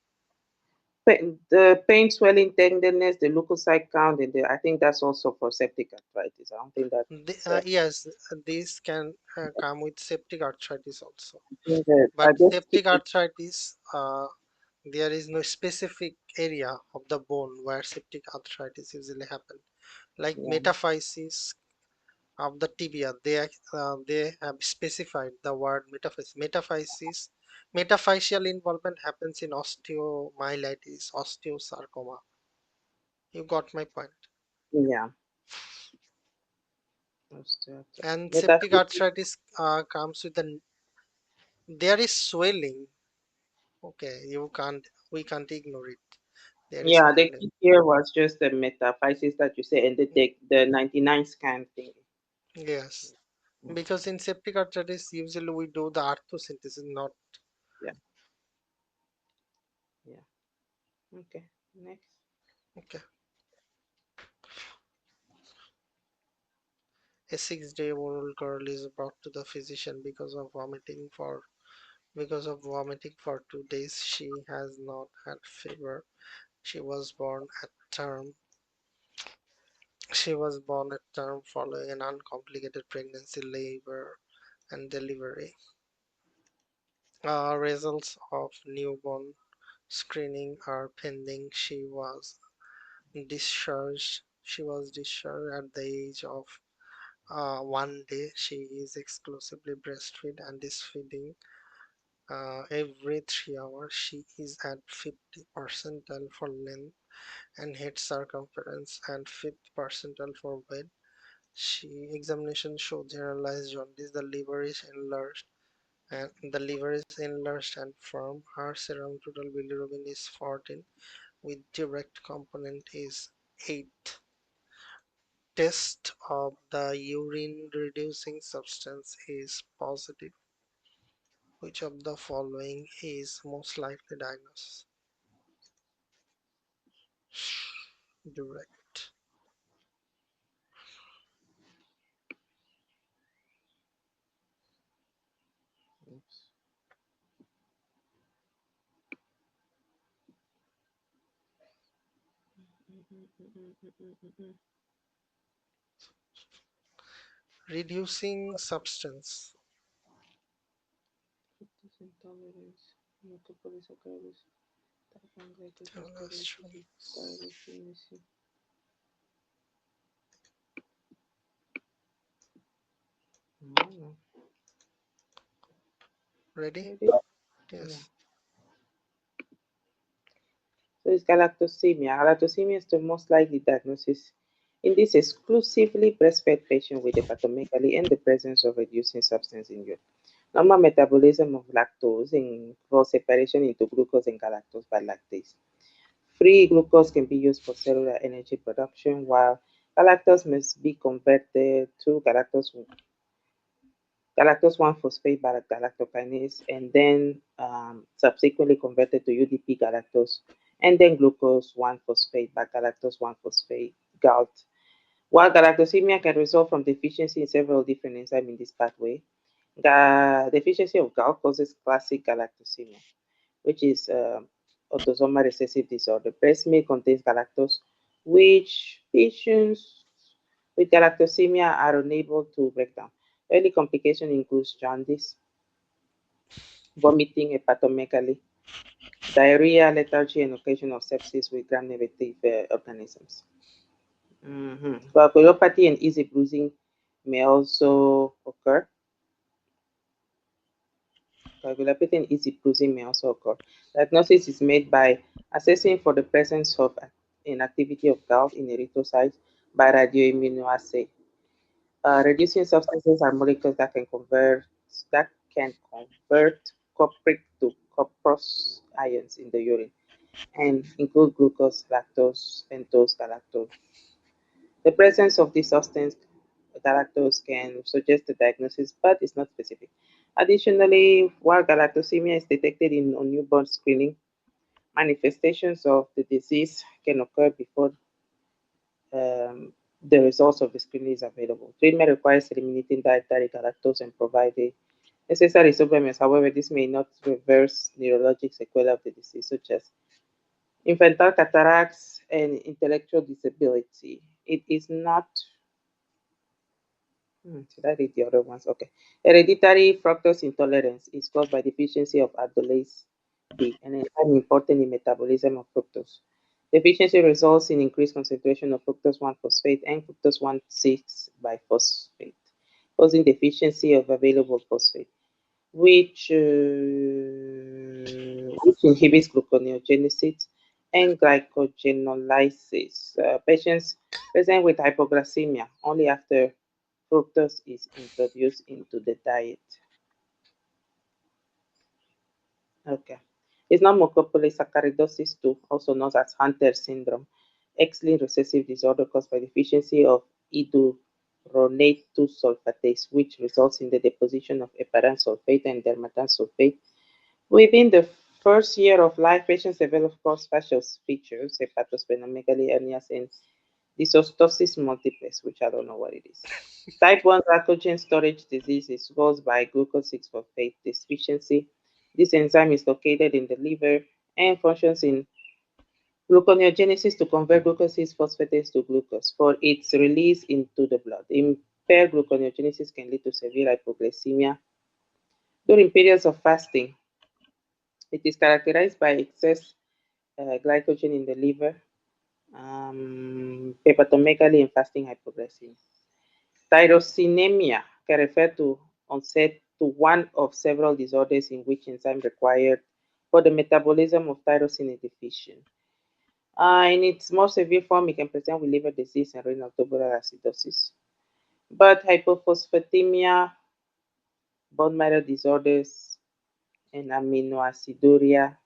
Speaker 1: The pain, swelling, tenderness, the leukocyte count, and I think that's also for septic arthritis. I don't think that's.
Speaker 2: Yes, these can come with septic arthritis also.
Speaker 1: I think that I
Speaker 2: But
Speaker 1: just keep
Speaker 2: septic arthritis, there is no specific area of the bone where septic arthritis usually happen. Like
Speaker 1: yeah,
Speaker 2: metaphysis of the tibia, they have specified the word metaphysis. Metaphyseal involvement happens in osteomyelitis, osteosarcoma. You got my point.
Speaker 1: yeah.
Speaker 2: And septic
Speaker 1: Metaphysics.
Speaker 2: arthritis comes with there is swelling. Okay, we can't ignore it. There is
Speaker 1: Yeah, the
Speaker 2: swelling.
Speaker 1: key here was just the metaphysis that you say, and the 99 scan thing.
Speaker 2: Yes, because in septic arthritis, usually we do the arthosynthesis, not
Speaker 1: Yeah, yeah. Okay. Next.
Speaker 2: okay. A 6-day-old girl is brought to the physician because of vomiting for 2 days. She has not had fever. She was born at term. She was born at term following an uncomplicated pregnancy, labor, and delivery. Results of newborn screening are pending. She was discharged at the age of 1 day. She is exclusively breastfed and is feeding every 3 hours. She is at 50 percentile for length and head circumference and 50th percentile for weight. She examination showed generalized jaundice. The liver is enlarged and firm. Her serum total bilirubin is 14 with direct component is 8. Test of the urine reducing substance is positive. Which of the following is most likely diagnosed? Direct.
Speaker 1: Oops.
Speaker 2: Reducing substance.
Speaker 1: Fructose intolerance, mucopolysaccharides, type 1 glycogen storage, tyrosine. I don't know.
Speaker 2: Ready?
Speaker 1: Maybe. Yeah.
Speaker 2: Yes.
Speaker 1: So it's galactosemia. Galactosemia is the most likely diagnosis in this exclusively breastfed patient with hepatomegaly and the presence of reducing substance in urine. Normal metabolism of lactose involves separation into glucose and galactose by lactase. Free glucose can be used for cellular energy production, while galactose must be converted to galactose 1 phosphate by galactokinase and then subsequently converted to UDP galactose and then glucose 1 phosphate by galactose 1 phosphate GALT. While galactosemia can result from deficiency in several different enzymes in this pathway, the deficiency of GALT causes classic galactosemia, which is autosomal recessive disorder. Breast milk contains galactose, which patients with galactosemia are unable to break down. Early complication includes jaundice, vomiting, hepatomegaly, diarrhea, lethargy, and occasional sepsis with gram-negative organisms. Coagulopathy and easy bruising may also occur. Coagulopathy and easy bruising may also occur. Diagnosis is made by assessing for the presence of inactivity of gout in erythrocytes by radioimmunoassay. Reducing substances are molecules that can convert copper to cuprous ions in the urine and include glucose, lactose, pentose, galactose. The presence of this substance, galactose, can suggest the diagnosis, but it's not specific. Additionally, while galactosemia is detected in newborn screening, manifestations of the disease can occur before um, the results of the screening is available. Treatment requires eliminating dietary galactose and providing necessary supplements. However, this may not reverse neurologic sequelae of the disease, such as infantile cataracts, and intellectual disability. It is not. Should I read the other ones? Okay. Hereditary fructose intolerance is caused by deficiency of aldolase B, an enzyme important in metabolism of fructose. Deficiency results in increased concentration of fructose 1 phosphate and fructose 1,6 biphosphate, causing deficiency of available phosphate, which inhibits gluconeogenesis and glycogenolysis. Patients present with hypoglycemia only after fructose is introduced into the diet. Okay. It's not mucopolysaccharidosis 2, also known as Hunter syndrome, X-linked recessive disorder caused by deficiency of iduronate 2 sulfatase, which results in the deposition of heparan sulfate and dermatan sulfate. Within the first year of life, patients develop cross-facial features, hepatosplenomegaly, hernias, and dysostosis multiplex, which I don't know what it is. Type 1 glycogen storage disease is caused by glucose 6 phosphate deficiency. This enzyme is located in the liver and functions in gluconeogenesis to convert glucose 6 phosphatase to glucose for its release into the blood. Impaired gluconeogenesis can lead to severe hypoglycemia during periods of fasting. It is characterized by excess glycogen in the liver, hepatomegaly, and fasting hypoglycemia. Tyrosinemia can refer to onset to one of several disorders in which enzyme required for the metabolism of tyrosine is deficient. In its more severe form, it can present with liver disease and renal tubular acidosis. But hypophosphatemia, bone marrow disorders, and aminoaciduria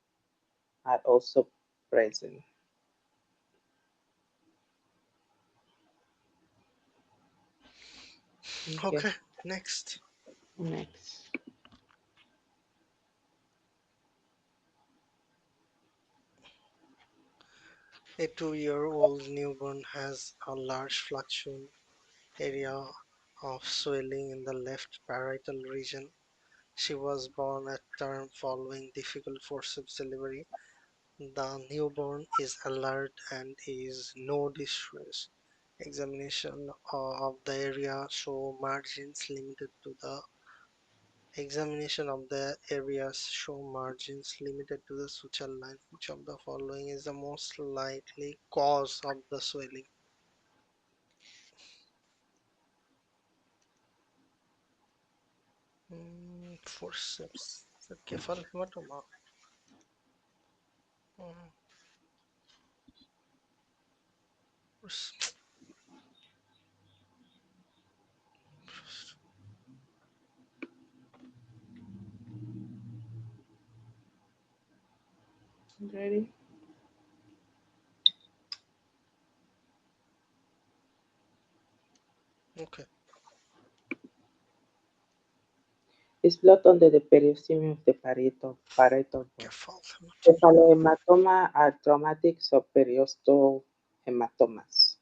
Speaker 1: are also present. Okay,
Speaker 2: Okay, next.
Speaker 1: next.
Speaker 2: A 2-year-old newborn has a large fluctuant area of swelling in the left parietal region. She was born at term following difficult forceps delivery. The newborn is alert and is no distress. Examination of the areas show margins limited to the suture line. Which of the following is the most likely cause of the swelling? Forceps. Cephalhematoma. Mm, forceps.
Speaker 1: Ready?
Speaker 2: Okay.
Speaker 1: It's blood under the periosteum of the parietal bone.
Speaker 2: Cephalhematoma.
Speaker 1: Cephalohematoma are traumatic subperiosteal hematomas.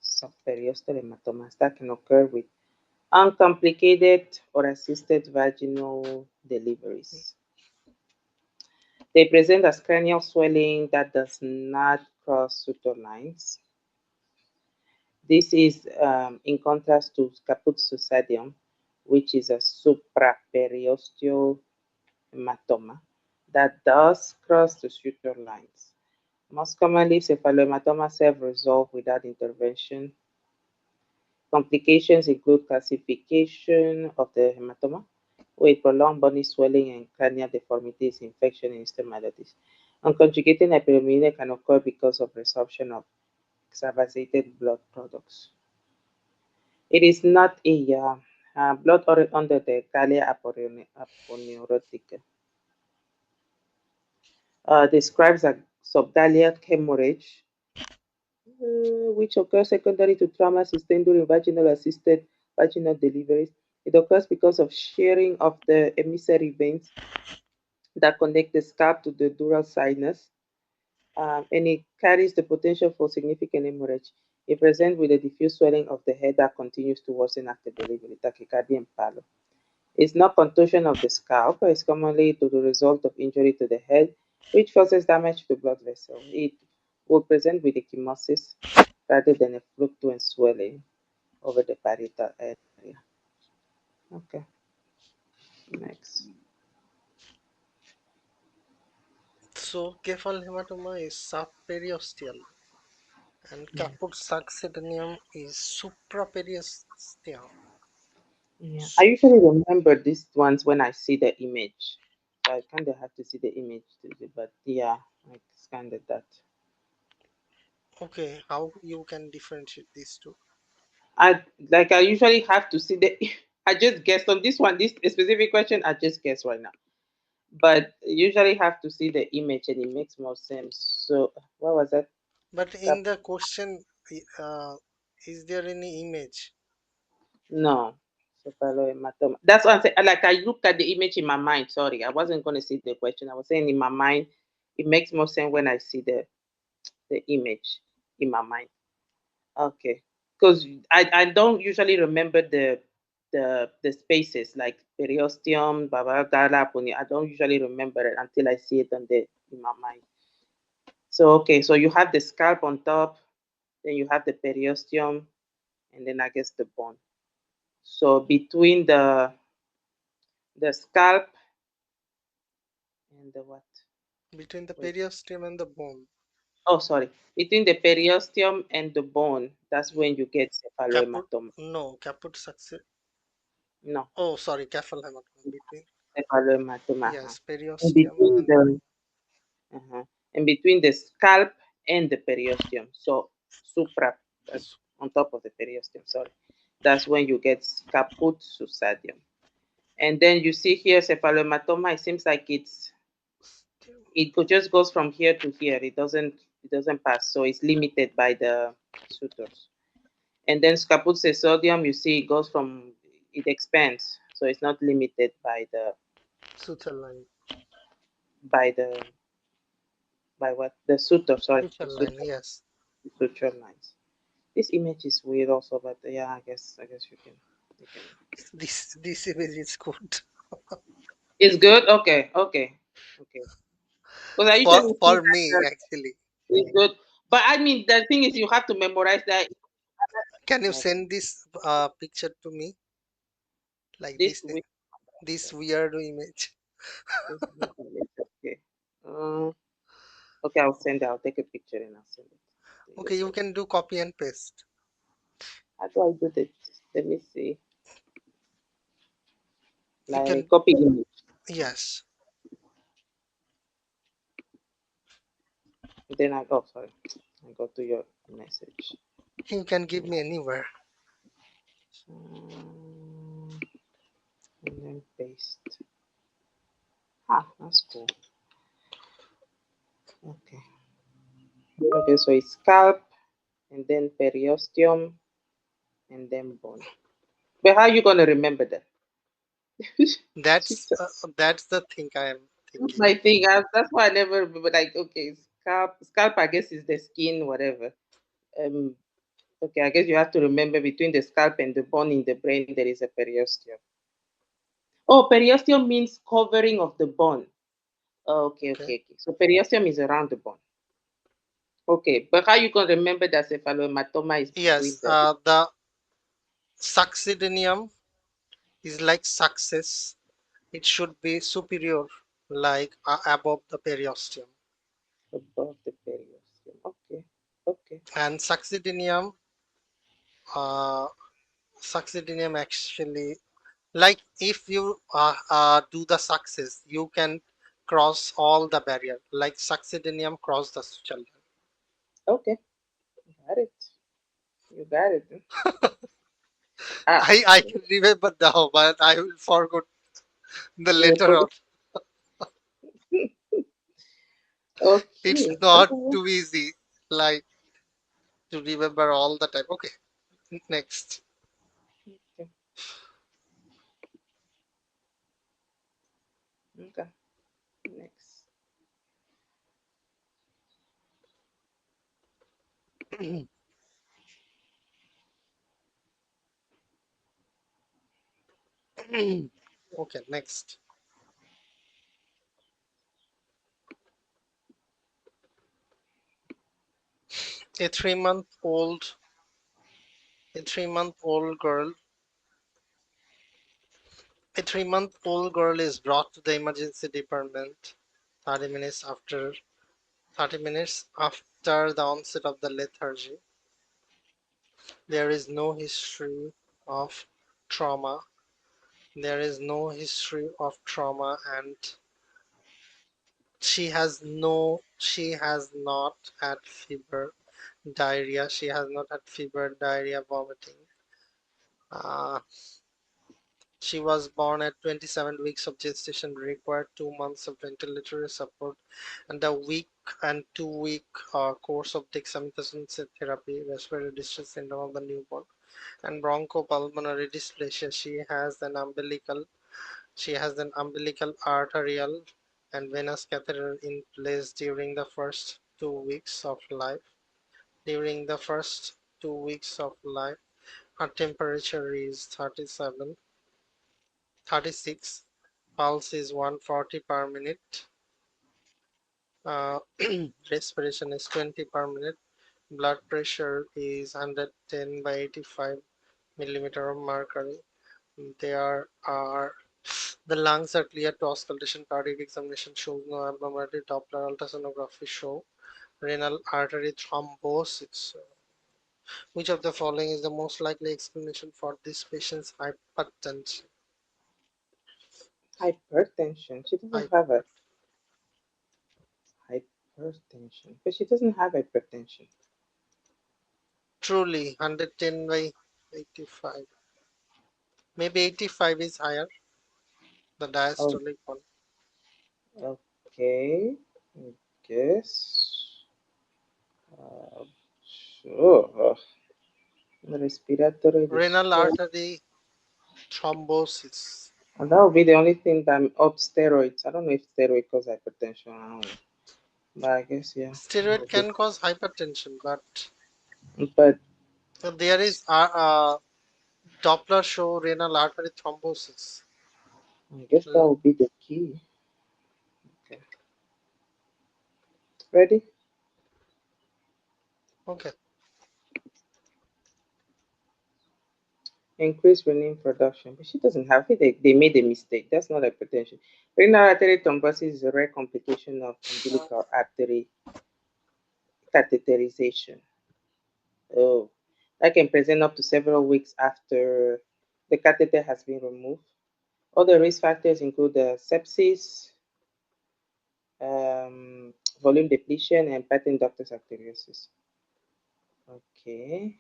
Speaker 1: Subperiosteal hematomas that can occur with uncomplicated or assisted vaginal deliveries. They present as cranial swelling that does not cross suture lines. This is in contrast to caput suicidum, which is a supraperiosteal hematoma that does cross the suture lines. Most commonly, cephalohematoma self-resolve without intervention. Complications include calcification of the hematoma with prolonged bony swelling and cranial deformities, infection, and stomatitis. Unconjugated hyperammonemia can occur because of resorption of extravasated blood products. It is not a blood under the gallia aponeurotica. Describes a subgallate hemorrhage, which occurs secondary to trauma sustained during vaginal assisted vaginal deliveries. It occurs because of shearing of the emissary veins that connect the scalp to the dural sinus, and it carries the potential for significant hemorrhage. It presents with a diffuse swelling of the head that continues to worsen after delivery, tachycardia and pallor. It's not contusion of the scalp. It's commonly to the result of injury to the head which causes damage to the blood vessel. It will present with ecchymosis rather than a fluctuant swelling over the parietal area. Okay, next.
Speaker 2: So cephal hematoma is subperiosteal and
Speaker 1: Yeah.
Speaker 2: caput succedaneum is supraperiosteal.
Speaker 1: Yeah. I
Speaker 2: Sup-
Speaker 1: usually remember these ones when I see the image. I kind of have to see the image to do, but yeah, like it's kind of that.
Speaker 2: Okay, how you can differentiate these two?
Speaker 1: I like I usually have to see the. I just guess on this one, this specific question. I just guess right now, but usually have to see the image and it makes more sense. So what was that?
Speaker 2: But in the question, uh, is there any image?
Speaker 1: No. Cephalohematoma. That's what I'm saying. Like I looked at the image in my mind. Sorry, I wasn't going to see the question. I was saying in my mind, it makes more sense when I see the image in my mind. Okay, because I don't usually remember the spaces like periosteum, baba, gala, puni. I don't usually remember it until I see it on the in my mind. So okay, so you have the scalp on top, then you have the periosteum, and then I guess the bone. So between the scalp and the what?
Speaker 2: Between the
Speaker 1: Wait.
Speaker 2: periosteum and the bone.
Speaker 1: Oh, sorry. Between the periosteum and the bone, that's when you get
Speaker 2: Caput,
Speaker 1: cephalohematoma.
Speaker 2: no, caput success.
Speaker 1: No,
Speaker 2: Oh, sorry, cephal hematoma. Between,
Speaker 1: cephalohematoma. Uh-huh.
Speaker 2: yes,
Speaker 1: In
Speaker 2: periosteum
Speaker 1: between
Speaker 2: and
Speaker 1: the uh-huh. In between the scalp and the periosteum. So supra on top of the periosteum. Sorry, that's when you get caput succedium. And then you see here cephalohematoma. It seems like just goes from here to here. It doesn't pass. So it's limited by the sutures. And then scaput sodium, you see, it expands, so it's not limited
Speaker 2: suture line.
Speaker 1: by the by what the suture. Sorry,
Speaker 2: Suture line, yes.
Speaker 1: the suture lines. This image is weird also, but yeah, I guess you can.
Speaker 2: This image is good.
Speaker 1: It's good. Okay, okay, okay. Because I usually see
Speaker 2: For me,
Speaker 1: that
Speaker 2: actually.
Speaker 1: it's good, but I mean the thing is you have to memorize that.
Speaker 2: Can you
Speaker 1: Okay,
Speaker 2: send this picture to me? Like
Speaker 1: this week.
Speaker 2: this weird image.
Speaker 1: Okay. Um, okay, I'll send it. I'll take a picture and I'll send it to you.
Speaker 2: Okay, you can do copy and paste.
Speaker 1: How do I do this? Let me see.
Speaker 2: You
Speaker 1: Like
Speaker 2: can,
Speaker 1: copy image.
Speaker 2: yes,
Speaker 1: Then I go, sorry. I go to your message.
Speaker 2: you can give me anywhere.
Speaker 1: And then paste. Ah, that's cool. Okay. Okay, so it's scalp and then periosteum and then bone. But how are you gonna remember that?
Speaker 2: That's
Speaker 1: Jesus.
Speaker 2: that's the thing I am
Speaker 1: That's
Speaker 2: thinking.
Speaker 1: my thing. That's why I never remember. Like, okay, scalp. Scalp, I guess, is the skin, whatever. Um. Okay, I guess you have to remember between the scalp and the bone in the brain there is a periosteum. Oh, periosteum means covering of the bone. Oh, okay,
Speaker 2: Okay.
Speaker 1: okay, okay. So periosteum is around the bone. Okay, but how you gonna remember that cephalohematoma is between
Speaker 2: Yes,
Speaker 1: the
Speaker 2: the succedaneum is like success. It should be superior, like above the periosteum.
Speaker 1: above the periosteum? Okay, okay,
Speaker 2: And uh, succedaneum actually, like if you do the success, you can cross all the barrier. Like succedaneum cross the suture line.
Speaker 1: okay. Got it. You got it. Ah,
Speaker 2: I can remember now, but I will forget the
Speaker 1: you
Speaker 2: later on.
Speaker 1: forgot.
Speaker 2: It's
Speaker 1: Okay.
Speaker 2: not too easy, like to remember all the time. Okay, next.
Speaker 1: Okay. Okay. Next.
Speaker 2: Okay, next. A 3 month old a 3 month old girl a 3 month old girl is brought to the emergency department 30 minutes after 30 minutes after the onset of the lethargy. There is no history of trauma. There is no history of trauma, and she has not had fever, diarrhea. She has not had fever, diarrhea, vomiting. Uh, she was born at 27 weeks of gestation, required 2 months of ventilatory support, and a week and 2 week course of dexamethasone therapy, respiratory distress syndrome of the newborn, and bronchopulmonary dysplasia. She has an umbilical arterial and venous catheter in place during the first 2 weeks of life. During the first 2 weeks of life, her temperature is 36, pulse is 140 per minute, uh, respiration is 20 per minute, blood pressure is 110 by 85 millimeter of mercury. There are The lungs are clear to auscultation. Cardiac examination shows no abnormality. Doppler ultrasonography show renal artery thrombosis. Which of the following is the most likely explanation for this patient's hypertension?
Speaker 1: Hypertension. She doesn't
Speaker 2: Hy-
Speaker 1: have a hypertension, but she doesn't have hypertension.
Speaker 2: Truly, 110 by 85. Maybe 85 is higher, the
Speaker 1: Oh,
Speaker 2: diastolic one.
Speaker 1: okay. I guess. Uh, sure. Respiratory
Speaker 2: Renal
Speaker 1: distress.
Speaker 2: artery thrombosis.
Speaker 1: And that would be the only thing that I'm up steroids. I don't know if steroid cause hypertension. I don't know. But I guess yeah.
Speaker 2: Steroid can cause hypertension, but
Speaker 1: But
Speaker 2: there is Doppler show renal artery thrombosis.
Speaker 1: I guess that would be the key. Okay. Ready?
Speaker 2: Okay.
Speaker 1: Increase renin production. But she doesn't have it. They made a mistake. That's not hypertension. Renal artery thrombosis is a rare complication of umbilical artery catheterization. Oh, that can present up to several weeks after the catheter has been removed. Other risk factors include sepsis, um, volume depletion, and patent ductus arteriosus. Okay.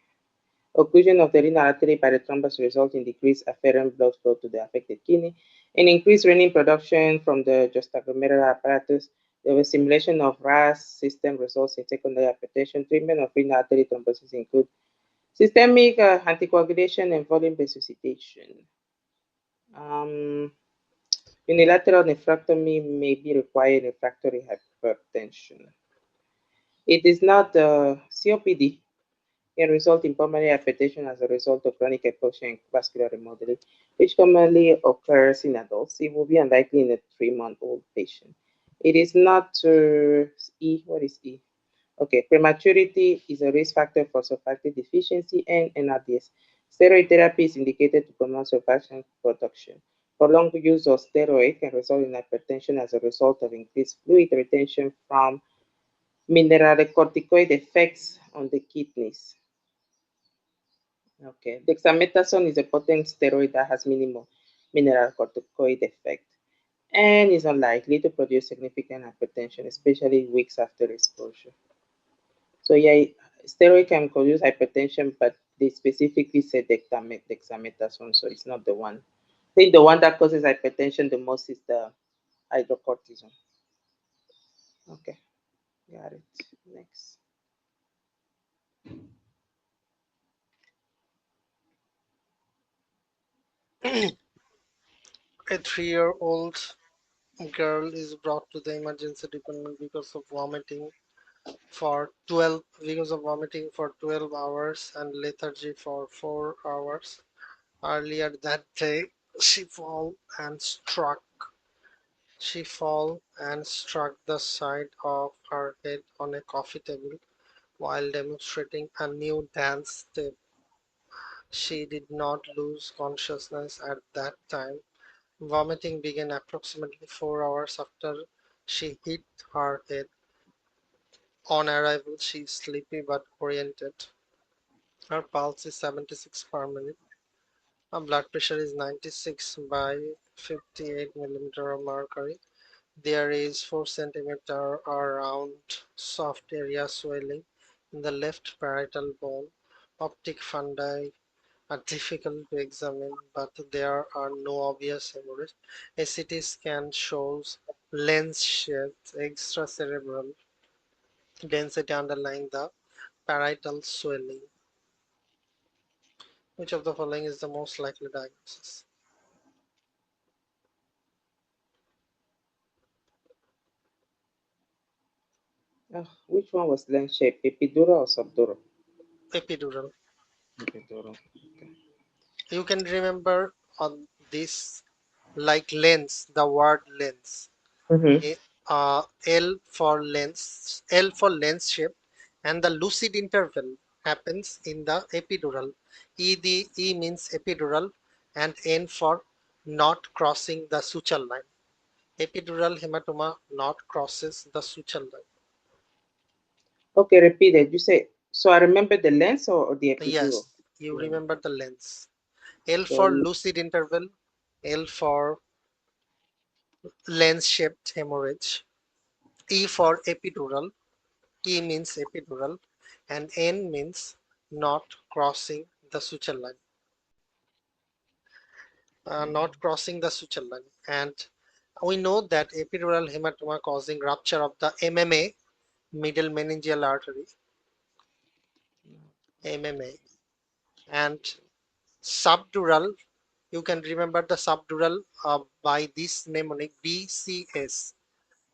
Speaker 1: Occlusion of the renal artery by the thrombus results in decreased afferent blood flow to the affected kidney and increased renin production from the juxtaglomerular apparatus. The stimulation of RAS system results in secondary hypertension. Treatment of renal artery thrombosis include systemic anticoagulation and volume resuscitation. Um, Unilateral nephrectomy may be required in refractory hypertension. It is not COPD can result in pulmonary hypertension as a result of chronic hypoxia and vascular remodeling, which commonly occurs in adults. It will be unlikely in a 3-month-old patient. It is not E. What is E? Okay, prematurity is a risk factor for surfactant deficiency and NRDS. Steroid therapy is indicated to promote surfactant production. Prolonged use of steroid can result in hypertension as a result of increased fluid retention from mineralocorticoid effects on the kidneys. Okay, dexamethasone is a potent steroid that has minimal mineralocorticoid effect and is unlikely to produce significant hypertension, especially weeks after exposure. So yeah, steroid can cause hypertension, but they specifically said dexamethasone, so it's not the one. I think the one that causes hypertension the most is the hydrocortisone. Okay, got it. Next.
Speaker 2: A 3-year-old girl is brought to the emergency department because of vomiting for 12 hours and lethargy for 4 hours. Earlier that day, she fall and struck the side of her head on a coffee table. while demonstrating a new dance step. She did not lose consciousness at that time. Vomiting began approximately 4 hours after she hit her head. On arrival, she is sleepy but oriented. Her pulse is 76 per minute. Her blood pressure is 96 by 58 millimeter of mercury. There is 4 centimeter around soft area swelling in the left parietal bone. Optic fundi are difficult to examine, but there are no obvious hemorrhage. A CT scan shows lens-shaped extracerebral density underlying the parietal swelling. Which of the following is the most likely diagnosis?
Speaker 1: Which one was lens shape? Epidural or subdural?
Speaker 2: Epidural.
Speaker 1: Epidural. Okay.
Speaker 2: You can remember on this like lens, the word lens.
Speaker 1: Mm-hmm.
Speaker 2: L for lens, L for lens shape, and the lucid interval happens in the epidural. E means epidural, and N for not crossing the suture line. Epidural hematoma not crosses the suture line.
Speaker 1: Okay, repeat it. You say, so I remember the lens or the epidural?
Speaker 2: Yes, you
Speaker 1: Lens.
Speaker 2: remember the lens. L
Speaker 1: So,
Speaker 2: for lucid interval, L for lens shaped hemorrhage, E for epidural, E means epidural, and N means not crossing the suture line. Not crossing the suture line. And we know that epidural hematoma causing rupture of the MMA, middle meningeal artery, MMA, and subdural. You can remember the subdural by this mnemonic BCS,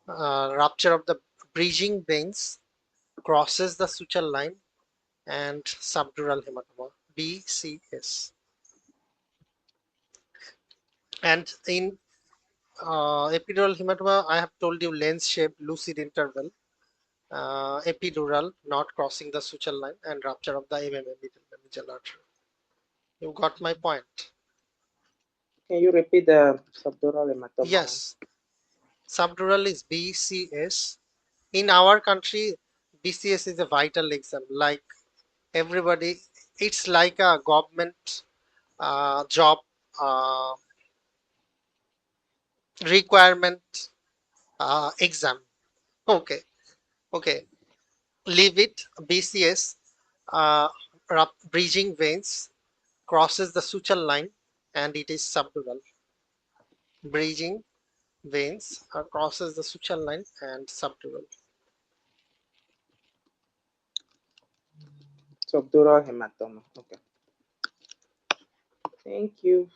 Speaker 2: rupture of the bridging veins, crosses the suture line, and subdural hematoma, BCS. And in epidural hematoma, I have told you lens-shaped lucid interval, epidural not crossing the suture line, and rupture of the MMA middle meningeal artery. You got my point?
Speaker 1: can you repeat the subdural hematoma one?
Speaker 2: Yes, subdural is BCS. In our country, BCS is a vital exam. Like everybody, it's like a government job uh, requirement exam. Okay, okay. Leave it. BCS, uh, bridging veins, crosses the suture line, and it is subdural. Bridging veins crosses the suture line and subdural.
Speaker 1: Subdural hematoma. Okay. Thank you.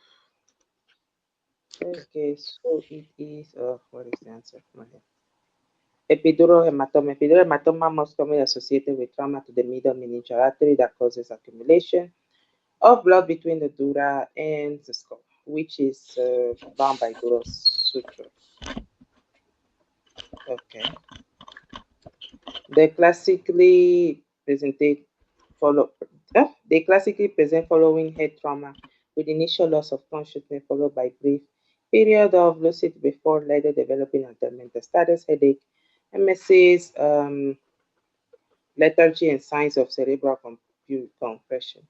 Speaker 2: Okay.
Speaker 1: Okay, so it is, what is the answer? Okay. Epidural hematoma. Epidural hematoma most commonly associated with trauma to the middle meningeal artery that causes accumulation of blood between the dura and the skull, which is bound by dural sutures. Okay. They classically presented follow. They classically present following head trauma with initial loss of consciousness followed by brief period of lucid before later developing altered status, headache, MSAs, lethargy, and signs of cerebral compression.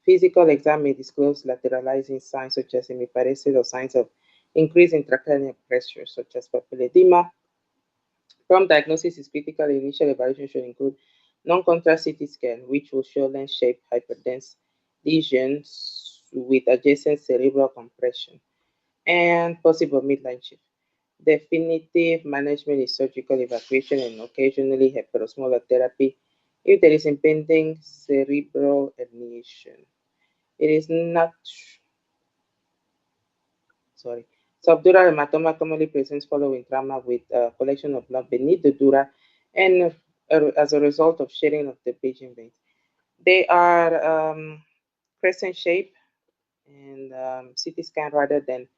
Speaker 1: Physical exam may disclose lateralizing signs such as hemiparesis or signs of increased intracranial pressure such as papilledema. Prompt diagnosis is critical. Initial evaluation should include non-contrast CT scan, which will show lens-shaped hyperdense lesions with adjacent cerebral compression and possible midline shift. Definitive management is surgical evacuation and occasionally heterosmolar therapy if there is impending cerebral herniation. It is not sorry. Subdural hematoma commonly presents following trauma with a collection of blood beneath the dura and as a result of shedding of the bridging veins. They are crescent shape and CT scan rather than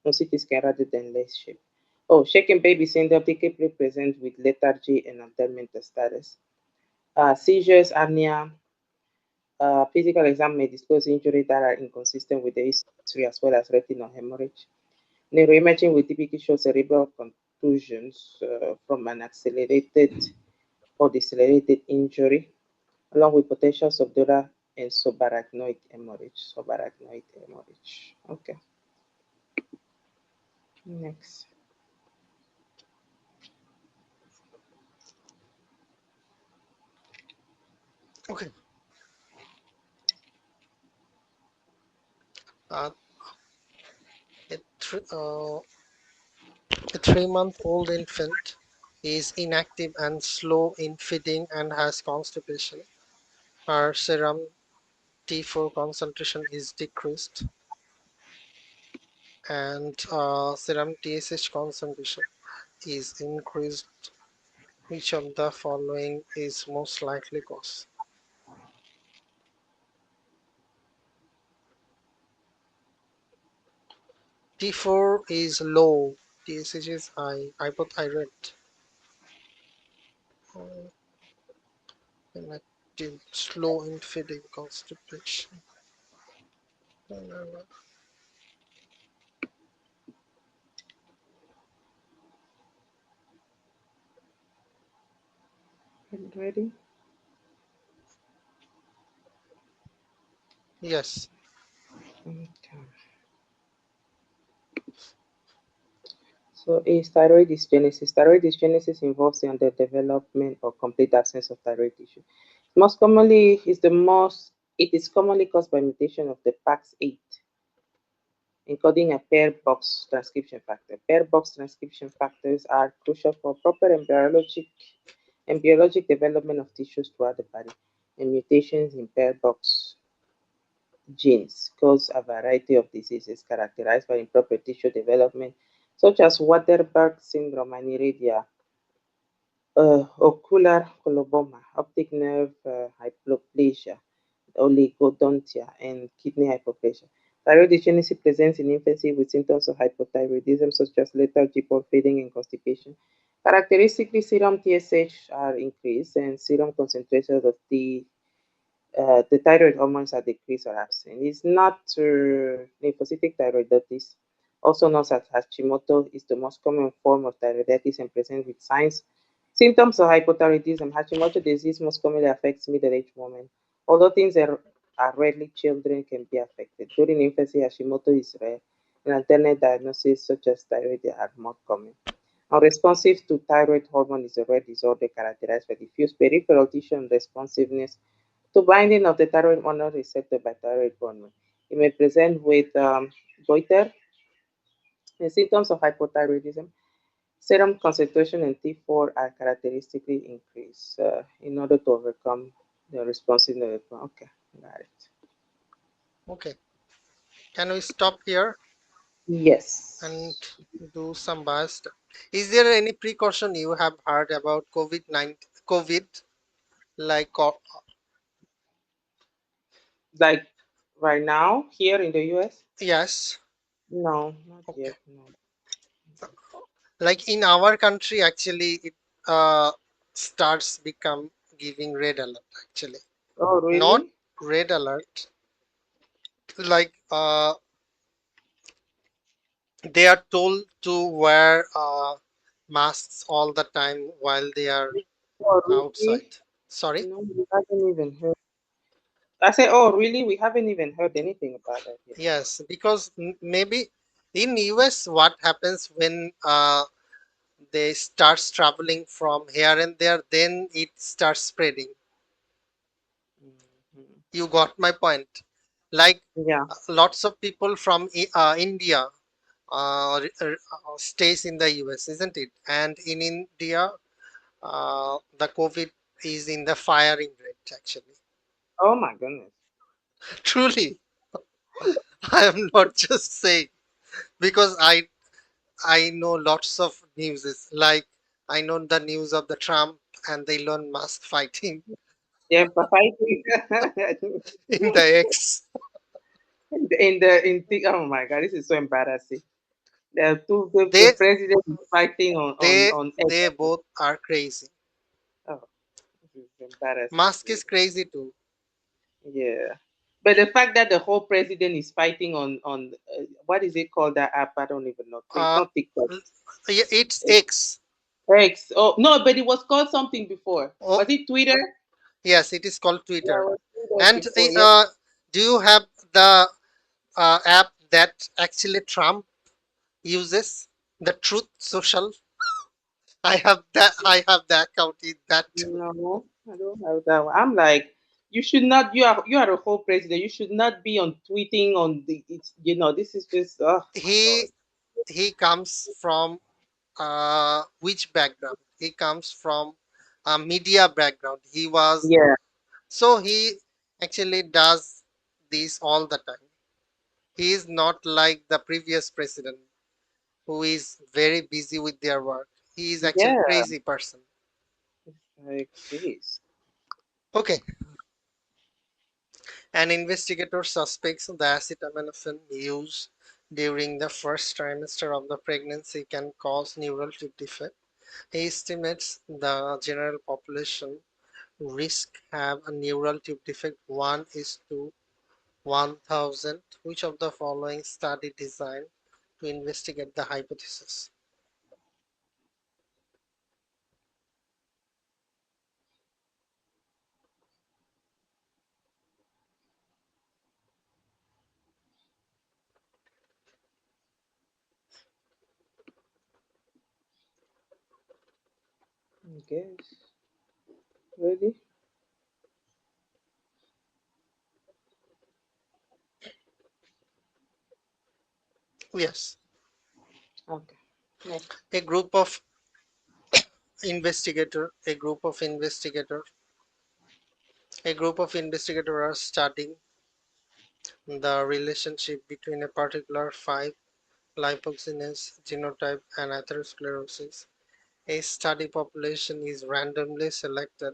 Speaker 1: no CT scan rather than less shape. Oh, shaken baby syndrome typically presents with lethargy and altered mental status. Seizures, apnea, physical exam may disclose injuries that are inconsistent with the history as well as retinal hemorrhage. Neuroimaging will typically show cerebral contusions from an accelerated or decelerated injury, along with potential subdural and subarachnoid hemorrhage. Subarachnoid hemorrhage. Okay, next.
Speaker 2: Okay. Uh, a, th- uh, a 3-month-old infant is inactive and slow in feeding and has constipation. Her serum T4 concentration is decreased and serum TSH concentration is increased. Which of the following is most likely cause? T4 is low, TSH is high, hypothyroid, uh, inactive, slow in feeding, constipation.
Speaker 1: Ready?
Speaker 2: Yes.
Speaker 1: Okay. So is thyroid dysgenesis. Thyroid dysgenesis involves the underdevelopment or complete absence of thyroid tissue. Most commonly is the most it is commonly caused by mutation of the PAX8 encoding a pair box transcription factor. Pair box transcription factors are crucial for proper embryologic development of tissues throughout the body, and mutations in pair box genes cause a variety of diseases characterized by improper tissue development, such as Waterberg syndrome, aniridia, ocular coloboma, optic nerve hypoplasia, oligodontia, and kidney hypoplasia. Thyroid deficiency presents in infancy with symptoms of hypothyroidism such as lethargy, poor feeding, and constipation. Characteristically, serum TSH are increased and serum concentrations of the thyroid hormones are decreased or absent. It's not lymphocytic thyroiditis, also known as Hashimoto, is the most common form of thyroiditis and presents with signs, symptoms of hypothyroidism. Hashimoto disease most commonly affects middle-aged women. Although things are rarely children can be affected. During infancy, Hashimoto is rare, and alternate diagnoses such as thyroid are more common. Unresponsive to thyroid hormone is a rare disorder characterized by diffuse peripheral tissue responsiveness to binding of the thyroid hormone receptor by thyroid hormone. It may present with goiter and symptoms of hypothyroidism. Serum concentration and T4 are characteristically increased in order to overcome the responsiveness. Okay, got it.
Speaker 2: Okay. Can we stop here and
Speaker 1: Yes.
Speaker 2: do some bias? Is there any precaution you have heard about COVID-19? COVID, like,
Speaker 1: Like right now, here in the US?
Speaker 2: yes,
Speaker 1: No, not
Speaker 2: okay.
Speaker 1: yet. No.
Speaker 2: Like in our country, actually, it uh, starts become giving red alert. Actually,
Speaker 1: Oh,
Speaker 2: not
Speaker 1: really?
Speaker 2: red alert. Like they are told to wear masks all the time while they are
Speaker 1: Oh,
Speaker 2: outside.
Speaker 1: really?
Speaker 2: Sorry.
Speaker 1: No, we haven't even heard. I said, oh, really? We haven't even heard anything about that yet.
Speaker 2: Yes, because maybe in US, what happens when they starts traveling from here and there, then it starts spreading.
Speaker 1: Mhm.
Speaker 2: You got my point. Like
Speaker 1: Yeah.
Speaker 2: lots of people from India stays in the US, isn't it? And in India, the COVID is in the firing rate. Actually,
Speaker 1: Oh my goodness.
Speaker 2: truly, I am not just saying because I know lots of newses. Like I know the news of the Trump and the Elon Musk fighting
Speaker 1: Yeah, but fighting
Speaker 2: in the X.
Speaker 1: oh my god, this is so embarrassing. The
Speaker 2: They
Speaker 1: president is fighting on
Speaker 2: they
Speaker 1: on X.
Speaker 2: they both are crazy.
Speaker 1: Oh, is embarrassing,
Speaker 2: Musk is
Speaker 1: really.
Speaker 2: crazy too.
Speaker 1: Yeah. But the fact that the whole president is fighting on what is it called, that app? I don't even know. It's
Speaker 2: Uh,
Speaker 1: not TikTok.
Speaker 2: yeah, it's
Speaker 1: It's
Speaker 2: X.
Speaker 1: X. Oh no, but it was called something before.
Speaker 2: Oh,
Speaker 1: Was it Twitter?
Speaker 2: yes, it is called
Speaker 1: Yeah, it
Speaker 2: Twitter.
Speaker 1: was Twitter
Speaker 2: And
Speaker 1: before. Yeah.
Speaker 2: do you have the app that actually Trump uses? The Truth Social. I have that. I have the account in that too.
Speaker 1: No, I don't have that one. I'm like, you should not. You are a whole president. You should not be on tweeting on the. It's this is just, oh my
Speaker 2: He
Speaker 1: god.
Speaker 2: he comes from which background? He comes from a media background. He was
Speaker 1: Yeah.
Speaker 2: so he actually does this all the time. He is not like the previous president who is very busy with their work. He is actually
Speaker 1: Yeah.
Speaker 2: crazy person.
Speaker 1: Like, jeez.
Speaker 2: Okay, an investigator suspects the acetaminophen use during the first trimester of the pregnancy can cause neural tube defect. He estimates the general population risk have a neural tube defect 1 is to 1000. Which of the following study designed to investigate the hypothesis?
Speaker 1: I guess. Really?
Speaker 2: Yes,
Speaker 1: Okay. Next.
Speaker 2: a group of a group of investigators are studying the relationship between a particular 5 lipoxygenase genotype and atherosclerosis. A study population is randomly selected.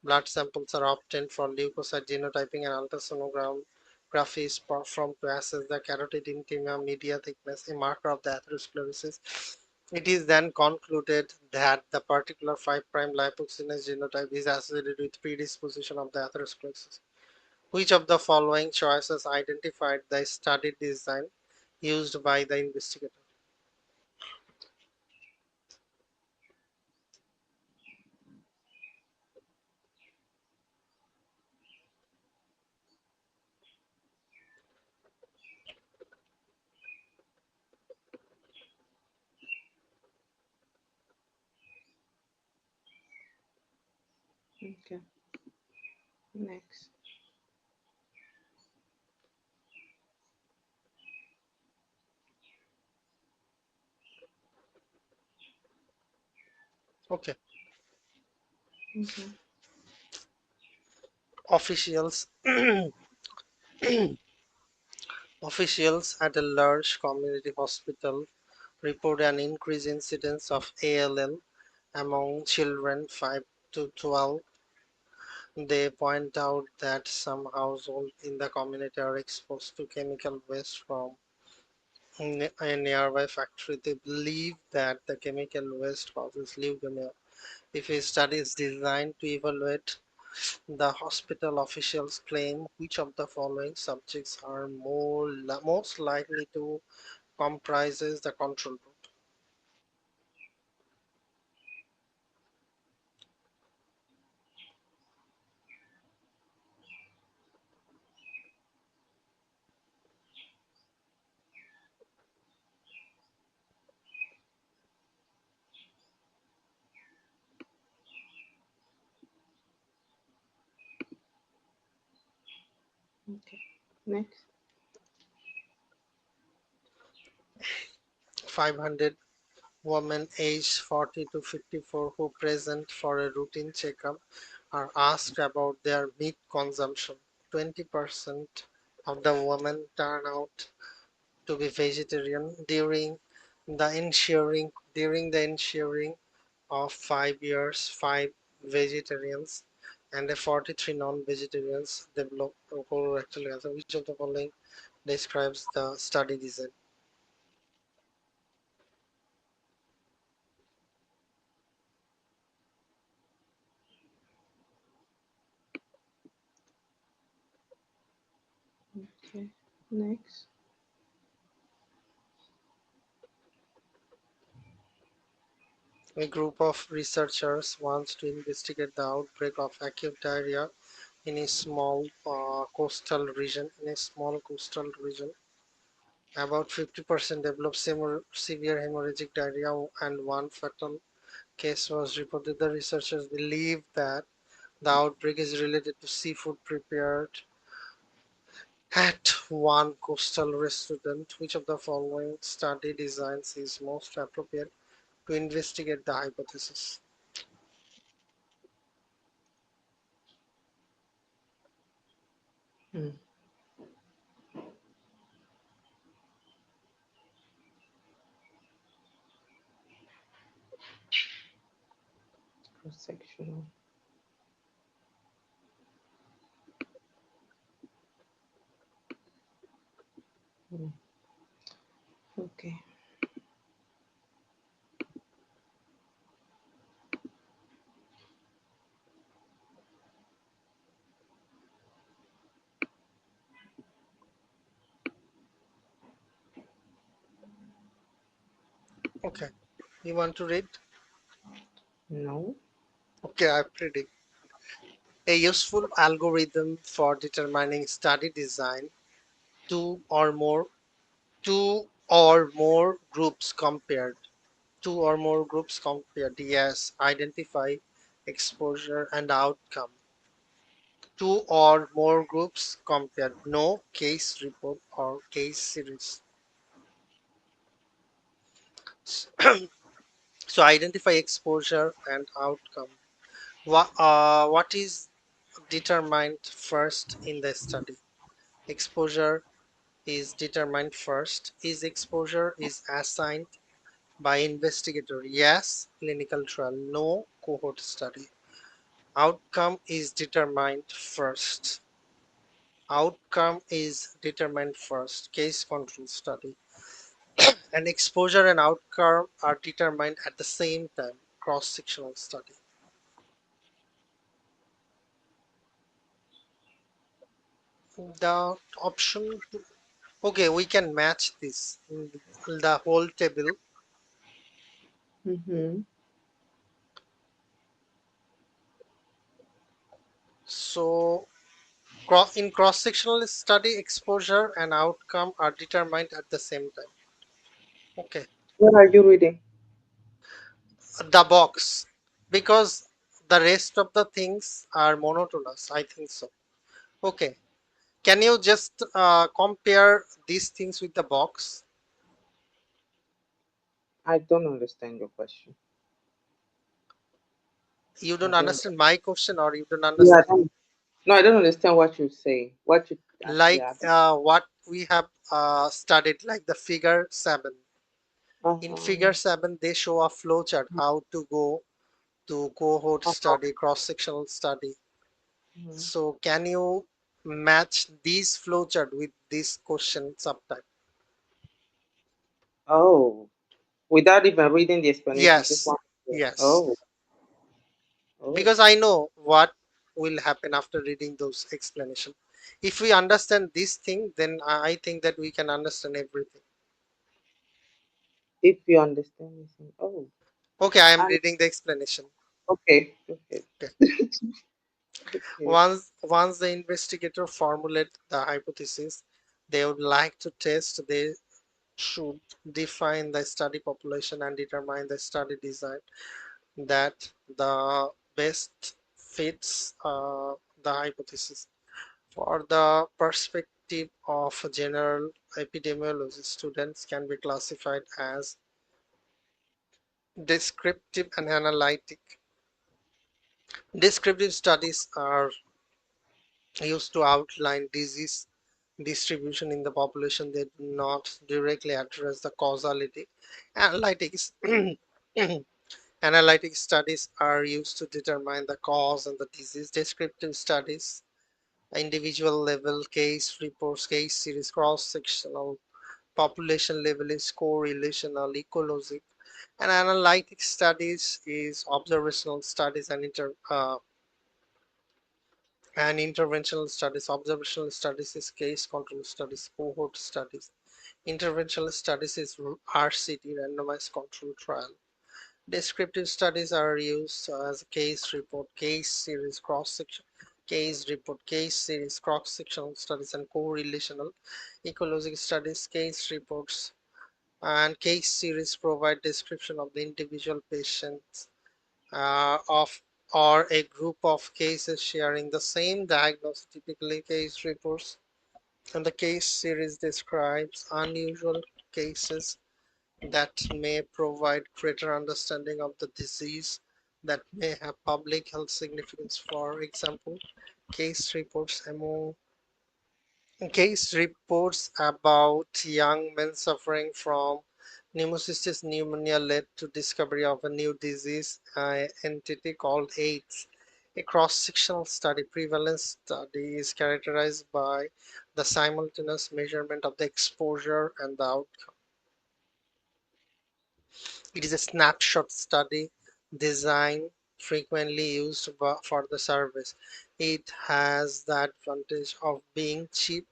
Speaker 2: Blood samples are obtained for leukocyte genotyping and ultrasonography is performed to assess the carotid intima media thickness, a marker of the atherosclerosis. It is then concluded that the particular 5' lipoxygenase genotype is associated with predisposition of the atherosclerosis. Which of the following choices identified the study design used by the investigator?
Speaker 1: Okay. Next.
Speaker 2: Okay.
Speaker 1: Mhm.
Speaker 2: Officials officials at a large community hospital report an increased incidence of ALL among children 5 to 12. They point out that some households in the community are exposed to chemical waste from a nearby factory. They believe that the chemical waste causes leukemia. If a study is designed to evaluate the hospital, officials claim which of the following subjects are most likely to comprises the control group.
Speaker 1: Okay. Next.
Speaker 2: 500 women aged 40 to 54 who present for a routine checkup are asked about their meat consumption. 20% of the women turn out to be vegetarian during the ensuing of 5 years. 5 vegetarians and a 43 non-vegetarians develop colorectal cancer. Which of the following describes the study design?
Speaker 1: Next.
Speaker 2: A group of researchers wants to investigate the outbreak of acute diarrhea in a small coastal region. About 50% developed severe hemorrhagic diarrhea, and one fatal case was reported. The researchers believe that the outbreak is related to seafood prepared at one coastal restaurant. Which of the following study designs is most appropriate to investigate the hypothesis?
Speaker 1: Hmm. Cross-sectional. Hmm. Okay.
Speaker 2: Okay, you want to read?
Speaker 1: No.
Speaker 2: Okay, I predict. A useful algorithm for determining study design. Two or more two or more groups compared. Two or more groups compared. Yes, identify exposure and outcome. Two or more groups compared. No, case report or case series. So identify exposure and outcome. What is determined first in the study? Exposure is determined first. Is exposure is assigned by investigator? Yes, clinical trial. No, cohort study. Outcome is determined first. Outcome is determined first. Case control study. And exposure and outcome are determined at the same time. Cross-sectional study. The option to, okay, we can match this in the whole table.
Speaker 1: Mm-hmm.
Speaker 2: So in cross-sectional study, exposure and outcome are determined at the same time. Okay,
Speaker 1: What are you reading?
Speaker 2: the box, because the rest of the things are monotonous, I think so. Okay, can you just compare these things with the box?
Speaker 1: I don't understand your question.
Speaker 2: You
Speaker 1: I
Speaker 2: don't
Speaker 1: don't.
Speaker 2: understand my question, or you don't
Speaker 1: Yeah, I
Speaker 2: understand
Speaker 1: don't. No, I don't understand what you say. What you?
Speaker 2: like
Speaker 1: Yeah.
Speaker 2: what we have studied, like the figure 7.
Speaker 1: Uh
Speaker 2: In
Speaker 1: huh.
Speaker 2: figure 7 they show a flow chart how to go to cohort study, cross-sectional study.
Speaker 1: Uh-huh.
Speaker 2: So can you match this flowchart with this question subtype?
Speaker 1: Oh, without even reading the explanation, you just
Speaker 2: Yes,
Speaker 1: want. To,
Speaker 2: yes.
Speaker 1: oh. Oh.
Speaker 2: Because I know what will happen after reading those explanation. If we understand this thing, then I think that we can understand everything.
Speaker 1: If you understand this. Oh.
Speaker 2: Okay, I am
Speaker 1: And
Speaker 2: reading the explanation.
Speaker 1: okay. Okay.
Speaker 2: Okay.
Speaker 1: Okay.
Speaker 2: Once the investigator formulate the hypothesis they would like to test, they should define the study population and determine the study design that the best fits the hypothesis. For the perspective of general epidemiology, students can be classified as descriptive and analytic. Descriptive studies are used to outline disease distribution in the population. They do not directly address the causality. Analytics Analytic studies are used to determine the cause and the disease. Descriptive studies, individual level case reports, case series, cross-sectional, population level is correlational, ecologic. And analytic studies is observational studies and And interventional studies, observational studies is case control studies, cohort studies. Interventional studies is RCT, randomized control trial. Descriptive studies are used as case report, case series, cross-section, case report, case series, cross-sectional studies, and correlational ecological studies. Case reports and case series provide description of the individual patients of or a group of cases sharing the same diagnosis. Typically, case reports and the case series describes unusual cases that may provide greater understanding of the disease that may have public health significance. For example, case reports among case reports about young men suffering from pneumocystis pneumonia led to discovery of a new disease entity called AIDS. A cross-sectional study prevalence study is characterized by the simultaneous measurement of the exposure and the outcome. It is a snapshot study design frequently used for the service. It has the advantage of being cheap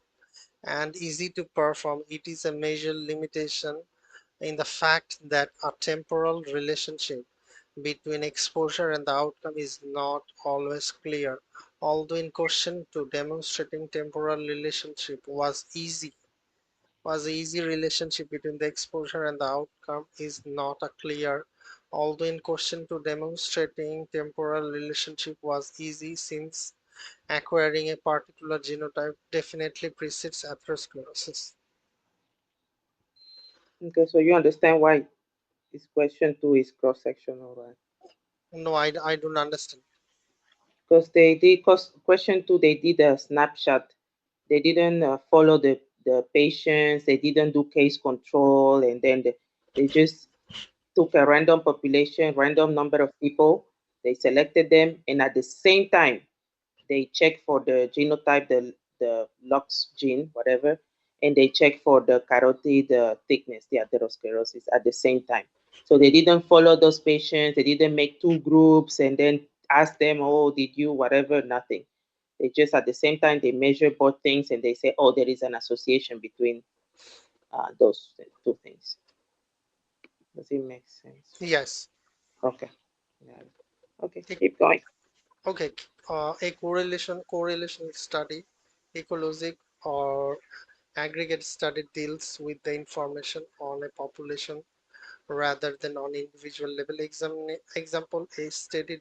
Speaker 2: and easy to perform. It is a major limitation in the fact that a temporal relationship between exposure and the outcome is not always clear. Although in question two, demonstrating temporal relationship was easy relationship between the exposure and the outcome is not a clear. Although in question two, demonstrating temporal relationship was easy since acquiring a particular genotype definitely precedes atherosclerosis.
Speaker 1: Okay, so you understand why this question two is cross-sectional, right?
Speaker 2: No, I don't understand.
Speaker 1: Because they did question two, they did a snapshot. They didn't follow the patients. They didn't do case control, and then they just took a random population, random number of people. They selected them, and at the same time, they check for the genotype, the LOX gene, whatever, and they check for the carotid thickness, the atherosclerosis at the same time. So they didn't follow those patients. They didn't make two groups and then ask them, oh, did you whatever? Nothing. They just at the same time they measure both things and they say, oh, there is an association between those two things. Does it make sense?
Speaker 2: Yes.
Speaker 1: Okay. Yeah. Okay.
Speaker 2: A-
Speaker 1: Keep going.
Speaker 2: Okay. A correlation study, ecologic or aggregate study deals with the information on a population rather than on individual level. Example: a steady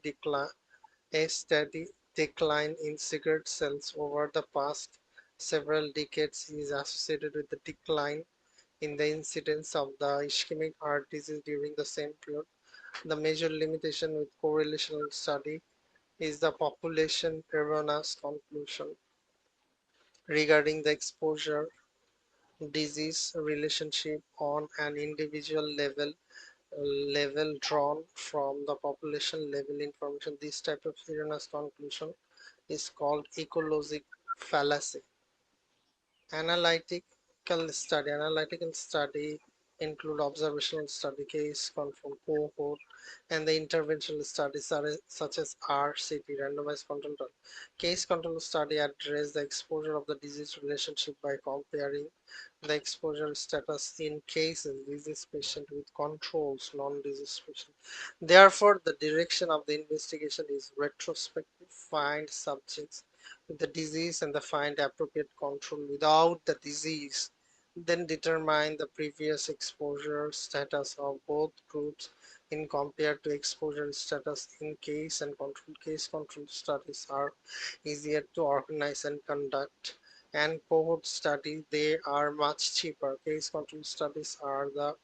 Speaker 2: decline in cigarette sales over the past several decades is associated with the decline in the incidence of the ischemic heart disease during the same period. The major limitation with correlational study is the population erroneous conclusion regarding the exposure disease relationship on an individual level drawn from the population level information. This type of erroneous conclusion is called ecologic fallacy. Analytical study include observational study, case control, cohort, and the interventional studies such as RCT, randomized control trial. Case control study address the exposure of the disease relationship by comparing the exposure status in cases disease patient with controls non-disease patient. Therefore, the direction of the investigation is retrospective, find subjects with the disease and the find appropriate control without the disease, then determine the previous exposure status of both groups in compared to exposure status in case and control. Case control studies are easier to organize and conduct, and cohort study they are much cheaper. Case control studies are the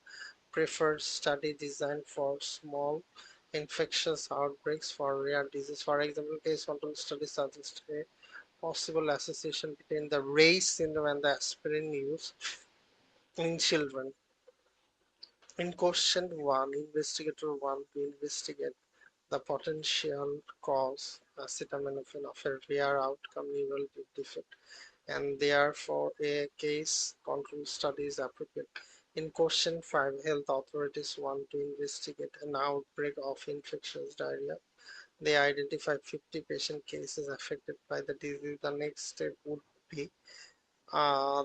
Speaker 2: preferred study design for small infectious outbreaks for rare disease. For example, case control studies suggest a possible association between the Ray's syndrome and the aspirin use in children. In question 1, investigator 1 to investigate the potential cause acetaminophen of a rare outcome neural defect, and therefore a case control study is appropriate. In question 5, health authorities want to investigate an outbreak of infectious diarrhea. They identify 50 patient cases affected by the disease. Be uh,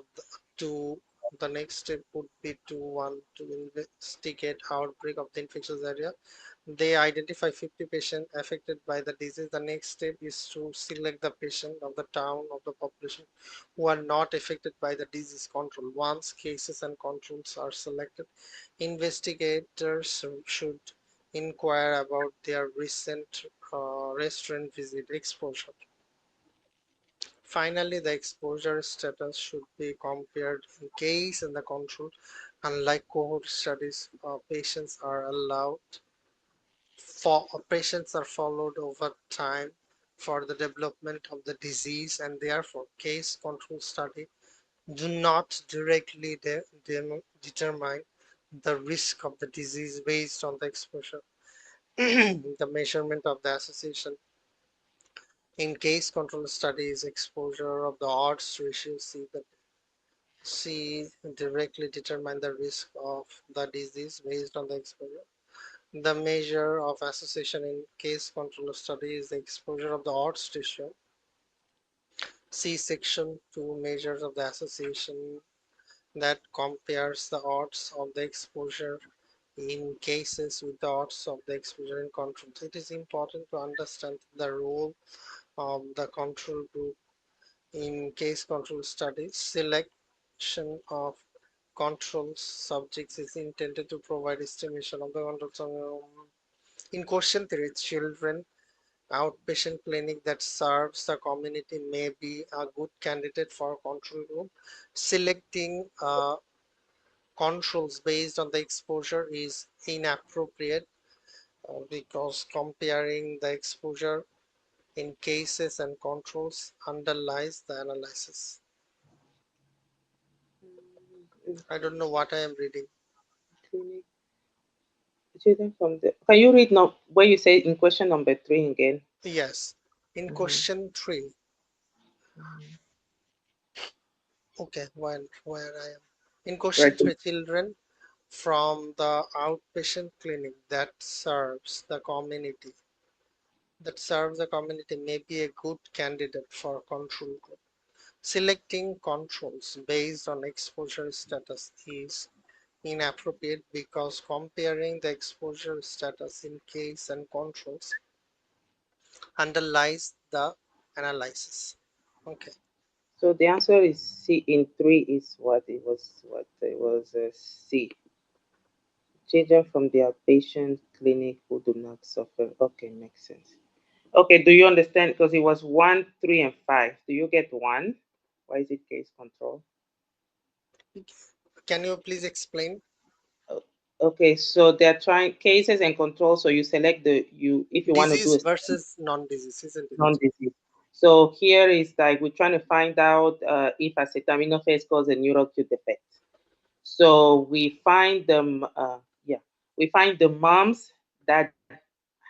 Speaker 2: to the next step would be to one to investigate outbreak of the infectious area. They identify 50 patients affected by the disease. The next step is to select the patient of the town of the population who are not affected by the disease control. Once cases and controls are selected, investigators should inquire about their recent restaurant visit exposure. Finally, the exposure status should be compared in case and the control. Unlike cohort studies, patients are followed over time for the development of the disease, and therefore case control study do not directly determine the risk of the disease based on the exposure. The measurement of the association in case control studies exposure of the odds ratio see directly determine the risk of the disease based on the exposure. The measure of association in case control study is the exposure of the odds ratio. See section 2 measures of the association that compares the odds of the exposure in cases with the odds of the exposure in control. It is important to understand the role of the control group in case control studies. Selection of control subjects is intended to provide estimation of the control. In question 3, children outpatient clinic that serves the community may be a good candidate for control group. Selecting controls based on the exposure is inappropriate because comparing the exposure in cases and controls underlies the analysis. I don't know what I am reading.
Speaker 1: Clinic children from the. Can you read now where you say in question number three again?
Speaker 2: Yes, in
Speaker 1: Mm-hmm.
Speaker 2: question 3, okay, where I am. In question
Speaker 1: Right.
Speaker 2: 3, children from the outpatient clinic that serves the community may be a good candidate for control group. Selecting controls based on exposure status is inappropriate because comparing the exposure status in case and controls underlies the analysis. Okay.
Speaker 1: So the answer is C in three is what it was. What it was C. Children from their patient clinic who do not suffer. Okay, makes sense. Okay, do you understand? Because it was one, three, and five. Do you get one? Why is it case control?
Speaker 2: Can you please explain?
Speaker 1: O- Okay, so they're trying cases and control. So you select the you if you want to do
Speaker 2: Disease
Speaker 1: a
Speaker 2: versus non-disease, isn't it?
Speaker 1: non-disease. So here is like we're trying to find out if acetaminophen causes a neural tube defect. So we find them, yeah, we find the moms that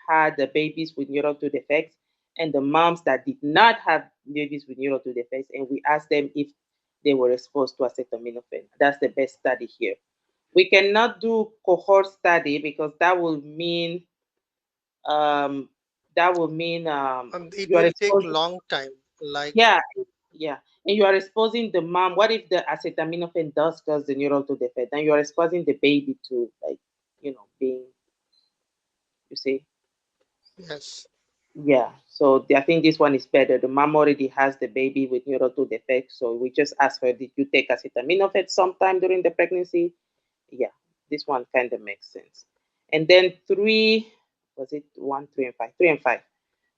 Speaker 1: had the babies with neural tube defects and the moms that did not have babies with neural tube defects, and we ask them if they were exposed to acetaminophen. That's the best study here. We cannot do cohort study because um, that will mean
Speaker 2: It
Speaker 1: you are
Speaker 2: will take
Speaker 1: exposing,
Speaker 2: long time. Like,
Speaker 1: yeah, yeah, and you are exposing the mom. What if the acetaminophen does cause the neural tube defect? Then you are exposing the baby to like, being, you see.
Speaker 2: yes,
Speaker 1: Yeah, so I think this one is better. The mom already has the baby with neural tube defect, so we just ask her, did you take acetaminophen sometime during the pregnancy? Yeah, this one kind of makes sense. And then three, was it one, three, and five? Three and five.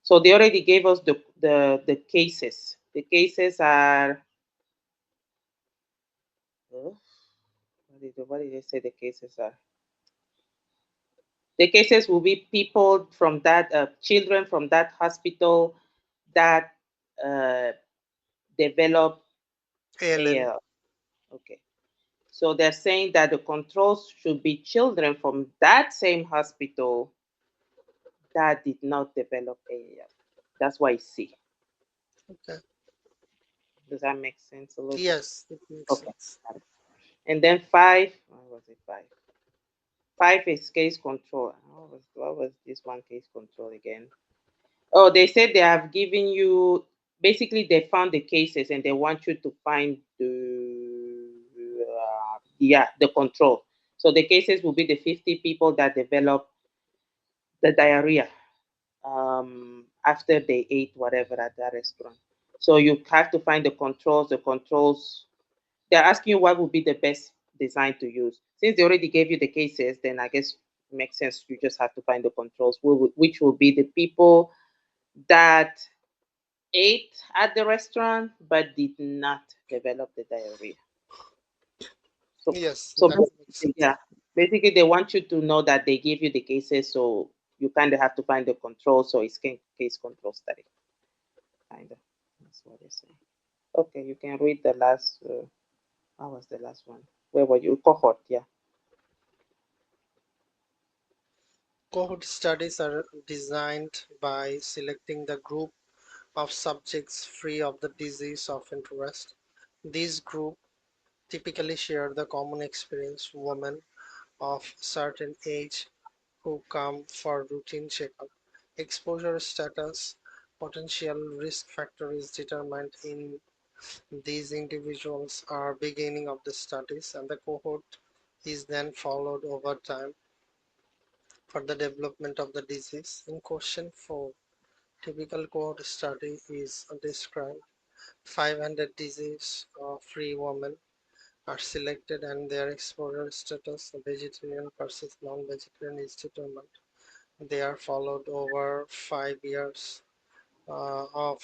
Speaker 1: So they already gave us the cases. The cases are, what did they say the cases are? The cases will be people from that, children from that hospital that uh, develop
Speaker 2: ALN.
Speaker 1: AL. Okay. So they're saying that the controls should be children from that same hospital that did not develop AL. That's why C.
Speaker 2: Okay.
Speaker 1: Does that make sense a little bit?
Speaker 2: Yes, it makes
Speaker 1: Okay.
Speaker 2: sense.
Speaker 1: And then five, what was it? Five. Five is case control. What was this one case control again? Oh, they said they have given you, basically they found the cases and they want you to find the control. So the cases will be the 50 people that develop the diarrhea after they ate whatever at that restaurant. So you have to find the controls. The controls, they're asking you what would be the best design to use. Since they already gave you the cases, then I guess it makes sense. You just have to find the controls, which will be the people that ate at the restaurant but did not develop the diarrhea. So,
Speaker 2: Yes,
Speaker 1: so
Speaker 2: that makes
Speaker 1: basically,
Speaker 2: sense.
Speaker 1: yeah, basically they want you to know that they give you the cases, so you kind of have to find the control. So it's case control study, kind of. That's what they say. Okay, you can read the last. What was the last one? Where were you? Cohort, yeah.
Speaker 2: Cohort studies are designed by selecting the group of subjects free of the disease of interest. These groups typically share the common experience: women of certain age who come for routine checkup. Exposure status, potential risk factor is determined in these individuals are beginning of the studies, and the cohort is then followed over time for the development of the disease. In question 4, typical cohort study is described. 500 disease-free women are selected and their exposure status, vegetarian versus non-vegetarian, is determined. They are followed over 5 years of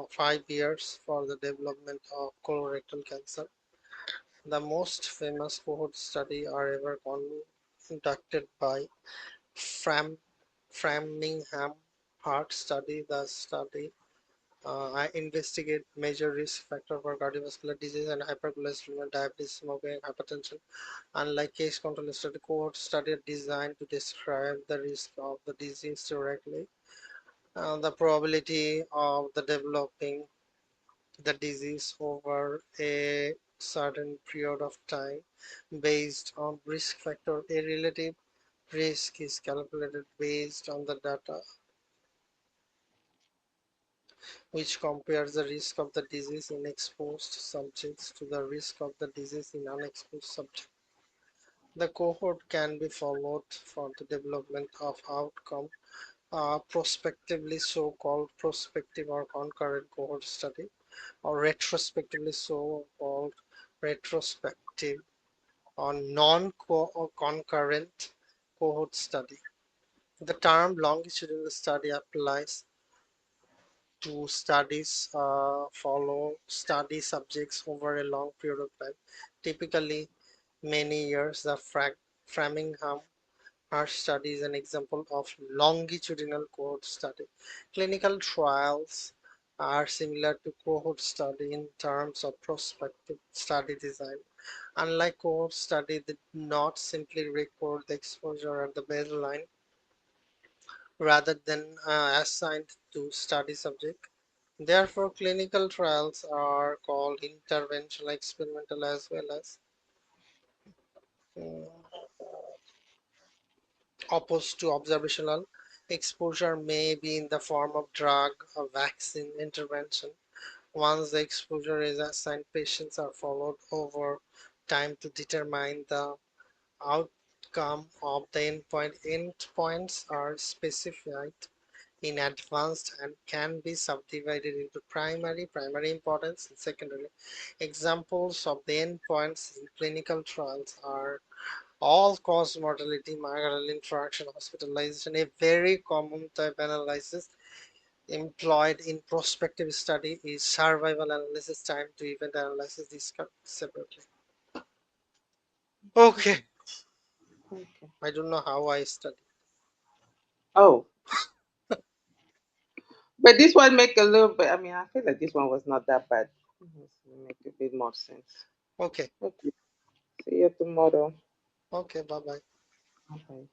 Speaker 2: 5 years for the development of colorectal cancer. The most famous cohort study are ever conducted by Fram, Framingham Heart Study. The study I investigate major risk factor for cardiovascular disease and hypercholesterolemia, diabetes, smoking, and hypertension. Unlike case control study, cohort study are designed to describe the risk of the disease directly, the probability of the developing the disease over a certain period of time based on risk factor. A relative risk is calculated based on the data which compares the risk of the disease in exposed subjects to the risk of the disease in unexposed subjects. The cohort can be followed for the development of outcome prospectively, so-called prospective or concurrent cohort study, or retrospectively, so-called retrospective or non-concurrent cohort study. The term longitudinal study applies to studies follow study subjects over a long period of time, typically many years. The Framingham Heart study is an example of longitudinal cohort study. Clinical trials are similar to cohort study in terms of prospective study design. Unlike cohort study, they do not simply record the exposure at the baseline rather than assigned to study subject. Therefore, clinical trials are called interventional experimental as well as uh, opposed to observational. Exposure may be in the form of drug or vaccine intervention. Once the exposure is assigned, patients are followed over time to determine the outcome of the endpoint. Endpoints are specified in advance and can be subdivided into primary importance, and secondary. Examples of the endpoints in clinical trials are all-cause mortality, myocardial infarction, hospitalization. A very common type analysis employed in prospective study is survival analysis, time to event analysis, discussed separately. Okay,
Speaker 1: Okay.
Speaker 2: I don't know how I study.
Speaker 1: Oh, but this one make a little bit. I mean, I feel like this one was not that bad. This will make a bit more sense.
Speaker 2: Okay,
Speaker 1: Okay. See you tomorrow.
Speaker 2: okay, bye bye.
Speaker 1: Bye.